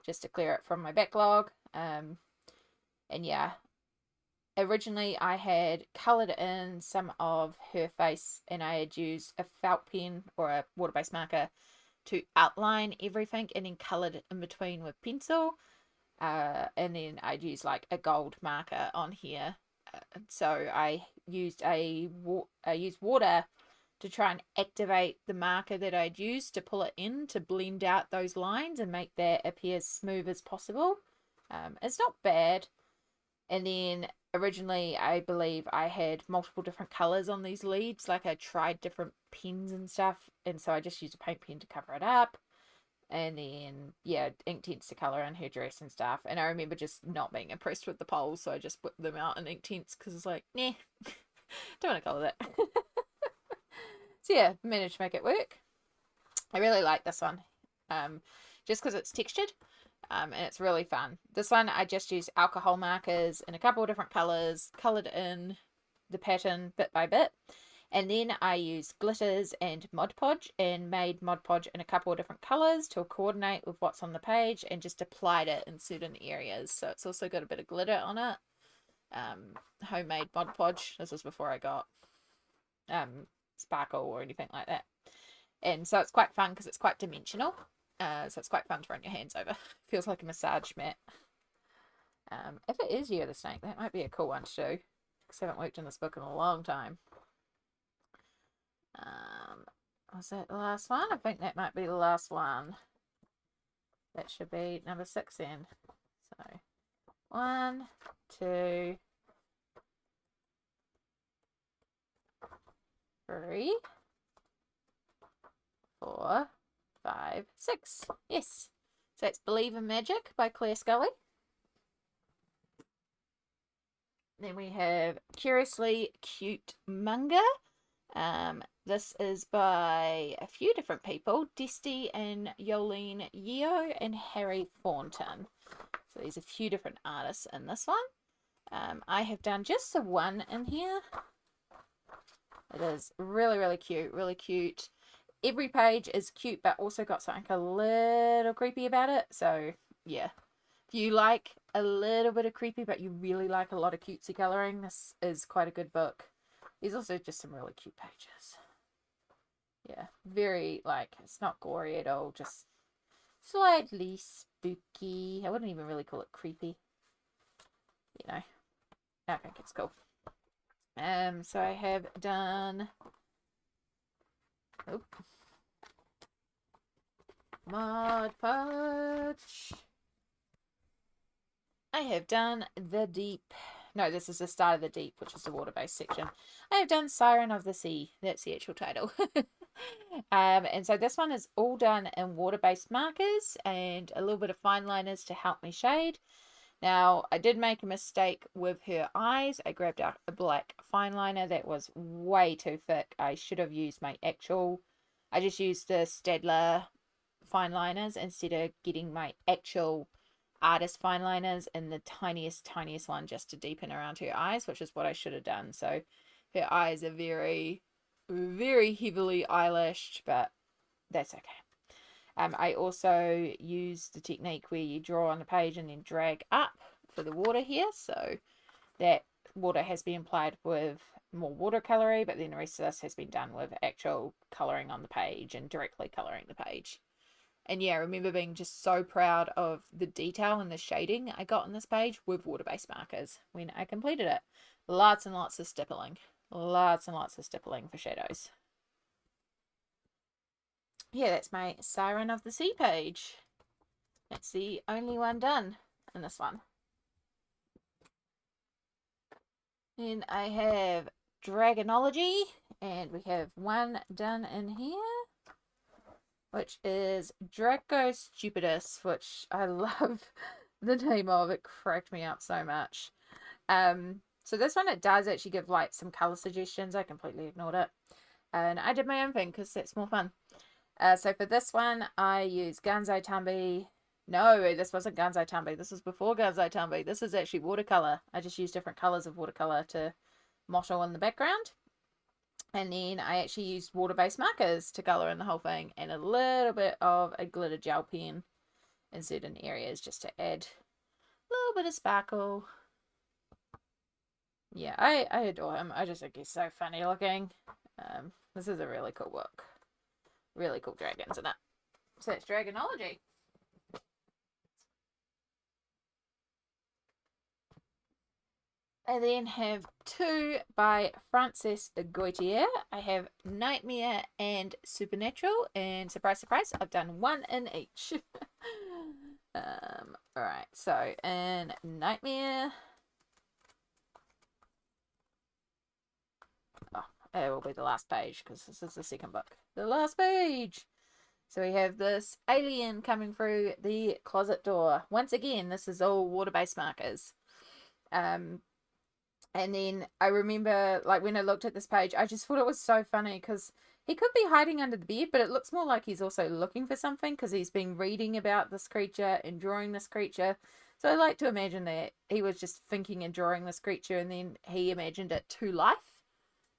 just to clear it from my backlog. And yeah, originally I had coloured in some of her face, and I had used a felt pen or a water-based marker to outline everything, and then coloured in between with pencil. And then I'd use like a gold marker on here. So I used water to try and activate the marker that I'd used to pull it in to blend out those lines and make that appear as smooth as possible. It's not bad. And then originally I believe I had multiple different colours on these leaves, like I tried different pens and stuff, and so I just used a paint pen to cover it up. And then, yeah, Inktense to colour in her dress and stuff. And I remember just not being impressed with the poles, so I just whipped them out in Inktense because it's like, nah, don't want to colour that. So yeah, managed to make it work. I really like this one, just because it's textured, and it's really fun. This one I just used alcohol markers in a couple of different colours, coloured in the pattern bit by bit. And then I used glitters and Mod Podge and made Mod Podge in a couple of different colours to coordinate with what's on the page, and just applied it in certain areas. So it's also got a bit of glitter on it. Homemade Mod Podge. This was before I got sparkle or anything like that. And so it's quite fun because it's quite dimensional. So it's quite fun to run your hands over. Feels like a massage mat. If it is Year of the Snake, that might be a cool one to do, because I haven't worked in this book in a long time. Was that the last one? I think that might be the last one. That should be number 6 then. So 1, 2, 3, 4, 5, 6. Yes. So that's Believe in Magic by Claire Scully. Then we have Curiously Cute Manga. This is by a few different people, Desty and Yolene Yeo and Harry Thornton. So there's a few different artists in this one. I have done just the one in here. It is really, really cute, really cute. Every page is cute, but also got something a little creepy about it. So yeah, if you like a little bit of creepy, but you really like a lot of cutesy colouring, this is quite a good book. There's also just some really cute pages. Yeah, very, like, it's not gory at all, just slightly spooky. I wouldn't even really call it creepy, you know. I think it's cool. So I have done, oh, Mod Podge. I have done the deep. No, this is the start of the deep, which is the water-based section. I have done Siren of the Sea. That's the actual title. And so this one is all done in water-based markers and a little bit of fine liners to help me shade. Now, I did make a mistake with her eyes. I grabbed a black fine liner that was way too thick. I should have used my actual... I just used the Staedtler fine liners instead of getting my actual artist fine liners in the tiniest one just to deepen around her eyes, which is what I should have done. So her eyes are very, very heavily eyelashed, but that's okay. I also use the technique where you draw on the page and then drag up for the water here. So that water has been applied with more watercolory, but then the rest of this has been done with actual colouring on the page and directly colouring the page. And yeah, I remember being just so proud of the detail and the shading I got on this page with water-based markers when I completed it. Lots and lots of stippling. Lots and lots of stippling for shadows. Yeah, that's my Siren of the Sea page. It's the only one done in this one. Then I have Dragonology, and we have one done in here, which is Draco Stupidus, which I love the name of. It cracked me up so much. So this one, it does actually give like some color suggestions. I completely ignored it, and I did my own thing because that's more fun. So for this one, I use Gansai Tambi. No, this wasn't Gansai Tambi. This was before Gansai Tambi. This is actually watercolor. I just used different colors of watercolor to motto in the background. And then I actually used water-based markers to color in the whole thing and a little bit of a glitter gel pen in certain areas just to add a little bit of sparkle. Yeah, I adore him. I just think he's so funny looking. This is a really cool book. Really cool dragons in it. So it's Dragonology. I then have two by Frances Goitier. I have Nightmare and Supernatural, and surprise, surprise, I've done one in each. Alright, so in Nightmare, oh, it will be the last page because this is the second book. The last page! So we have this alien coming through the closet door. Once again, this is all water-based markers. And then I remember, like, when I looked at this page, I just thought it was so funny because he could be hiding under the bed, but it looks more like he's also looking for something because he's been reading about this creature and drawing this creature. So I like to imagine that he was just thinking and drawing this creature and then he imagined it to life.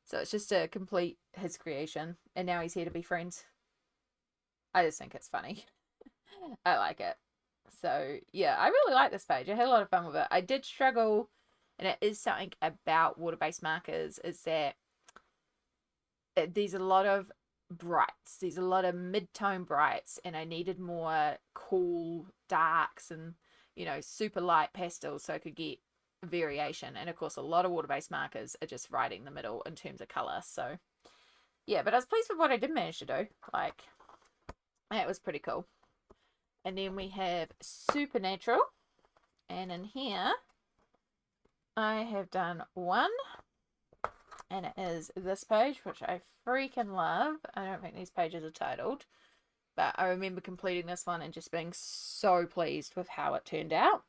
So it's just to complete his creation. And now he's here to be friends. I just think it's funny. I like it. So yeah, I really like this page. I had a lot of fun with it. I did struggle, and it is something about water-based markers, is that there's a lot of brights. There's a lot of mid-tone brights, and I needed more cool darks and, you know, super light pastels so I could get variation. And of course, a lot of water-based markers are just right in the middle in terms of color. So yeah, but I was pleased with what I did manage to do. Like, that was pretty cool. And then we have Supernatural, and in here I have done one, and it is this page, which I freaking love. I don't think these pages are titled, but I remember completing this one and just being so pleased with how it turned out.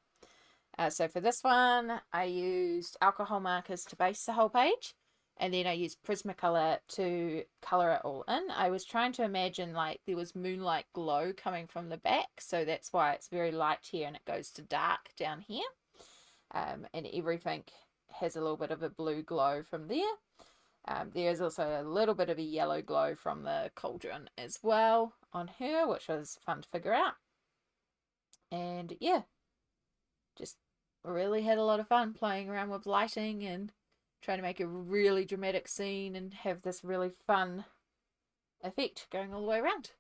So for this one, I used alcohol markers to base the whole page, and then I used Prismacolor to colour it all in. I was trying to imagine like there was moonlight glow coming from the back, so that's why it's very light here and it goes to dark down here. And everything has a little bit of a blue glow from there. There's also a little bit of a yellow glow from the cauldron as well on her, which was fun to figure out. And yeah, just really had a lot of fun playing around with lighting and trying to make a really dramatic scene and have this really fun effect going all the way around.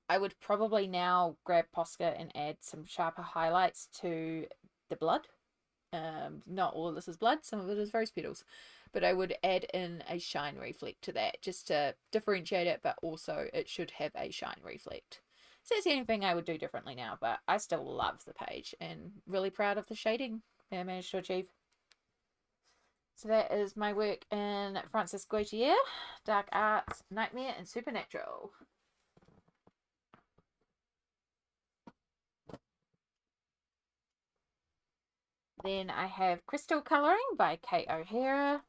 I would probably now grab Posca and add some sharper highlights to the blood. Not all of this is blood, some of it is rose petals, but I would add in a shine reflect to that just to differentiate it, but also it should have a shine reflect. So that's the only thing I would do differently now, but I still love the page and really proud of the shading that I managed to achieve. So that is my work in Francis Gautier, Dark Arts, Nightmare and Supernatural. Then I have Crystal Colouring by Kate O'Hara.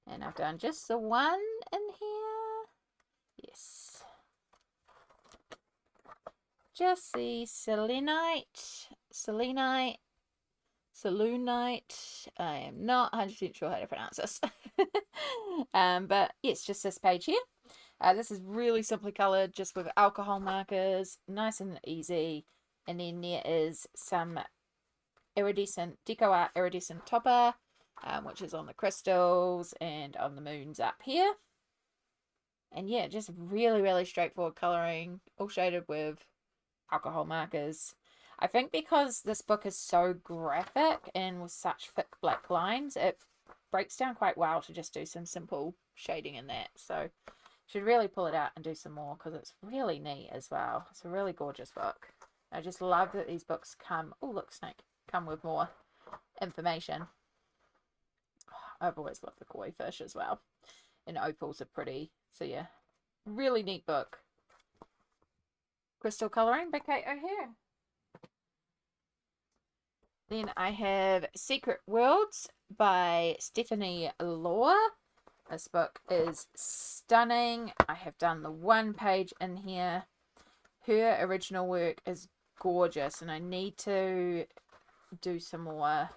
And I've done just the one in here. Yes. Just the Selenite. I am not 100% sure how to pronounce this. But yes, just this page here. This is really simply coloured, just with alcohol markers, nice and easy. And then there is some iridescent, Deco Art iridescent topper, which is on the crystals and on the moons up here. And yeah, just really, really straightforward colouring, all shaded with alcohol markers. I think because this book is so graphic and with such thick black lines, it breaks down quite well to just do some simple shading in that. So should really pull it out and do some more because it's really neat as well. It's a really gorgeous book. I just love that these books come, oh look, snake, come with more information. I've always loved the koi fish as well. And opals are pretty. So yeah, really neat book. Crystal Colouring by Kate O'Hara. Then I have Secret Worlds by Stephanie Law. This book is stunning. I have done the one page in here. Her original work is gorgeous and I need to do some more.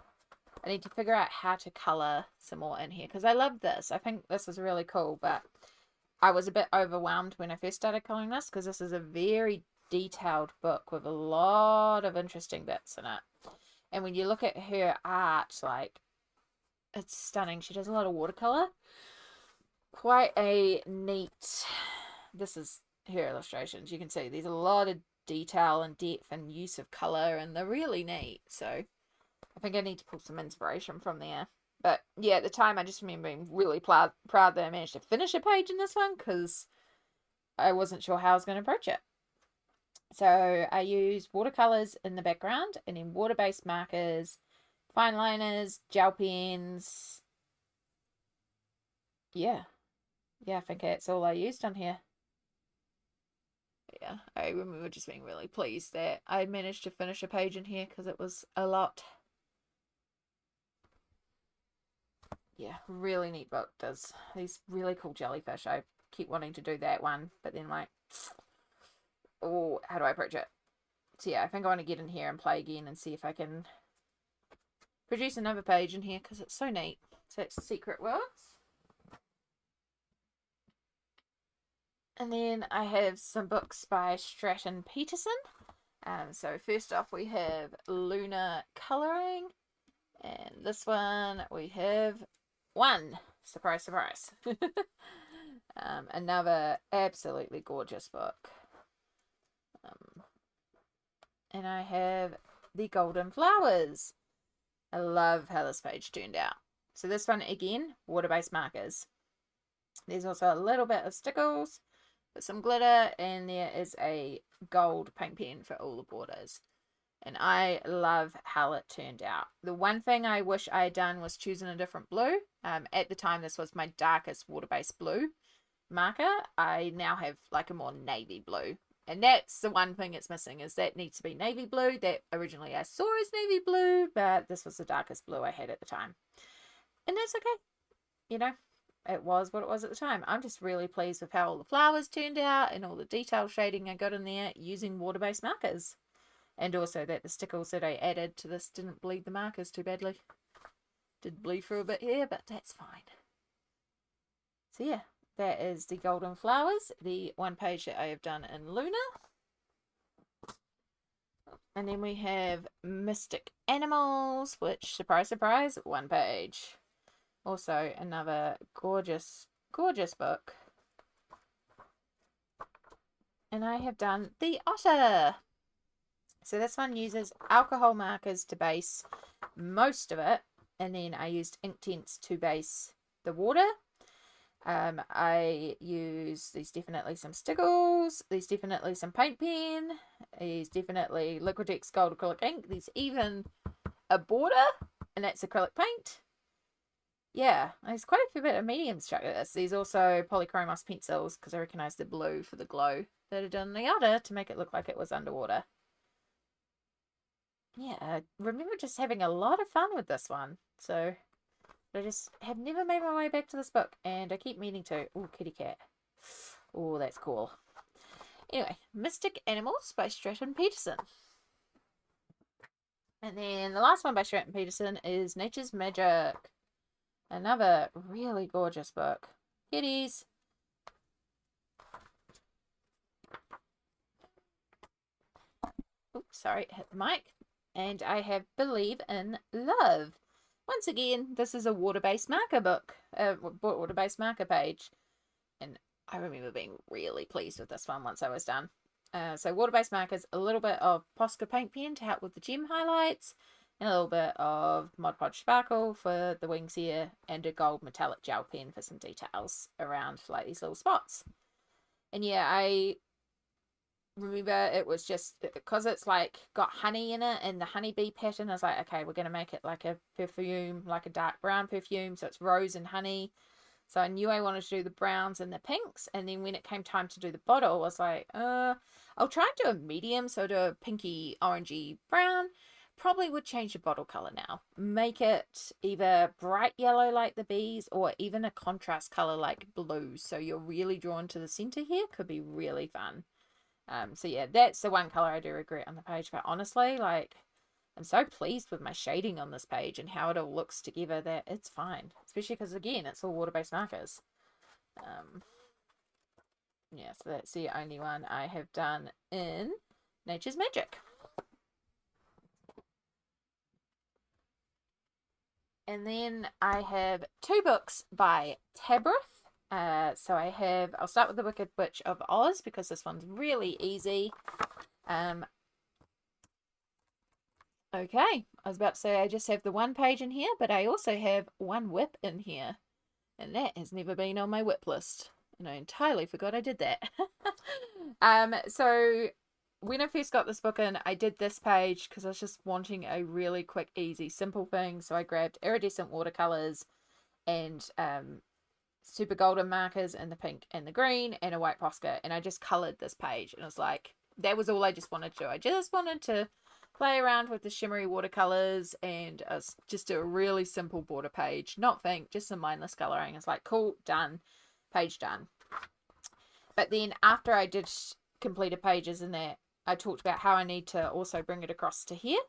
I need to figure out how to colour some more in here because I love this. I think this is really cool, but I was a bit overwhelmed when I first started colouring this because this is a very detailed book with a lot of interesting bits in it. And when you look at her art, like, it's stunning. She does a lot of watercolour. Quite a neat, this is her illustrations. You can see there's a lot of detail and depth and use of colour and they're really neat. So I think I need to pull some inspiration from there. But yeah, at the time I just remember being really proud that I managed to finish a page in this one because I wasn't sure how I was going to approach it. So I use watercolours in the background and then water-based markers, fine liners, gel pens. Yeah, I think that's all I used on here. Yeah, I remember just being really pleased that I managed to finish a page in here because it was a lot. Yeah, really neat book. Does these really cool jellyfish. I keep wanting to do that one, but then like, oh, how do I approach it? So yeah, I think I want to get in here and play again and see if I can produce another page in here because it's so neat. So it's Secret Worlds. And then I have some books by Stratton Peterson. So first off we have Lunar Colouring. And this one we have one. Surprise, surprise. Another absolutely gorgeous book. And I have The Golden Flowers. I love how this page turned out. So this one, again, water-based markers. There's also a little bit of stickles with some glitter, and there is a gold paint pen for all the borders. And I love how it turned out. The one thing I wish I had done was choosing a different blue. At the time, this was my darkest water-based blue marker. I now have like a more navy blue. And that's the one thing it's missing, is that needs to be navy blue. That originally I saw as navy blue, but this was the darkest blue I had at the time. And that's okay. You know, it was what it was at the time. I'm just really pleased with how all the flowers turned out and all the detail shading I got in there using water-based markers. And also that the stickles that I added to this didn't bleed the markers too badly. Did bleed through a bit here, but that's fine. So yeah, that is The Golden Flowers, the one page that I have done in Luna. And then we have Mystic Animals, which, surprise, surprise, one page. Also another gorgeous, gorgeous book. and I have done the otter. So this one uses alcohol markers to base most of it, and then I used Inktense to base the water. I use, there's definitely some stickles, there's definitely some paint pen, there's definitely Liquitex gold acrylic ink, there's even a border, and that's acrylic paint. Yeah, there's quite a fair bit of medium stroke of this. There's also polychromos pencils, because I recognise the blue for the glow that are done in the other to make it look like it was underwater. Yeah, I remember just having a lot of fun with this one. So I just have never made my way back to this book, and I keep meaning to. Oh, kitty cat. Oh, that's cool. Anyway, Mystic Animals by Stratton Peterson. And then the last one by Stratton Peterson is Nature's Magic. Another really gorgeous book. Kitties. Oops, sorry, hit the mic. And I have Believe in Love. Once again, this is a water-based marker book, water-based marker page, and I remember being really pleased with this one once I was done. So water-based markers, a little bit of Posca paint pen to help with the gem highlights, and a little bit of Mod Podge Sparkle for the wings here, and a gold metallic gel pen for some details around like these little spots. And yeah, I remember it was just because it's like got honey in it, and the honeybee pattern is like, okay, we're going to make it like a perfume, like a dark brown perfume, so it's rose and honey. So I knew I wanted to do the browns and the pinks, and then when it came time to do the bottle, I was like, I'll try and do a medium, so do a pinky orangey brown. Probably would change the bottle color now, make it either bright yellow like the bees, or even a contrast color like blue, so you're really drawn to the center here. Could be really fun. So yeah, that's the one color I do regret on the page, but honestly, like, I'm so pleased with my shading on this page and how it all looks together that it's fine, especially because again, it's all water-based markers. Yeah, so that's the only one I have done in Nature's Magic. And then I have two books by Tabrith. So I'll start with The Wicked Witch of Oz because this one's really easy. Okay, I was about to say I just have the one page in here, but I also have one whip in here. And that has never been on my whip list. And I entirely forgot I did that. So when I first got this book in, I did this page because I was just wanting a really quick, easy, simple thing. So I grabbed iridescent watercolors and super golden markers in the pink and the green and a white Posca, and I just colored this page, and it was like, that was all I just wanted to do. I just wanted to play around with the shimmery watercolors, and just a really simple border page, not think, just some mindless coloring. It's like, cool, done, page done. But then after I did completed pages in that, I talked about how I need to also bring it across to here.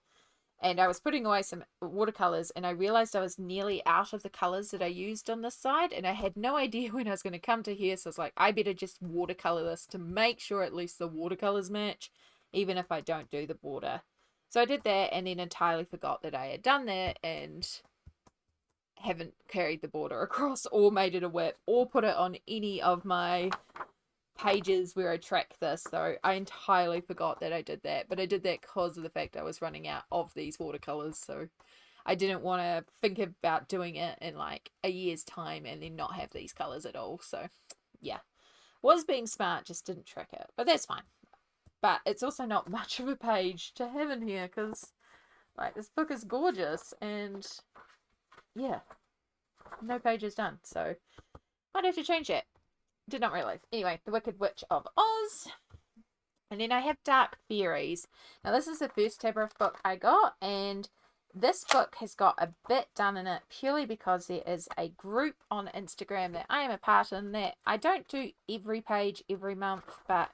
And I was putting away some watercolors, and I realized I was nearly out of the colors that I used on this side, and I had no idea when I was going to come to here. So I was like, I better just watercolor this to make sure at least the watercolors match, even if I don't do the border. So I did that, and then entirely forgot that I had done that, and haven't carried the border across or made it a whip or put it on any of my pages where I track this. So I entirely forgot that I did that, but I did that because of the fact I was running out of these watercolors. So I didn't want to think about doing it in like a year's time and then not have these colors at all. So yeah, was being smart, just didn't track it, but that's fine. But it's also not much of a page to have in here because like this book is gorgeous, and yeah, no pages done, so might have to change that. Did not realize. Anyway, The Wicked Witch of Oz. And then I have Dark Fairies. Now this is the first Tabrith book I got, and this book has got a bit done in it purely because there is a group on Instagram that I am a part in that I don't do every page every month, but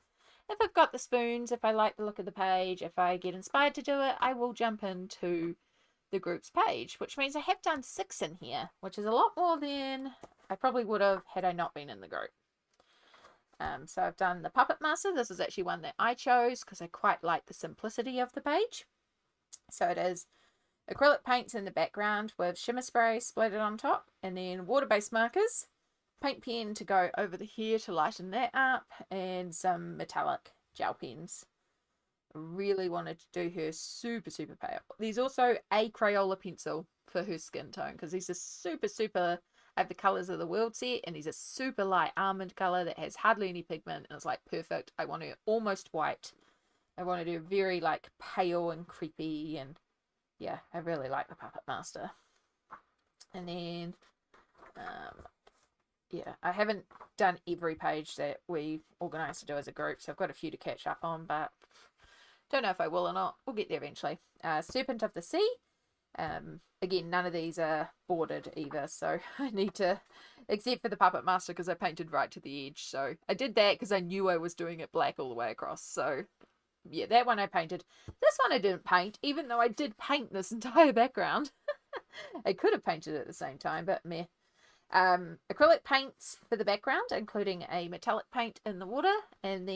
if I've got the spoons, if I like the look of the page, if I get inspired to do it, I will jump into the group's page, which means I have done 6 in here, which is a lot more than I probably would have had I not been in the group. So I've done the Puppet Master. This is actually one that I chose because I quite like the simplicity of the page. So it is acrylic paints in the background with shimmer spray splattered on top, and then water-based markers, paint pen to go over the hair to lighten that up, and some metallic gel pens. I really wanted to do her super, super pale. There's also a Crayola pencil for her skin tone, because these are super, super... I have the colours of the world set, and these are super light almond colour that has hardly any pigment, and it's like perfect. I want her almost white. I wanted her very like pale and creepy, and yeah, I really like the Puppet Master. And then yeah, I haven't done every page that we organised to do as a group, so I've got a few to catch up on, but don't know if I will or not. We'll get there eventually. Serpent of the Sea. Again, none of these are bordered either, so I need to, except for the Puppet Master, because I painted right to the edge. So I did that because I knew I was doing it black all the way across. So yeah, that one I painted. This one I didn't paint, even though I did paint this entire background. I could have painted it at the same time, but meh. Acrylic paints for the background, including a metallic paint in the water, and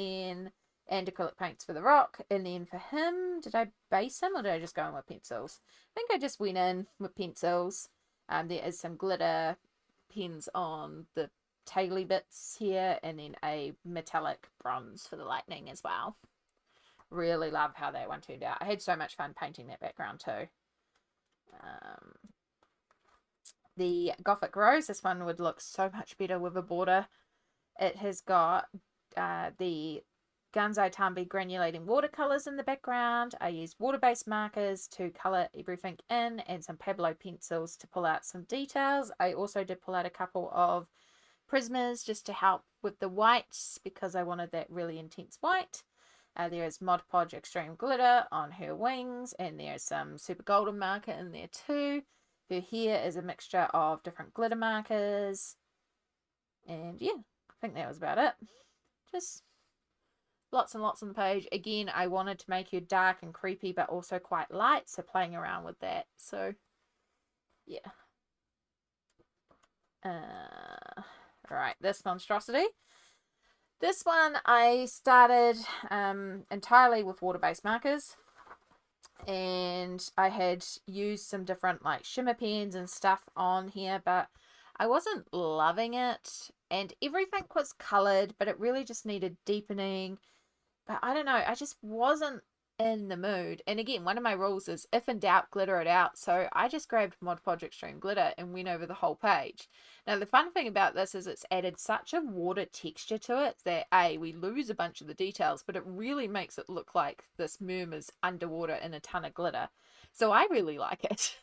acrylic paints for the rock. And then for him, did I base him or did I just go in with pencils? I think I just went in with pencils. There is some glitter pens on the taily bits here, and then a metallic bronze for the lightning as well. Really love how that one turned out. I had so much fun painting that background too. The Gothic Rose, this one would look so much better with a border. It has got the Gansai Tambi granulating watercolors in the background. I used water-based markers to color everything in, and some Pablo pencils to pull out some details. I also did pull out a couple of Prismas just to help with the whites, because I wanted that really intense white. There is Mod Podge Extreme Glitter on her wings, and there's some Super Golden marker in there too. Her hair is a mixture of different glitter markers. And yeah, I think that was about it. Just lots and lots on the page. Again, I wanted to make her dark and creepy, but also quite light, so playing around with that. So yeah. Right, this monstrosity. This one I started entirely with water-based markers, and I had used some different like shimmer pens and stuff on here, but I wasn't loving it, and everything was coloured, but it really just needed deepening. But I don't know, I just wasn't in the mood. And again, one of my rules is if in doubt, glitter it out. So I just grabbed Mod Podge Extreme Glitter and went over the whole page. Now, the fun thing about this is it's added such a water texture to it that we lose a bunch of the details, but it really makes it look like this mermaid's underwater in a ton of glitter. So I really like it.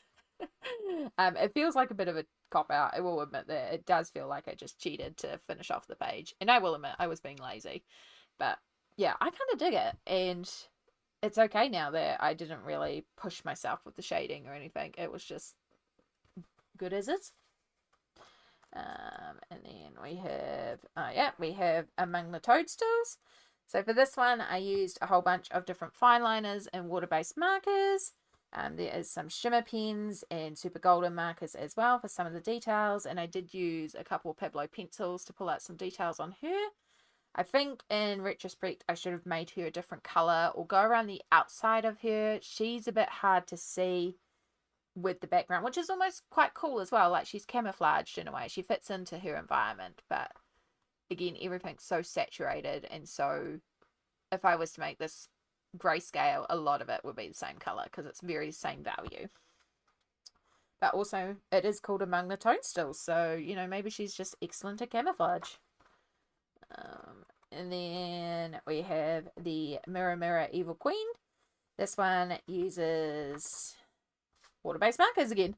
It feels like a bit of a cop out. I will admit that it does feel like I just cheated to finish off the page. And I will admit I was being lazy. But yeah, I kind of dig it. And it's okay now that I didn't really push myself with the shading or anything. It was just good as is. And then we have Among the Toadstools. So for this one, I used a whole bunch of different fine liners and water-based markers. There is some shimmer pens and super golden markers as well for some of the details. And I did use a couple of Pablo pencils to pull out some details on her. I think in retrospect, I should have made her a different colour or go around the outside of her. She's a bit hard to see with the background, which is almost quite cool as well. Like, she's camouflaged in a way. She fits into her environment. But again, everything's so saturated. And so if I was to make this grayscale, a lot of it would be the same colour because it's very same value. But also, it is called Among the Toadstools. So, you know, maybe she's just excellent at camouflage. And then we have the Mirror Mirror Evil Queen. This one uses water-based markers again,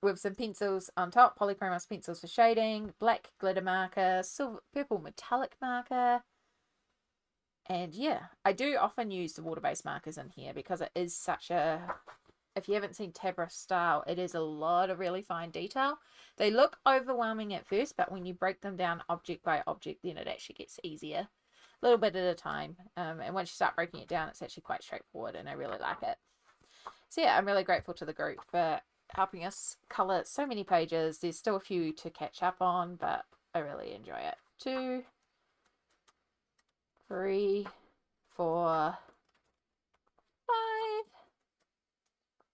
with some pencils on top, polychromos pencils for shading, black glitter marker, silver, purple metallic marker. And yeah, I do often use the water-based markers in here because it is such a... If you haven't seen Tabra style, it is a lot of really fine detail. They look overwhelming at first, but when you break them down object by object, then it actually gets easier. A little bit at a time. And once you start breaking it down, it's actually quite straightforward, and I really like it. So yeah, I'm really grateful to the group for helping us colour so many pages. There's still a few to catch up on, but I really enjoy it. 2, 3, 4, 5,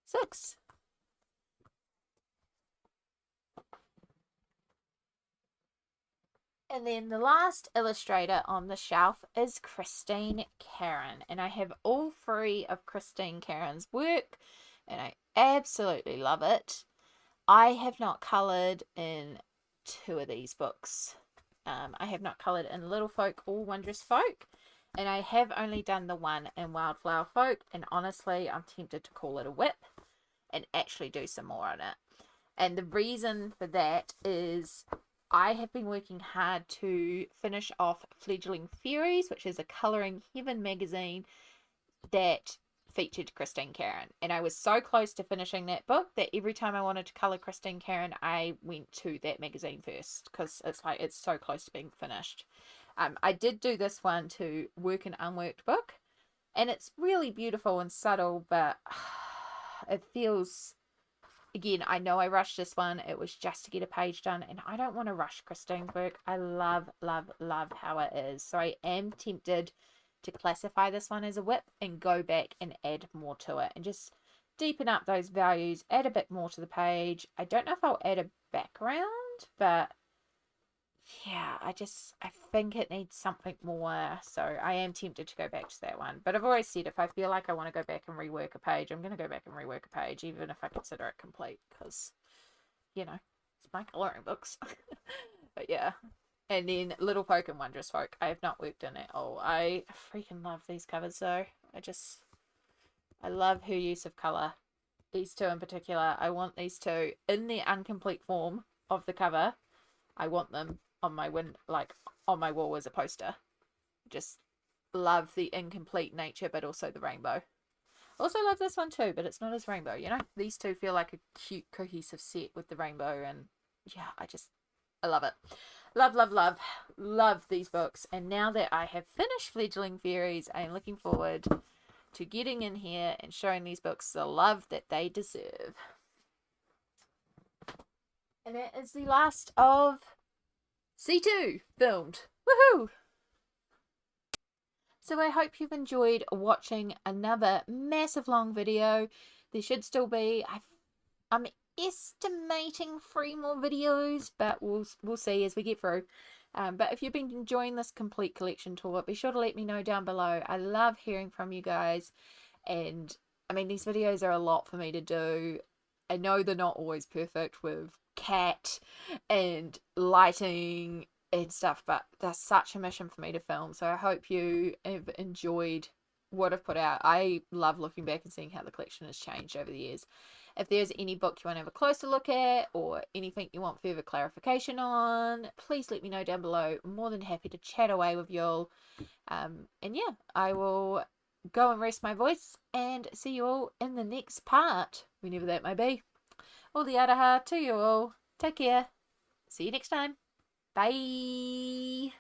6. And then the last illustrator on the shelf is Christine Karron. And I have all three of Christine Karron's work, and I absolutely love it. I have not coloured in two of these books. I have not coloured in Little Folk or Wondrous Folk, and I have only done the one in Wildflower Folk, and honestly I'm tempted to call it a whip and actually do some more on it. And the reason for that is I have been working hard to finish off Fledgling Fairies, which is a Colouring Heaven magazine that featured Christine Karron. And I was so close to finishing that book that every time I wanted to colour Christine Karron, I went to that magazine first, because it's so close to being finished. I did do this one to Work an Unworked Book, and it's really beautiful and subtle, but it feels... Again, I know I rushed this one. It was just to get a page done, and I don't want to rush Christine's work. I love, love, love how it is. So I am tempted to classify this one as a whip and go back and add more to it and just deepen up those values, add a bit more to the page. I don't know if I'll add a background, but yeah, I think it needs something more. So I am tempted to go back to that one. But I've always said if I feel like I want to go back and rework a page, I'm going to go back and rework a page, even if I consider it complete, because, you know, it's my colouring books. But yeah. And then Little Folk and Wondrous Folk, I have not worked in at all. I freaking love these covers though. I love her use of colour. These two in particular, I want these two in their incomplete form of the cover. I want them on my on my wall as a poster. Just love the incomplete nature, but also the rainbow. Also love this one too, but it's not as rainbow, you know? These two feel like a cute, cohesive set with the rainbow, and yeah, I love it. Love, love, love, love these books. And now that I have finished Fledgling Fairies, I am looking forward to getting in here and showing these books the love that they deserve. And that is the last of C2 filmed. Woohoo! So I hope you've enjoyed watching another massive long video. There should still be, I'm estimating 3 more videos, but we'll see as we get through. But if you've been enjoying this complete collection tour, be sure to let me know down below. I love hearing from you guys, and I mean, these videos are a lot for me to do. I know they're not always perfect with cat and lighting and stuff, but that's such a mission for me to film. So I hope you have enjoyed what I've put out. I love looking back and seeing how the collection has changed over the years. If there's any book you want to have a closer look at, or anything you want further clarification on, please let me know down below. I'm more than happy to chat away with y'all. And yeah, I will go and rest my voice and see you all in the next part, whenever that may be. All the araha to you all. Take care. See you next time. Bye.